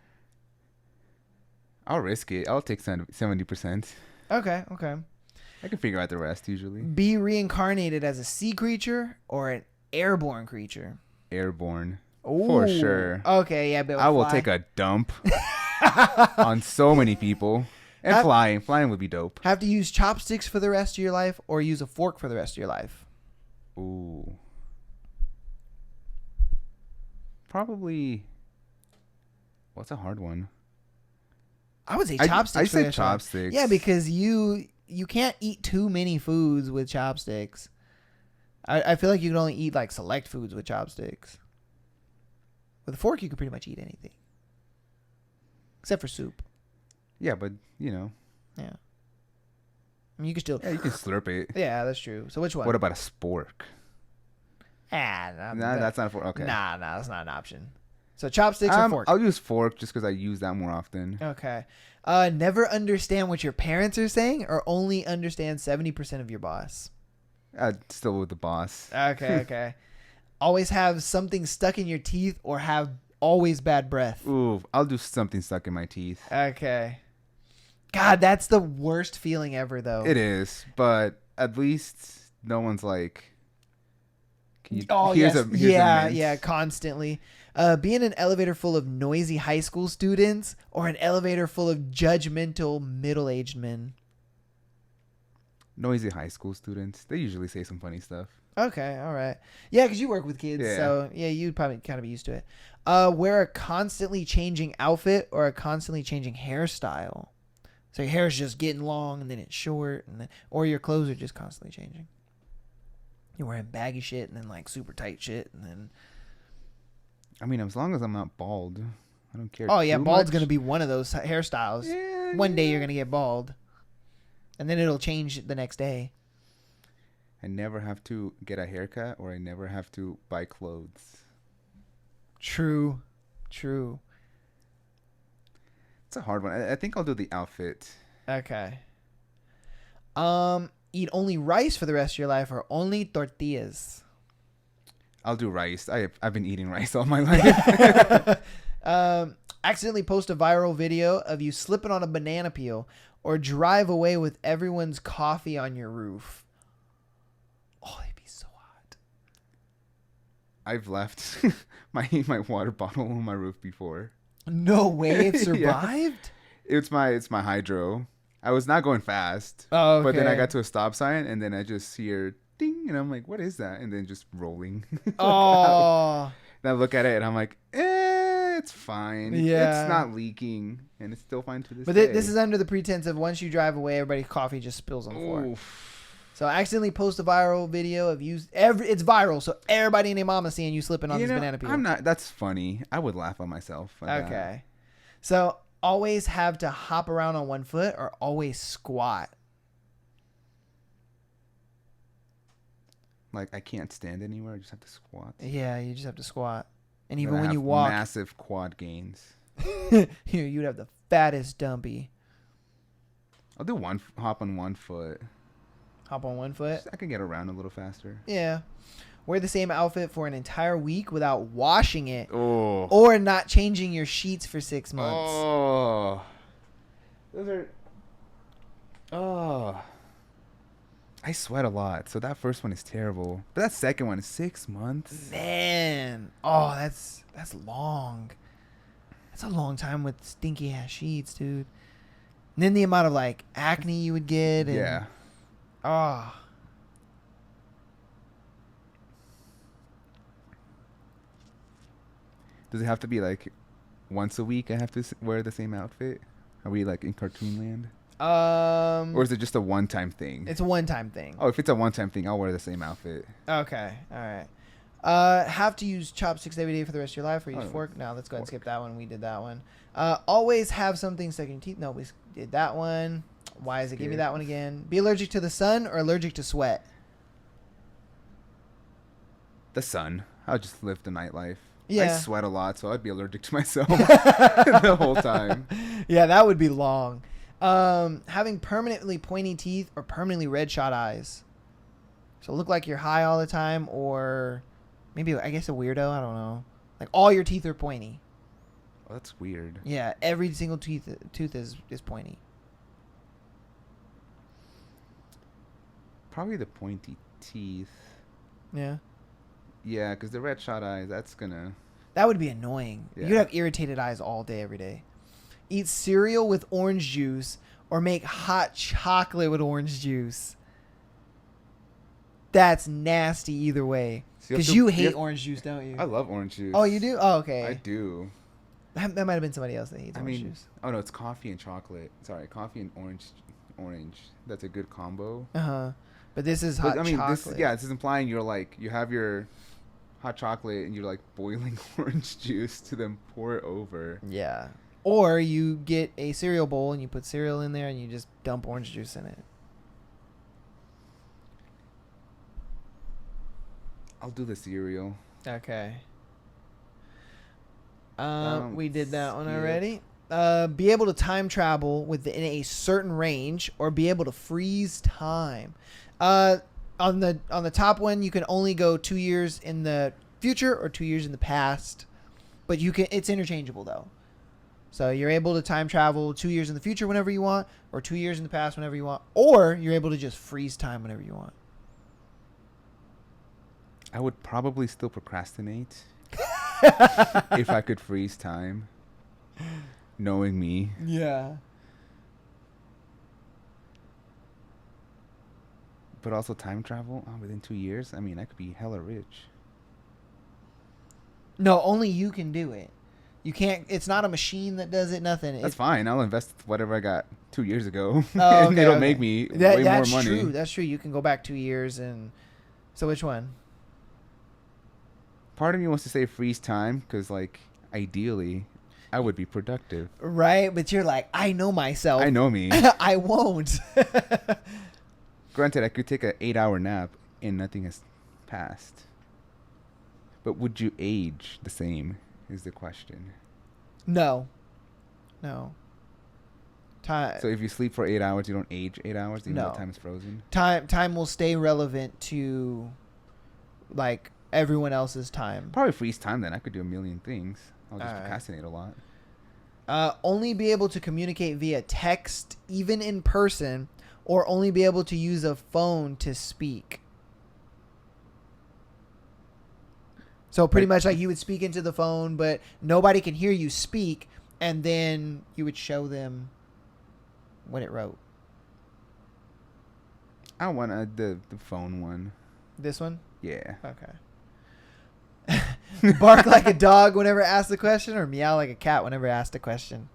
I'll risk it. I'll take 70%. Okay. I can figure out the rest usually. Be reincarnated as a sea creature or an airborne creature. Airborne. Ooh. For sure. Okay, yeah, but I will take a dump on so many people. And flying. Flying would be dope. Have to use chopsticks for the rest of your life or use a fork for the rest of your life? Ooh. Probably. What's a hard one? I would say chopsticks. I for the say rest of your life. chopsticks. Yeah, because you can't eat too many foods with chopsticks. I feel like you can only eat like select foods with chopsticks. With a fork, you can pretty much eat anything. Except for soup. Yeah, but, you know. Yeah. I mean, you can still... Yeah, you can slurp it. Yeah, that's true. So which one? What about a spork? Nah, That's not a fork. Okay. Nah, that's not an option. So chopsticks or fork? I'll use fork just because I use that more often. Okay. Never understand what your parents are saying or only understand 70% of your boss? Still with the boss. Okay. Always have something stuck in your teeth or have always bad breath? Ooh, I'll do something stuck in my teeth. Okay. God, that's the worst feeling ever, though. It is, but at least no one's like... Here's a mint. Constantly. Be in an elevator full of noisy high school students or an elevator full of judgmental middle-aged men? Noisy high school students. They usually say some funny stuff. Okay, all right. Yeah, because you work with kids, so yeah, you'd probably kind of be used to it. Wear a constantly changing outfit or a constantly changing hairstyle. So your hair is just getting long and then it's short, or your clothes are just constantly changing. You're wearing baggy shit and then like super tight shit and then... I mean, as long as I'm not bald, I don't care. Oh yeah, bald's much. gonna be one of those hairstyles. Yeah, one day you're gonna get bald, and then it'll change the next day. I never have to get a haircut or I never have to buy clothes. True. True. It's a hard one. I think I'll do the outfit. Okay. Eat only rice for the rest of your life or only tortillas? I'll do rice. I've been eating rice all my life. Accidentally post a viral video of you slipping on a banana peel or drive away with everyone's coffee on your roof. Oh, they'd be so hot. I've left my water bottle on my roof before. No way it Yeah. survived? It's my hydro. I was not going fast. Oh, okay. But then I got to a stop sign and then I just hear ding and I'm like, what is that? And then just rolling. Oh. And I look at it and I'm like, it's fine. Yeah. It's not leaking and it's still fine to this But day. this is under the pretense of once you drive away, everybody's coffee just spills on the floor. Oof. So I accidentally post a viral video of you. It's viral, so everybody and their mama seeing you slipping on this banana peel. I'm not. That's funny. I would laugh at myself. At that. Okay. So always have to hop around on one foot or always squat? Like I can't stand anywhere. I just have to squat. Yeah, you just have to squat. And Then even I when you have walk, massive quad gains. you'd have the fattest dumpy. I'll do hop on one foot. Hop on one foot? I can get around a little faster. Yeah. Wear the same outfit for an entire week without washing it Oh. or not changing your sheets for 6 months. Oh. Those are. Oh. I sweat a lot, so that first one is terrible. But that second one is 6 months. Man. Oh, that's long. That's a long time with stinky ass sheets, dude. And then the amount of like acne you would get. And, Yeah. Oh. Does it have to be like once a week I have to wear the same outfit? Are we like in cartoon land? Or is it just a one-time thing? It's a one-time thing. Oh, if it's a one-time thing, I'll wear the same outfit. Okay. All right. Have to use chopsticks every day for the rest of your life or use fork? No, let's go ahead and skip that one. We did that one. Always have something stuck in your teeth. No, we did that one. Why is it? Give me that one again. Be allergic to the sun or allergic to sweat? The sun. I'll just live the nightlife. Yeah. I sweat a lot, so I'd be allergic to myself the whole time. Yeah, that would be long. Having permanently pointy teeth or permanently red shot eyes. So look like you're high all the time or maybe, I guess, a weirdo. I don't know. Like all your teeth are pointy. Oh, that's weird. Yeah, every single tooth is pointy. Probably the pointy teeth. Yeah. Yeah, because the red shot eyes, that's gonna... That would be annoying. Yeah. You'd have irritated eyes all day, every day. Eat cereal with orange juice or make hot chocolate with orange juice. That's nasty either way. Because you hate orange juice, don't you? I love orange juice. Oh, you do? Oh, okay. I do. That might have been somebody else that hates orange juice. Oh no, it's coffee and chocolate. Sorry, coffee and orange. That's a good combo. Uh-huh. But this is hot chocolate. This is implying you have your hot chocolate and you're like boiling orange juice to then pour it over. Yeah. Or you get a cereal bowl and you put cereal in there and you just dump orange juice in it. I'll do the cereal. Okay. We did that one skip. already. Be able to time travel within a certain range or be able to freeze time. On the top one, you can only go 2 years in the future or 2 years in the past, but it's interchangeable though. So you're able to time travel 2 years in the future whenever you want, or 2 years in the past whenever you want, or you're able to just freeze time whenever you want. I would probably still procrastinate if I could freeze time, knowing me. Yeah. But also time travel within 2 years. I mean, I could be hella rich. No, only you can do it. You can't. It's not a machine that does it. Nothing. That's fine. I'll invest whatever I got 2 years ago, Oh, and it'll make me way more money. That's true. That's true. You can go back 2 years and. So which one? Part of me wants to say freeze time because, like, ideally, I would be productive. Right, but you're like, I know myself. I know me. I won't. Granted, I could take an 8-hour nap and nothing has passed. But would you age the same? is the question. No. Time. So if you sleep for 8 hours, you don't age 8 hours, even though No. time is frozen? Time will stay relevant to, like, everyone else's time. Probably freeze time then. I could do a million things. I'll just Alright. procrastinate a lot. Only be able to communicate via text, even in person, or only be able to use a phone to speak. So pretty much like you would speak into the phone, but nobody can hear you speak, and then you would show them what it wrote. I want the phone one. This one? Yeah. Okay. Bark like a dog whenever asked a question, or meow like a cat whenever asked a question?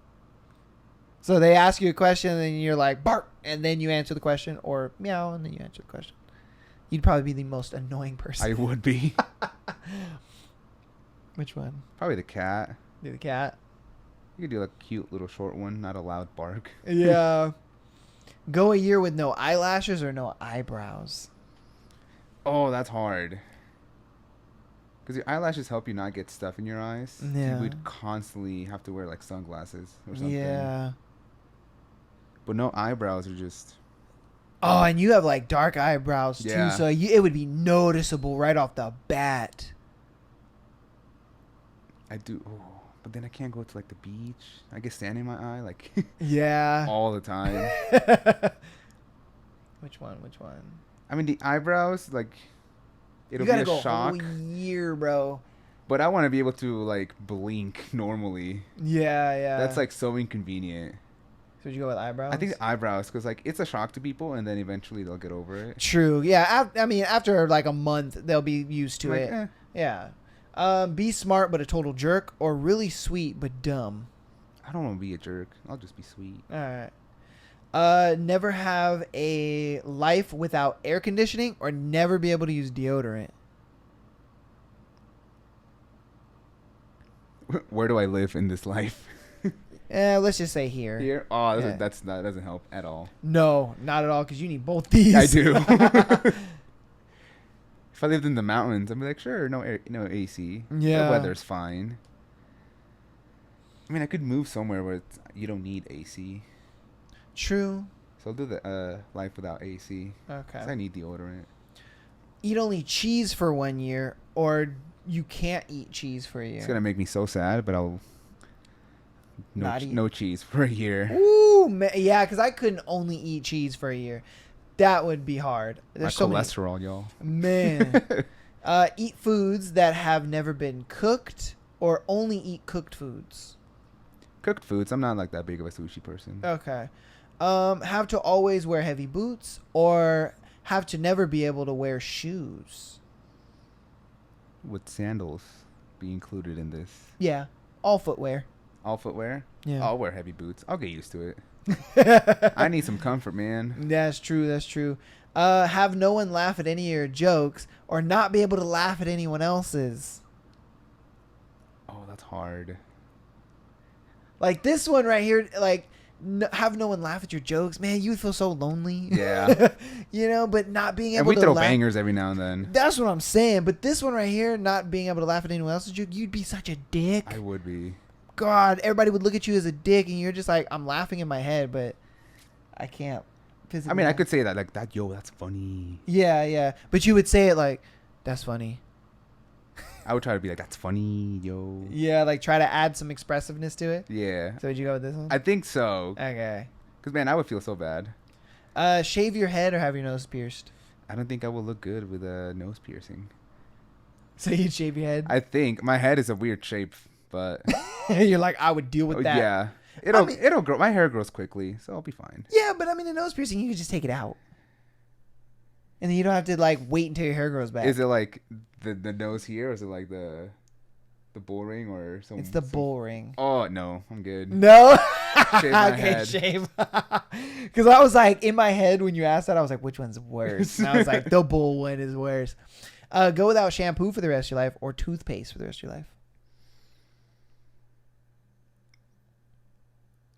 So they ask you a question, and then you're like, bark, and then you answer the question, or meow, and then you answer the question. You'd probably be the most annoying person. I would be. Which one? Probably the cat. Do the cat? You could do a cute little short one, not a loud bark. Yeah. Go a year with no eyelashes or no eyebrows. Oh, that's hard. Because your eyelashes help you not get stuff in your eyes. Yeah. You would constantly have to wear like sunglasses or something. Yeah. But no eyebrows are just... Oh, and you have like dark eyebrows too, Yeah. so it would be noticeable right off the bat. I do... Oh, but then I can't go to like the beach. I get sand in my eye like Yeah. all the time. Which one? I mean, the eyebrows, like... It'll You gotta be a go shock. a whole year, bro. But I want to be able to like blink normally. Yeah. That's like so inconvenient. So would you go with eyebrows? I think the eyebrows, because like it's a shock to people, and then eventually they'll get over it. True. Yeah. I mean, after like a month, they'll be used to Like, it. Yeah. Be smart but a total jerk, or really sweet but dumb. I don't want to be a jerk. I'll just be sweet. All right. Never have a life without air conditioning, or never be able to use deodorant. Where do I live in this life? Let's just say here. Here? Oh, Yeah. that doesn't help at all. No, not at all, because you need both these. I do. If I lived in the mountains, I'd be like, sure, no AC. Yeah. The weather's fine. I mean, I could move somewhere where you don't need AC. True. So I'll do the life without AC. 'Cause I Okay. need deodorant. Eat only cheese for 1 year, or you can't eat cheese for a year. It's gonna make me so sad, but I'll Not eat. no cheese for a year. Ooh, yeah, because I couldn't only eat cheese for a year. That would be hard. My There's so many. cholesterol, y'all. Man. Eat foods that have never been cooked, or only eat cooked foods. Cooked foods. I'm not like that big of a sushi person. Okay. Have to always wear heavy boots, or have to never be able to wear shoes. Would sandals be included in this? Yeah, all footwear. All footwear? Yeah. I'll wear heavy boots. I'll get used to it. I need some comfort, man. That's true. Have no one laugh at any of your jokes, or not be able to laugh at anyone else's. Oh, that's hard. Like this one right here, like have no one laugh at your jokes. Man, you would feel so lonely. Yeah. You know, but not being And able we to throw laugh. bangers every now and then. That's what I'm saying. But this one right here, not being able to laugh at anyone else's joke, you'd be such a dick. I would be. God, everybody would look at you as a dick, and you're just like, I'm laughing in my head, but I can't physically. I mean, I laugh. could say that like that. Yo, that's funny. Yeah. But you would say it like, that's funny. I would try to be like, that's funny, yo. Yeah, like try to add some expressiveness to it. Yeah. So would you go with this one? I think so. Okay. Cause man, I would feel so bad. Shave your head or have your nose pierced. I don't think I will look good with a nose piercing. So you'd shave your head. I think my head is a weird shape, but You're like, I would deal with that. yeah, mean- it'll grow. My hair grows quickly, so I'll be fine. Yeah, but I mean, the nose piercing, you could just take it out, and then you don't have to like wait until your hair grows back. Is it like the nose here, or is it like the bull ring, or some? It's the bull ring. Oh no, I'm good. No. Shave my Okay, head. shave. Because I was like, in my head when you asked that, I was like, which one's worse? And I was like, the bull one is worse. Go without shampoo for the rest of your life, or toothpaste for the rest of your life.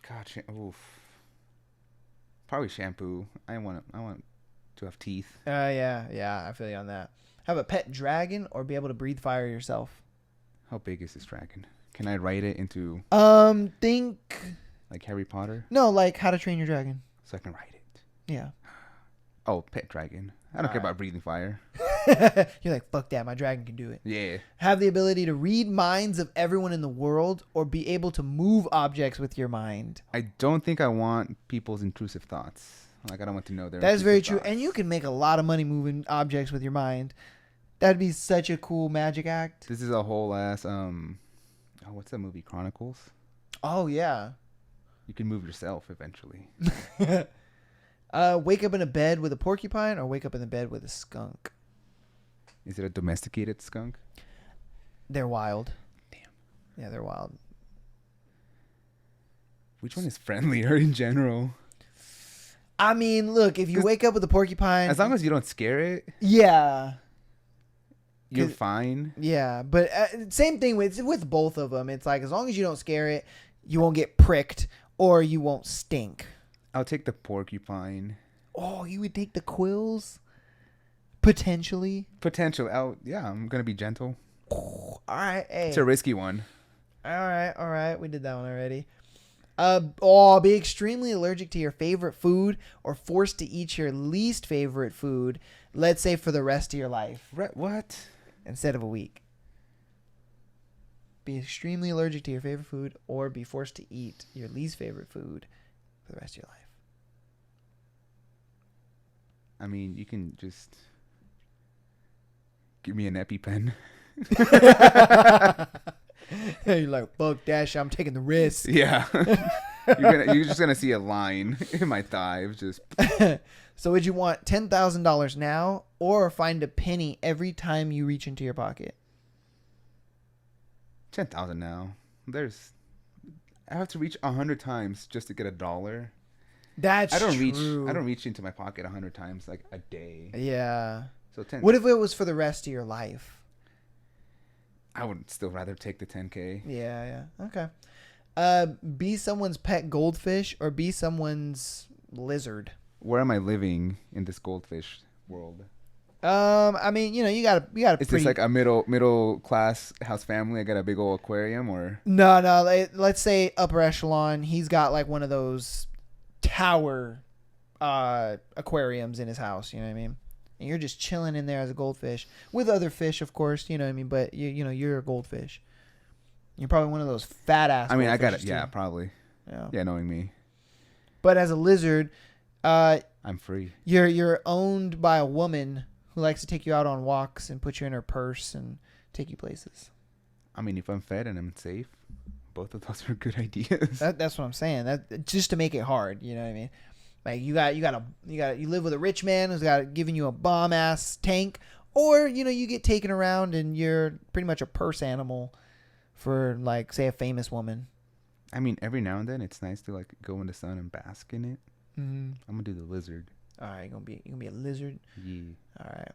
God, oof. Probably shampoo. I want to have teeth. Yeah, I feel you on that. Have a pet dragon, or be able to breathe fire yourself. How big is this dragon? Can I write it into Think like Harry Potter no, like How to Train Your Dragon. so I can write it? Yeah. Oh, pet dragon. I don't care about breathing fire. You're like, fuck that, my dragon can do it. Yeah. Have the ability to read minds of everyone in the world, or be able to move objects with your mind. I don't think I want people's intrusive thoughts. Like, I don't want to know their. That is very intrusive true, thoughts. and you can make a lot of money moving objects with your mind. That'd be such a cool magic act. This is a whole ass what's that movie? Chronicles. Oh yeah. You can move yourself eventually. Wake up in a bed with a porcupine, or wake up in the bed with a skunk. Is it a domesticated skunk? They're wild. Damn. Yeah, they're wild. Which one is friendlier in general? I mean, look, if you 'Cause wake up with a porcupine, As long as you don't scare it, yeah, you're 'Cause- fine. yeah. But same thing with both of them. It's like as long as you don't scare it, you won't get pricked or you won't stink. I'll take the porcupine. Oh, you would take the quills? Potentially. Potential. Yeah, I'm gonna be gentle. All right, hey. It's a risky one. All right. We did that one already. Be extremely allergic to your favorite food, or forced to eat your least favorite food, let's say for the rest of your life What? instead of a week. Be extremely allergic to your favorite food, or be forced to eat your least favorite food for the rest of your life. I mean, you can just give me an EpiPen. You're like, fuck that shit, I'm taking the risk. Yeah. You're just gonna see a line in my thigh. It was just So would you want $10,000 now, or find a penny every time you reach into your pocket? 10,000 now. I have to reach 100 times just to get $1. That's I don't true. reach into my pocket 100 times like a day. Yeah. So 10. What if it was for the rest of your life? I would still rather take the 10K. Yeah. Okay. Be someone's pet goldfish, or be someone's lizard. Where am I living in this goldfish world? I mean, you got Is this like a middle class house family? I got a big old aquarium, or No. Let's say upper echelon. He's got like one of those tower aquariums in his house. You know what I mean? And you're just chilling in there as a goldfish with other fish, of course. You know what I mean? But you're a goldfish. You're probably one of those fat ass. I mean, I got it. goldfishes, Yeah, too. probably. Yeah. Yeah, knowing me, But as a lizard, I'm free. you're owned by a woman who likes to take you out on walks and put you in her purse and take you places. I mean, if I'm fed and I'm safe, both of those are good ideas. That's what I'm saying. That just to make it hard. You know what I mean? Like you live with a rich man who's giving you a bomb ass tank, or you get taken around and you're pretty much a purse animal for, like, say, a famous woman. I mean, every now and then it's nice to like go in the sun and bask in it. Mm-hmm. I'm gonna do the lizard. All right, you're gonna be a lizard. Yeah. All right.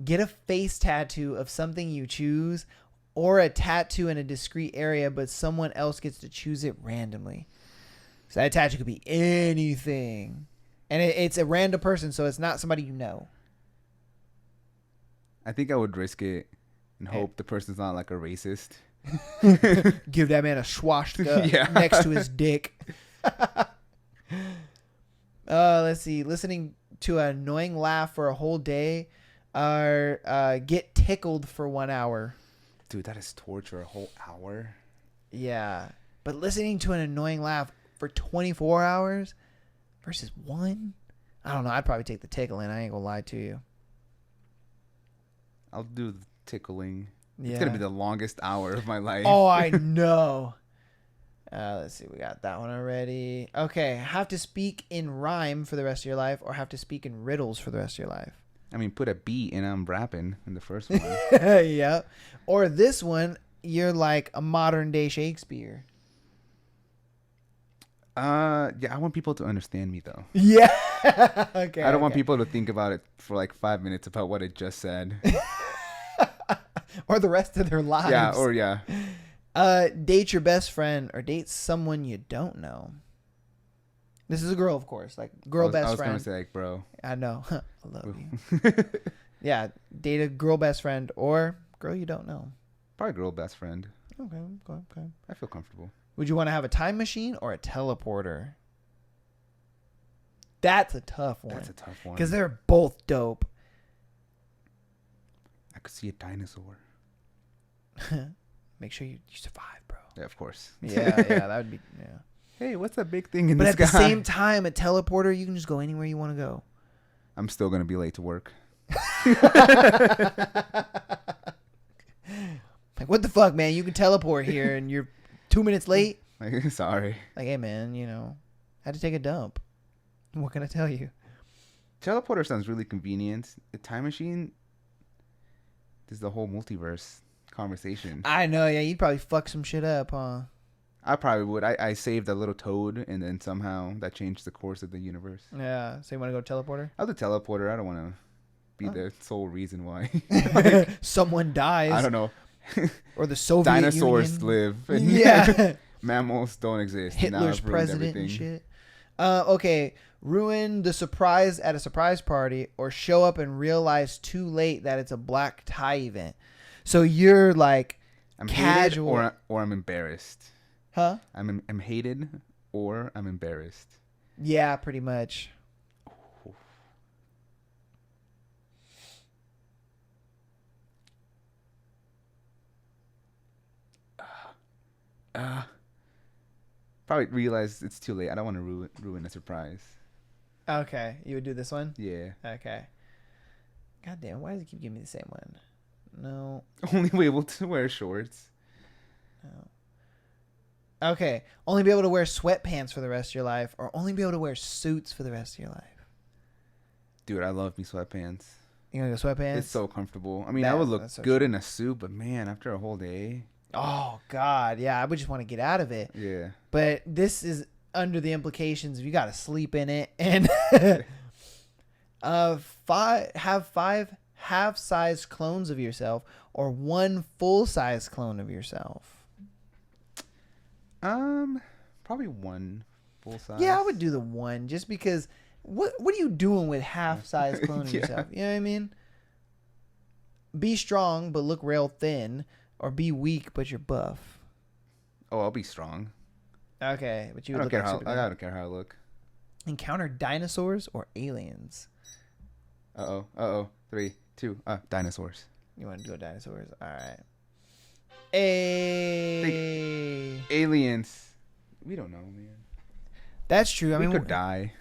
Get a face tattoo of something you choose, or a tattoo in a discrete area, but someone else gets to choose it randomly. So that tattoo could be anything, and it's a random person, so it's not somebody you know. I think I would risk it and hope the person's not like a racist. Give that man a swastika Yeah. next to his dick. Let's see. Listening to an annoying laugh for a whole day, or get tickled for 1 hour. Dude, that is torture. A whole hour. Yeah, but listening to an annoying laugh for 24 hours versus one, I don't know. I'd probably take the tickling. I ain't gonna lie to you. I'll do the tickling. Yeah. It's gonna be the longest hour of my life. Oh, I know. Let's see. We got that one already. Okay. Have to speak in rhyme for the rest of your life, or have to speak in riddles for the rest of your life. I mean, put a beat and I'm rapping in the first one. Yeah. Or this one, you're like a modern day Shakespeare. Yeah, I want people to understand me though. Yeah. Okay. I don't want people to think about it for like 5 minutes about what it just said. Or the rest of their lives. Yeah, or yeah. Date your best friend, or date someone you don't know. This is a girl, of course. Like, girl best I was friend. gonna say like, bro. I know. I love you. Yeah, date a girl best friend, or girl you don't know. Probably girl best friend. Okay. I feel comfortable. Would you want to have a time machine or a teleporter? That's a tough one. That's a tough one. Because they're both dope. I could see a dinosaur. Make sure you survive, bro. Yeah, of course. Yeah, that would be, yeah. Hey, what's that big thing in But the at sky? the same time, a teleporter, you can just go anywhere you want to go. I'm still going to be late to work. Like, what the fuck, man? You can teleport here and you're 2 minutes late. Like, sorry. Like, hey, man, had to take a dump. What can I tell you? Teleporter sounds really convenient. A time machine is the whole multiverse conversation. I know, yeah. You'd probably fuck some shit up, huh? I probably would. I saved a little toad, and then somehow that changed the course of the universe. Yeah. So you want to go teleporter? I was a teleporter. I don't want to be the sole reason why. Someone dies. I don't know. Or the Soviet Dinosaurs Union. live. And Yeah. mammals don't exist. Now Hitler's I've ruined president and everything. shit. Okay. Ruin the surprise at a surprise party or show up and realize too late that it's a black tie event. So you're like I'm casual. hated or I'm embarrassed. Huh? I'm hated or I'm embarrassed. Yeah, pretty much. Probably realize it's too late. I don't want to ruin a surprise. Okay. You would do this one? Yeah. Okay. God damn, why does it keep giving me the same one? No. Only be able to wear shorts. No. Okay. Only be able to wear sweatpants for the rest of your life or only be able to wear suits for the rest of your life. Dude, I love me sweatpants. You gonna go sweatpants? It's so comfortable. I mean, That- I would look that's so good true. in a suit, but man, after a whole day. Oh, God. Yeah, I would just want to get out of it. Yeah. But this is under the implications of you got to sleep in it and have five half-sized clones of yourself or one full-size clone of yourself. Probably one full size. Yeah, I would do the one just because what are you doing with half-sized clone of Yeah. yourself? You know what I mean? Be strong but look real thin or be weak but you're buff. Oh, I'll be strong. Okay, but you I would don't look care like how Superman. I don't care how I look. Encounter dinosaurs or aliens. Uh oh. 3, 2. Dinosaurs. You want to go dinosaurs? All right. Hey. Aliens. We don't know, man. That's true. I We mean, could die.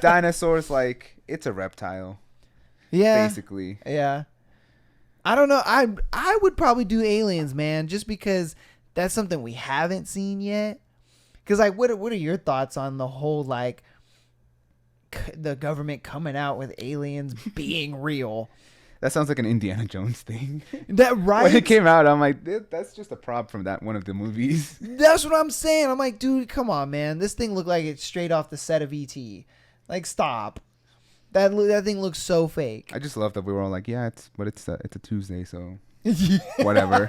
Dinosaurs, like, it's a reptile, yeah, basically. yeah. I don't know. I would probably do aliens, man, just because that's something we haven't seen yet. Because like, what are your thoughts on the whole like the government coming out with aliens being real? That sounds like an Indiana Jones thing. That right? When it came out, I'm like, that's just a prop from that one of the movies. That's what I'm saying. I'm like, dude, come on, man. This thing looked like it's straight off the set of E.T. Like, stop. That thing looks so fake. I just love that we were all like, yeah, it's a Tuesday, so whatever.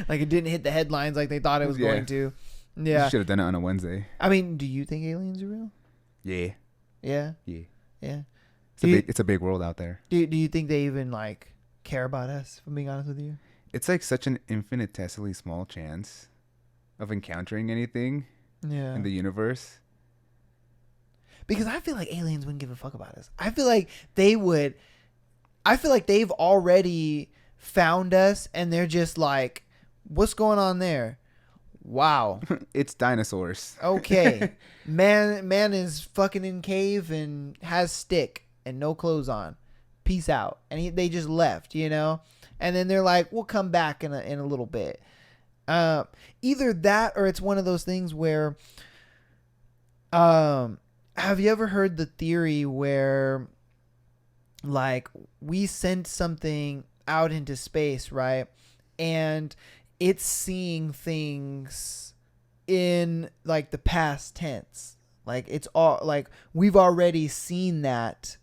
Like it didn't hit the headlines like they thought it was Yeah. going to. Yeah. Should have done it on a Wednesday. I mean, do you think aliens are real? Yeah. Yeah. Yeah. Yeah. It's a big world out there. Do you think they even like care about us? If I'm being honest with you. It's like such an infinitesimally small chance of encountering anything Yeah. in the universe. Because I feel like aliens wouldn't give a fuck about us. I feel like they would. I feel like they've already found us and they're just like, what's going on there? Wow. It's dinosaurs. Okay. Man is fucking in cave and has stick and no clothes on. Peace out. And they just left, you know? And then they're like, we'll come back in a little bit. Either that or it's one of those things where have you ever heard the theory where like we sent something out into space, right? And it's seeing things in like the past tense. Like it's all like we've already seen that.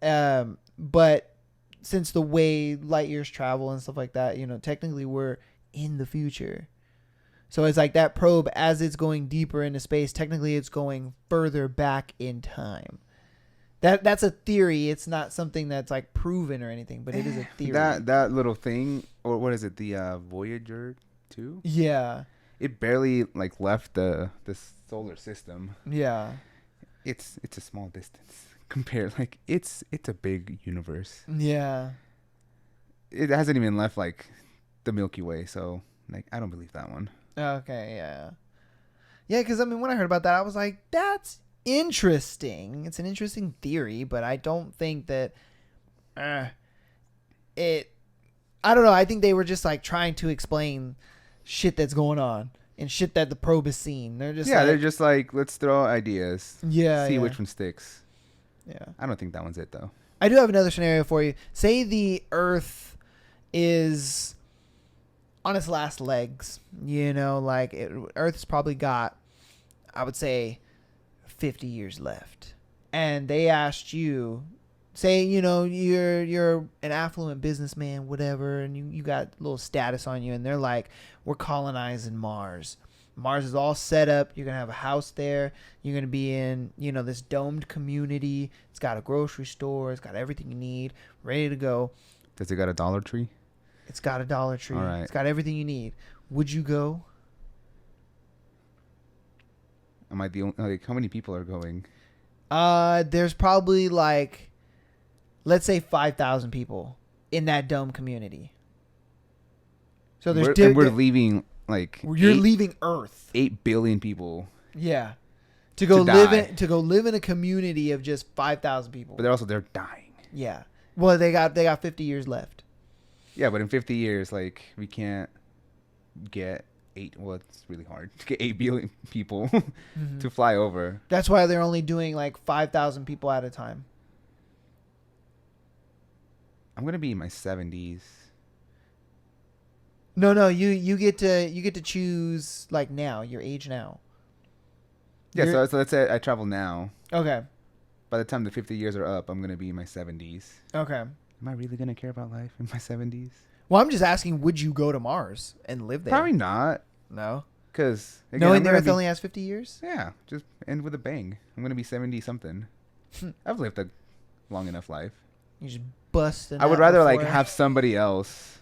But since the way light years travel and stuff like that, you know, technically we're in the future. So it's like that probe, as it's going deeper into space, technically it's going further back in time. That's a theory. It's not something that's like proven or anything, but it is a theory. That little thing, or what is it? The Voyager 2? Yeah. It barely like left the solar system. Yeah. It's a small distance compared. Like it's a big universe. Yeah. It hasn't even left like the Milky Way, so like I don't believe that one. Okay. Yeah. Yeah, because I mean, when I heard about that, I was like, that's interesting. It's an interesting theory, but I don't think that it. I don't know. I think they were just like trying to explain shit that's going on and shit that the probe is seeing. They're just They're just like, let's throw ideas. Yeah. See yeah. which one sticks. Yeah. I don't think that one's it though. I do have another scenario for you. Say the Earth is on its last legs. Like Earth's probably got, I would say, 50 years left. And they asked you, say, you're an affluent businessman, whatever, and you got a little status on you, and they're like, we're colonizing Mars. Mars is all set up. You're going to have a house there. You're going to be in, this domed community. It's got a grocery store. It's got everything you need, ready to go. Does it got a Dollar Tree? It's got a Dollar Tree. All right. It's got everything you need. Would you go? Am I the only? Like, how many people are going? There's probably like, let's say 5,000 people in that dome community. So there's we're leaving like you're leaving Earth. 8 billion people. Yeah, to go live in a community of just 5,000 people. But they're dying. Yeah. Well, they got 50 years left. Yeah, but in 50 years, like we can't get 8. Well, it's really hard to get 8 billion people to fly over. That's why they're only doing like 5,000 people at a time. I'm gonna be in my 70s. No, you get to choose like now, your age now. Yeah, so let's say I travel now. Okay. By the time the 50 years are up, I'm gonna be in my 70s. Okay. Am I really gonna care about life in my 70s? Well, I'm just asking, would you go to Mars and live there? Probably not. No. Because knowing the Earth only has 50 years? Yeah, just end with a bang. I'm gonna be 70 something. I've lived a long enough life. You just bust. I would rather like have somebody else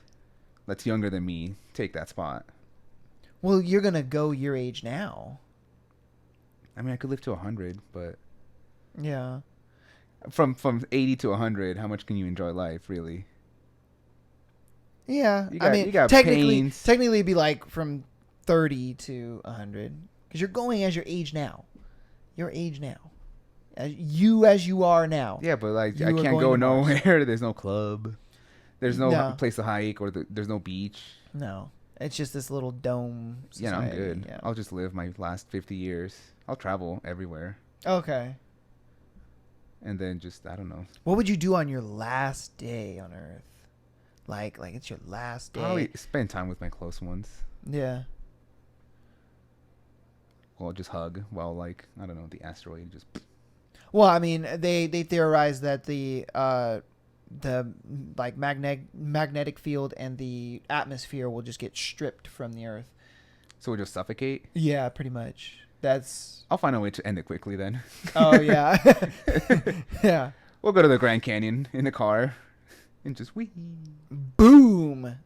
that's younger than me take that spot. Well, you're gonna go your age now. I mean, I could live to 100, but yeah, from 80 to 100, how much can you enjoy life, really? Yeah, you got technically it'd be like from 30 to 100 because you're going as your age now. Your age now, as you are now. Yeah, but like I can't go nowhere. There's no club. There's no place to hike, or there's no beach. No, it's just this little dome society. Yeah, I'm good. Yeah. I'll just live my last 50 years. I'll travel everywhere. Okay. And then just, I don't know. What would you do on your last day on Earth? Like it's your last day. Probably spend time with my close ones. Yeah. Well, just hug while like, I don't know, the asteroid just. Well, I mean, they theorized that the like magnetic field and the atmosphere will just get stripped from the Earth. So we'll just suffocate? Yeah, pretty much. I'll find a way to end it quickly then. Oh, yeah. Yeah. We'll go to the Grand Canyon in the car and just wee. Boom.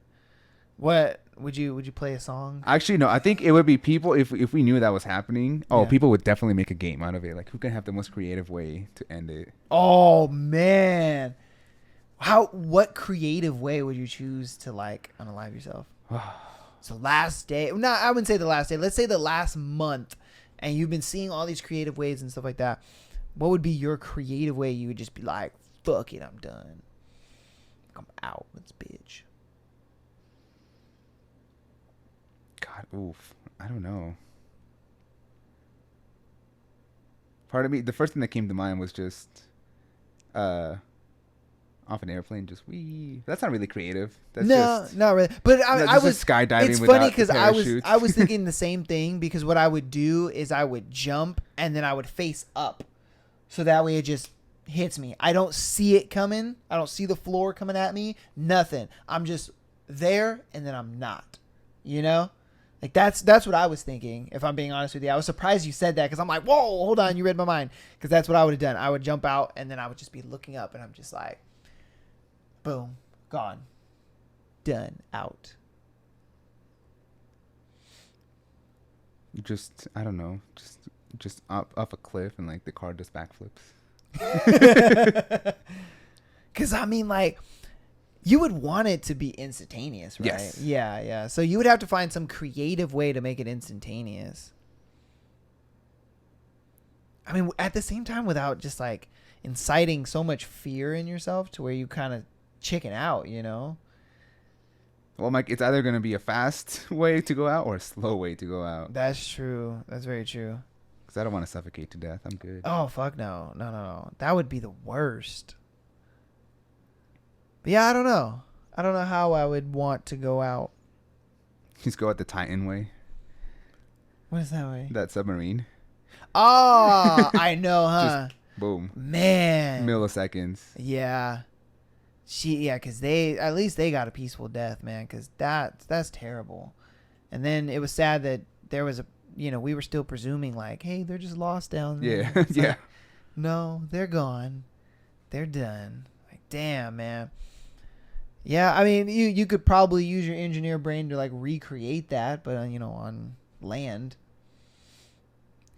What would you play a song? Actually, no. I think it would be people if we knew that was happening. Oh, Yeah. People would definitely make a game out of it. Like, who can have the most creative way to end it? Oh man, what creative way would you choose to like unalive yourself? So last day. No, I wouldn't say the last day. Let's say the last month, and you've been seeing all these creative ways and stuff like that. What would be your creative way? You would just be like, "Fuck it, I'm done. I'm out. Let's bitch." God, oof. I don't know. Part of me, the first thing that came to mind was just off an airplane, just wee. That's not really creative. That's not really. But I was skydiving. It's funny because I was thinking the same thing, because what I would do is I would jump and then I would face up, so that way it just hits me. I don't see it coming. I don't see the floor coming at me. Nothing. I'm just there and then I'm not. You know, Like that's what I was thinking. If I'm being honest with you, I was surprised you said that because I'm like, whoa, hold on, you read my mind. Because that's what I would have done. I would jump out and then I would just be looking up and I'm just like, boom, gone, done, out. You just, I don't know, just up a cliff and like the car just backflips. Because I mean, like, you would want it to be instantaneous, right? Yes. Yeah, yeah. So you would have to find some creative way to make it instantaneous. I mean, at the same time, without just like inciting so much fear in yourself to where you kind of chicken out, you know? Well, Mike, it's either gonna be a fast way to go out or a slow way to go out. That's true. That's very true. Because I don't want to suffocate to death. I'm good. Oh, fuck no. No, no, no. That would be the worst. But yeah, I don't know. I don't know how I would want to go out. Just go out the Titan way. What is that way? That submarine. Oh, I know, huh? Boom. Man. Milliseconds. Yeah. Because at least they got a peaceful death, man, because that's terrible. And then it was sad that there was we were still presuming like, hey, they're just lost down there. Yeah. It's Yeah. like, no, they're gone. They're done. Like, damn, man. Yeah, I mean, you could probably use your engineer brain to like recreate that, but on land,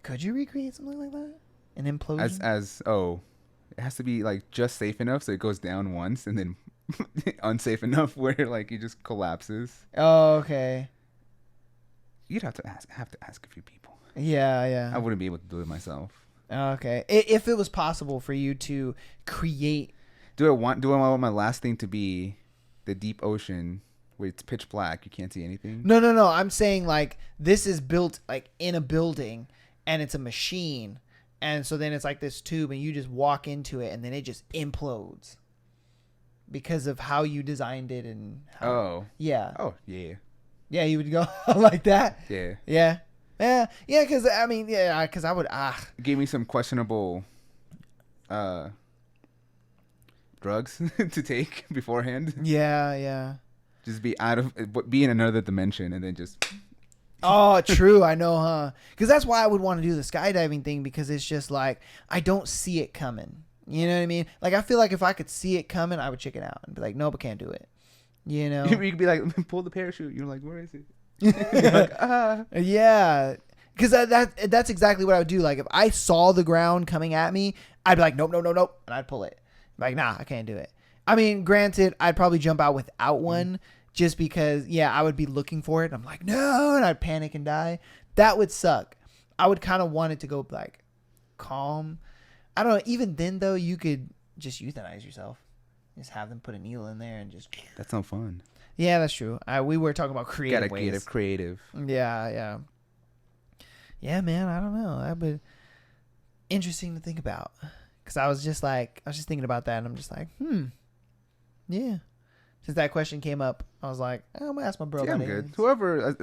could you recreate something like that? An implosion? It has to be like just safe enough so it goes down once and then unsafe enough where like it just collapses. Oh, okay. You'd have to ask a few people. Yeah, yeah. I wouldn't be able to do it myself. Okay. If it was possible for you to create, Do I want my last thing to be the deep ocean where it's pitch black, you can't see anything? No. I'm saying like this is built like in a building and it's a machine. And so then it's like this tube and you just walk into it and then it just implodes because of how you designed it and how. Oh. Yeah. Oh, yeah. Yeah, you would go like that? Yeah. Yeah. Yeah. Yeah, because I mean, yeah, because I would, It gave me some questionable drugs to take beforehand. Yeah, yeah. Just be in another dimension and then just... Oh, true. I know, huh? Because that's why I would want to do the skydiving thing because it's just like I don't see it coming. You know what I mean? Like I feel like if I could see it coming, I would chicken out and be like, nope, I can't do it. You know? You could be like, pull the parachute. You're like, where is it? You're like, ah. Yeah. Because that's exactly what I would do. Like if I saw the ground coming at me, I'd be like, nope, and I'd pull it. Like, nah, I can't do it. I mean, granted, I'd probably jump out without one. Just because, yeah, I would be looking for it. And I'm like, no, and I'd panic and die. That would suck. I would kind of want it to go like calm. I don't know. Even then, though, you could just euthanize yourself. Just have them put a needle in there and just. That's no fun. Yeah, that's true. We were talking about creative Gotta ways. creative. Yeah, yeah. Yeah, man. I don't know. That'd be interesting to think about. Because I was just thinking about that, and I'm just like, yeah. Since that question came up, I was like, I'm gonna ask my bro. Yeah, I'm about good. aliens. Whoever, a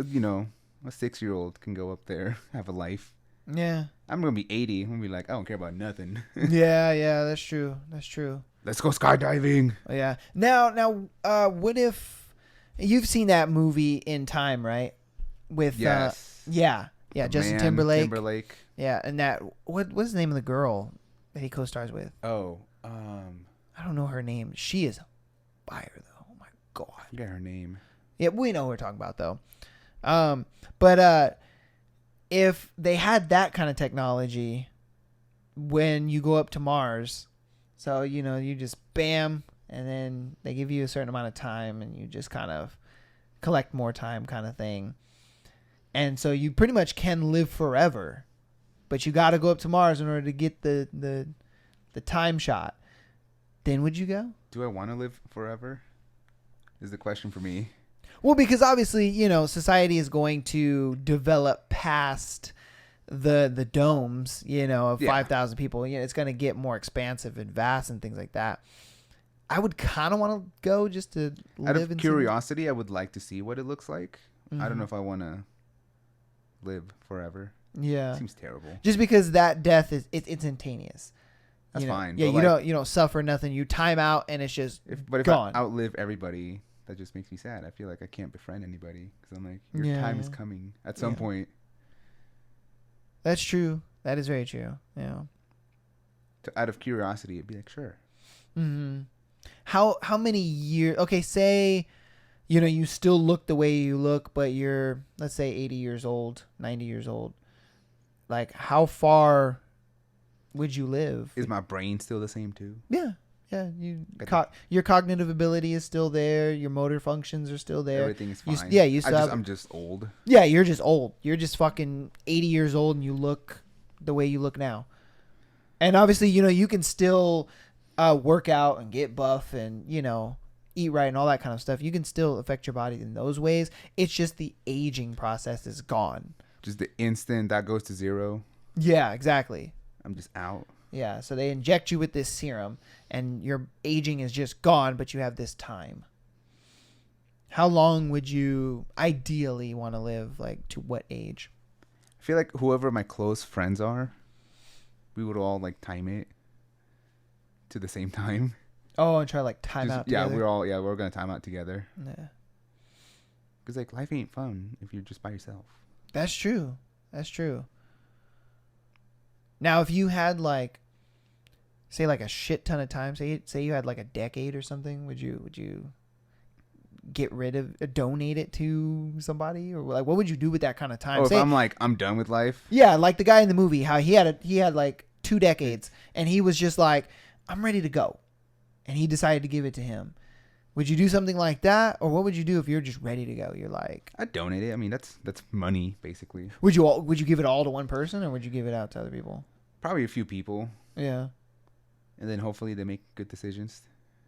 6-year-old can go up there, have a life. Yeah. I'm gonna be 80. I'm gonna be like, I don't care about nothing. Yeah, that's true. Let's go skydiving. Yeah. Now, what if you've seen that movie In Time, right? With Yes. Justin Timberlake. Yeah, and that what's the name of the girl that he co-stars with? Oh, I don't know her name. She is fire though. Oh my god. I forget her name. Yeah, we know who we're talking about though. But if they had that kind of technology when you go up to Mars, so you just bam, and then they give you a certain amount of time, and you just kind of collect more time, kind of thing. And so you pretty much can live forever, but you got to go up to Mars in order to get the time shot. Then would you go? Do I want to live forever? Is the question for me. Well, because obviously, society is going to develop past the domes, of 5,000 people. It's going to get more expansive and vast and things like that. I would kind of want to go just to live. Out of curiosity, I would like to see what it looks like. Mm-hmm. I don't know if I want to live forever. Yeah. Seems terrible. Just because that death it's instantaneous. That's fine. Yeah, you don't suffer nothing. You time out and it's just if gone. I outlive everybody, that just makes me sad. I feel like I can't befriend anybody because I'm like, your time is coming at some point. That's true. That is very true. Yeah. Out of curiosity, it'd be like, sure. Mm-hmm. How many years? Okay, say, you still look the way you look, but you're, let's say, 80 years old, 90 years old. Like, how far would you live? Is my brain still the same too? Yeah. Yeah. Your cognitive ability is still there. Your motor functions are still there. Everything is fine. I'm just old. Yeah, you're just old. You're just fucking 80 years old and you look the way you look now. And obviously, you can still work out and get buff and, eat right and all that kind of stuff. You can still affect your body in those ways. It's just the aging process is gone. Just the instant that goes to zero. Yeah, exactly. I'm just out. Yeah, so they inject you with this serum and your aging is just gone, but you have this time. How long would you ideally want to live? Like, to what age? I feel like whoever my close friends are, we would all like time it to the same time. Oh, and try to like time out together? Yeah, we're going to time out together. Yeah. Because like life ain't fun if you're just by yourself. That's true. That's true. Now, if you had like, say like a shit ton of time, say you had like a decade or something, would you get rid of, donate it to somebody, or like what would you do with that kind of time? If I'm like, I'm done with life. Yeah, like the guy in the movie, how he had like 2 decades, and he was just like, I'm ready to go, and he decided to give it to him. Would you do something like that, or what would you do if you're just ready to go? You're like, I'd donate it. I mean, that's money basically. Would you give it all to one person, or would you give it out to other people? Probably a few people. Yeah. And then hopefully they make good decisions,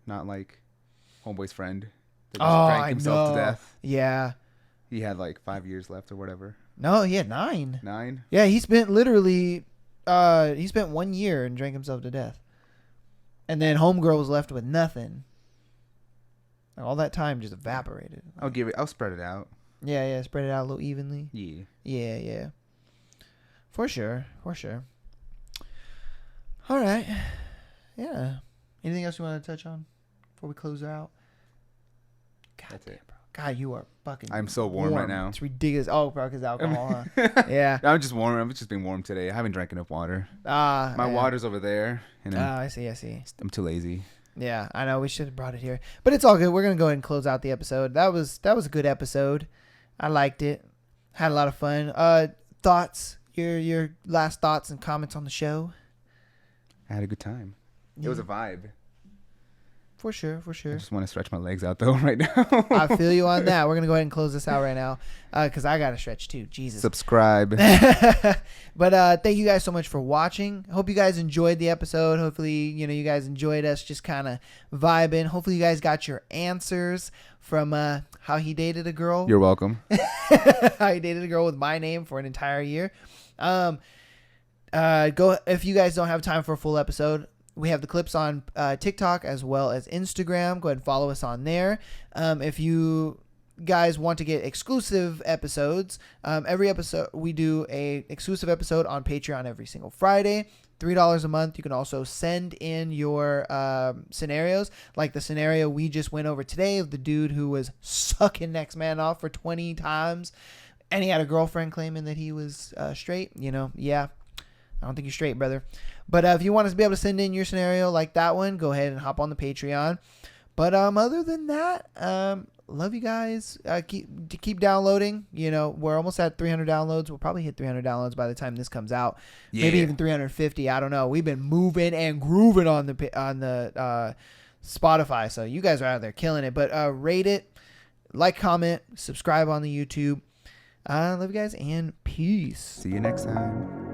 not like homeboy's friend that just drank himself to death. Yeah. He had like 5 years left or whatever. No, he had 9. 9? Yeah, he spent literally, he spent 1 year and drank himself to death. And then homegirl was left with nothing. All that time just evaporated. I'll spread it out. Yeah, spread it out a little evenly. Yeah. Yeah. For sure. All right. Yeah. Anything else you want to touch on before we close her out? God, that's it. Bro. God, you are fucking I'm so warm right now. It's ridiculous. Oh, bro, because alcohol, huh? Yeah. I'm just warm. I've just been warm today. I haven't drank enough water. My water's over there. I see. I'm too lazy. Yeah, I know. We should have brought it here. But it's all good. We're going to go ahead and close out the episode. That was a good episode. I liked it. Had a lot of fun. Thoughts? Your last thoughts and comments on the show? I had a good time. Yeah. It was a vibe. For sure. I just want to stretch my legs out, though, right now. I feel you on that. We're going to go ahead and close this out right now because I got to stretch, too. Jesus. Subscribe. But thank you guys so much for watching. Hope you guys enjoyed the episode. Hopefully, you guys enjoyed us just kind of vibing. Hopefully, you guys got your answers from how he dated a girl. You're welcome. How he dated a girl with my name for an entire year. Go if you guys don't have time for a full episode. We have the clips on TikTok as well as Instagram. Go ahead and follow us on there. If you guys want to get exclusive episodes, every episode we do a exclusive episode on Patreon every single Friday. $3 a month. You can also send in your scenarios, like the scenario we just went over today of the dude who was sucking next man off for 20 times, and he had a girlfriend claiming that he was straight. Yeah. I don't think you're straight, brother. But if you want us to be able to send in your scenario like that one, go ahead and hop on the Patreon. But other than that, love you guys. Keep downloading. We're almost at 300 downloads. We'll probably hit 300 downloads by the time this comes out. Yeah. Maybe even 350. I don't know. We've been moving and grooving on the Spotify. So you guys are out there killing it. But rate it, like, comment, subscribe on the YouTube. Love you guys and peace. See you next time.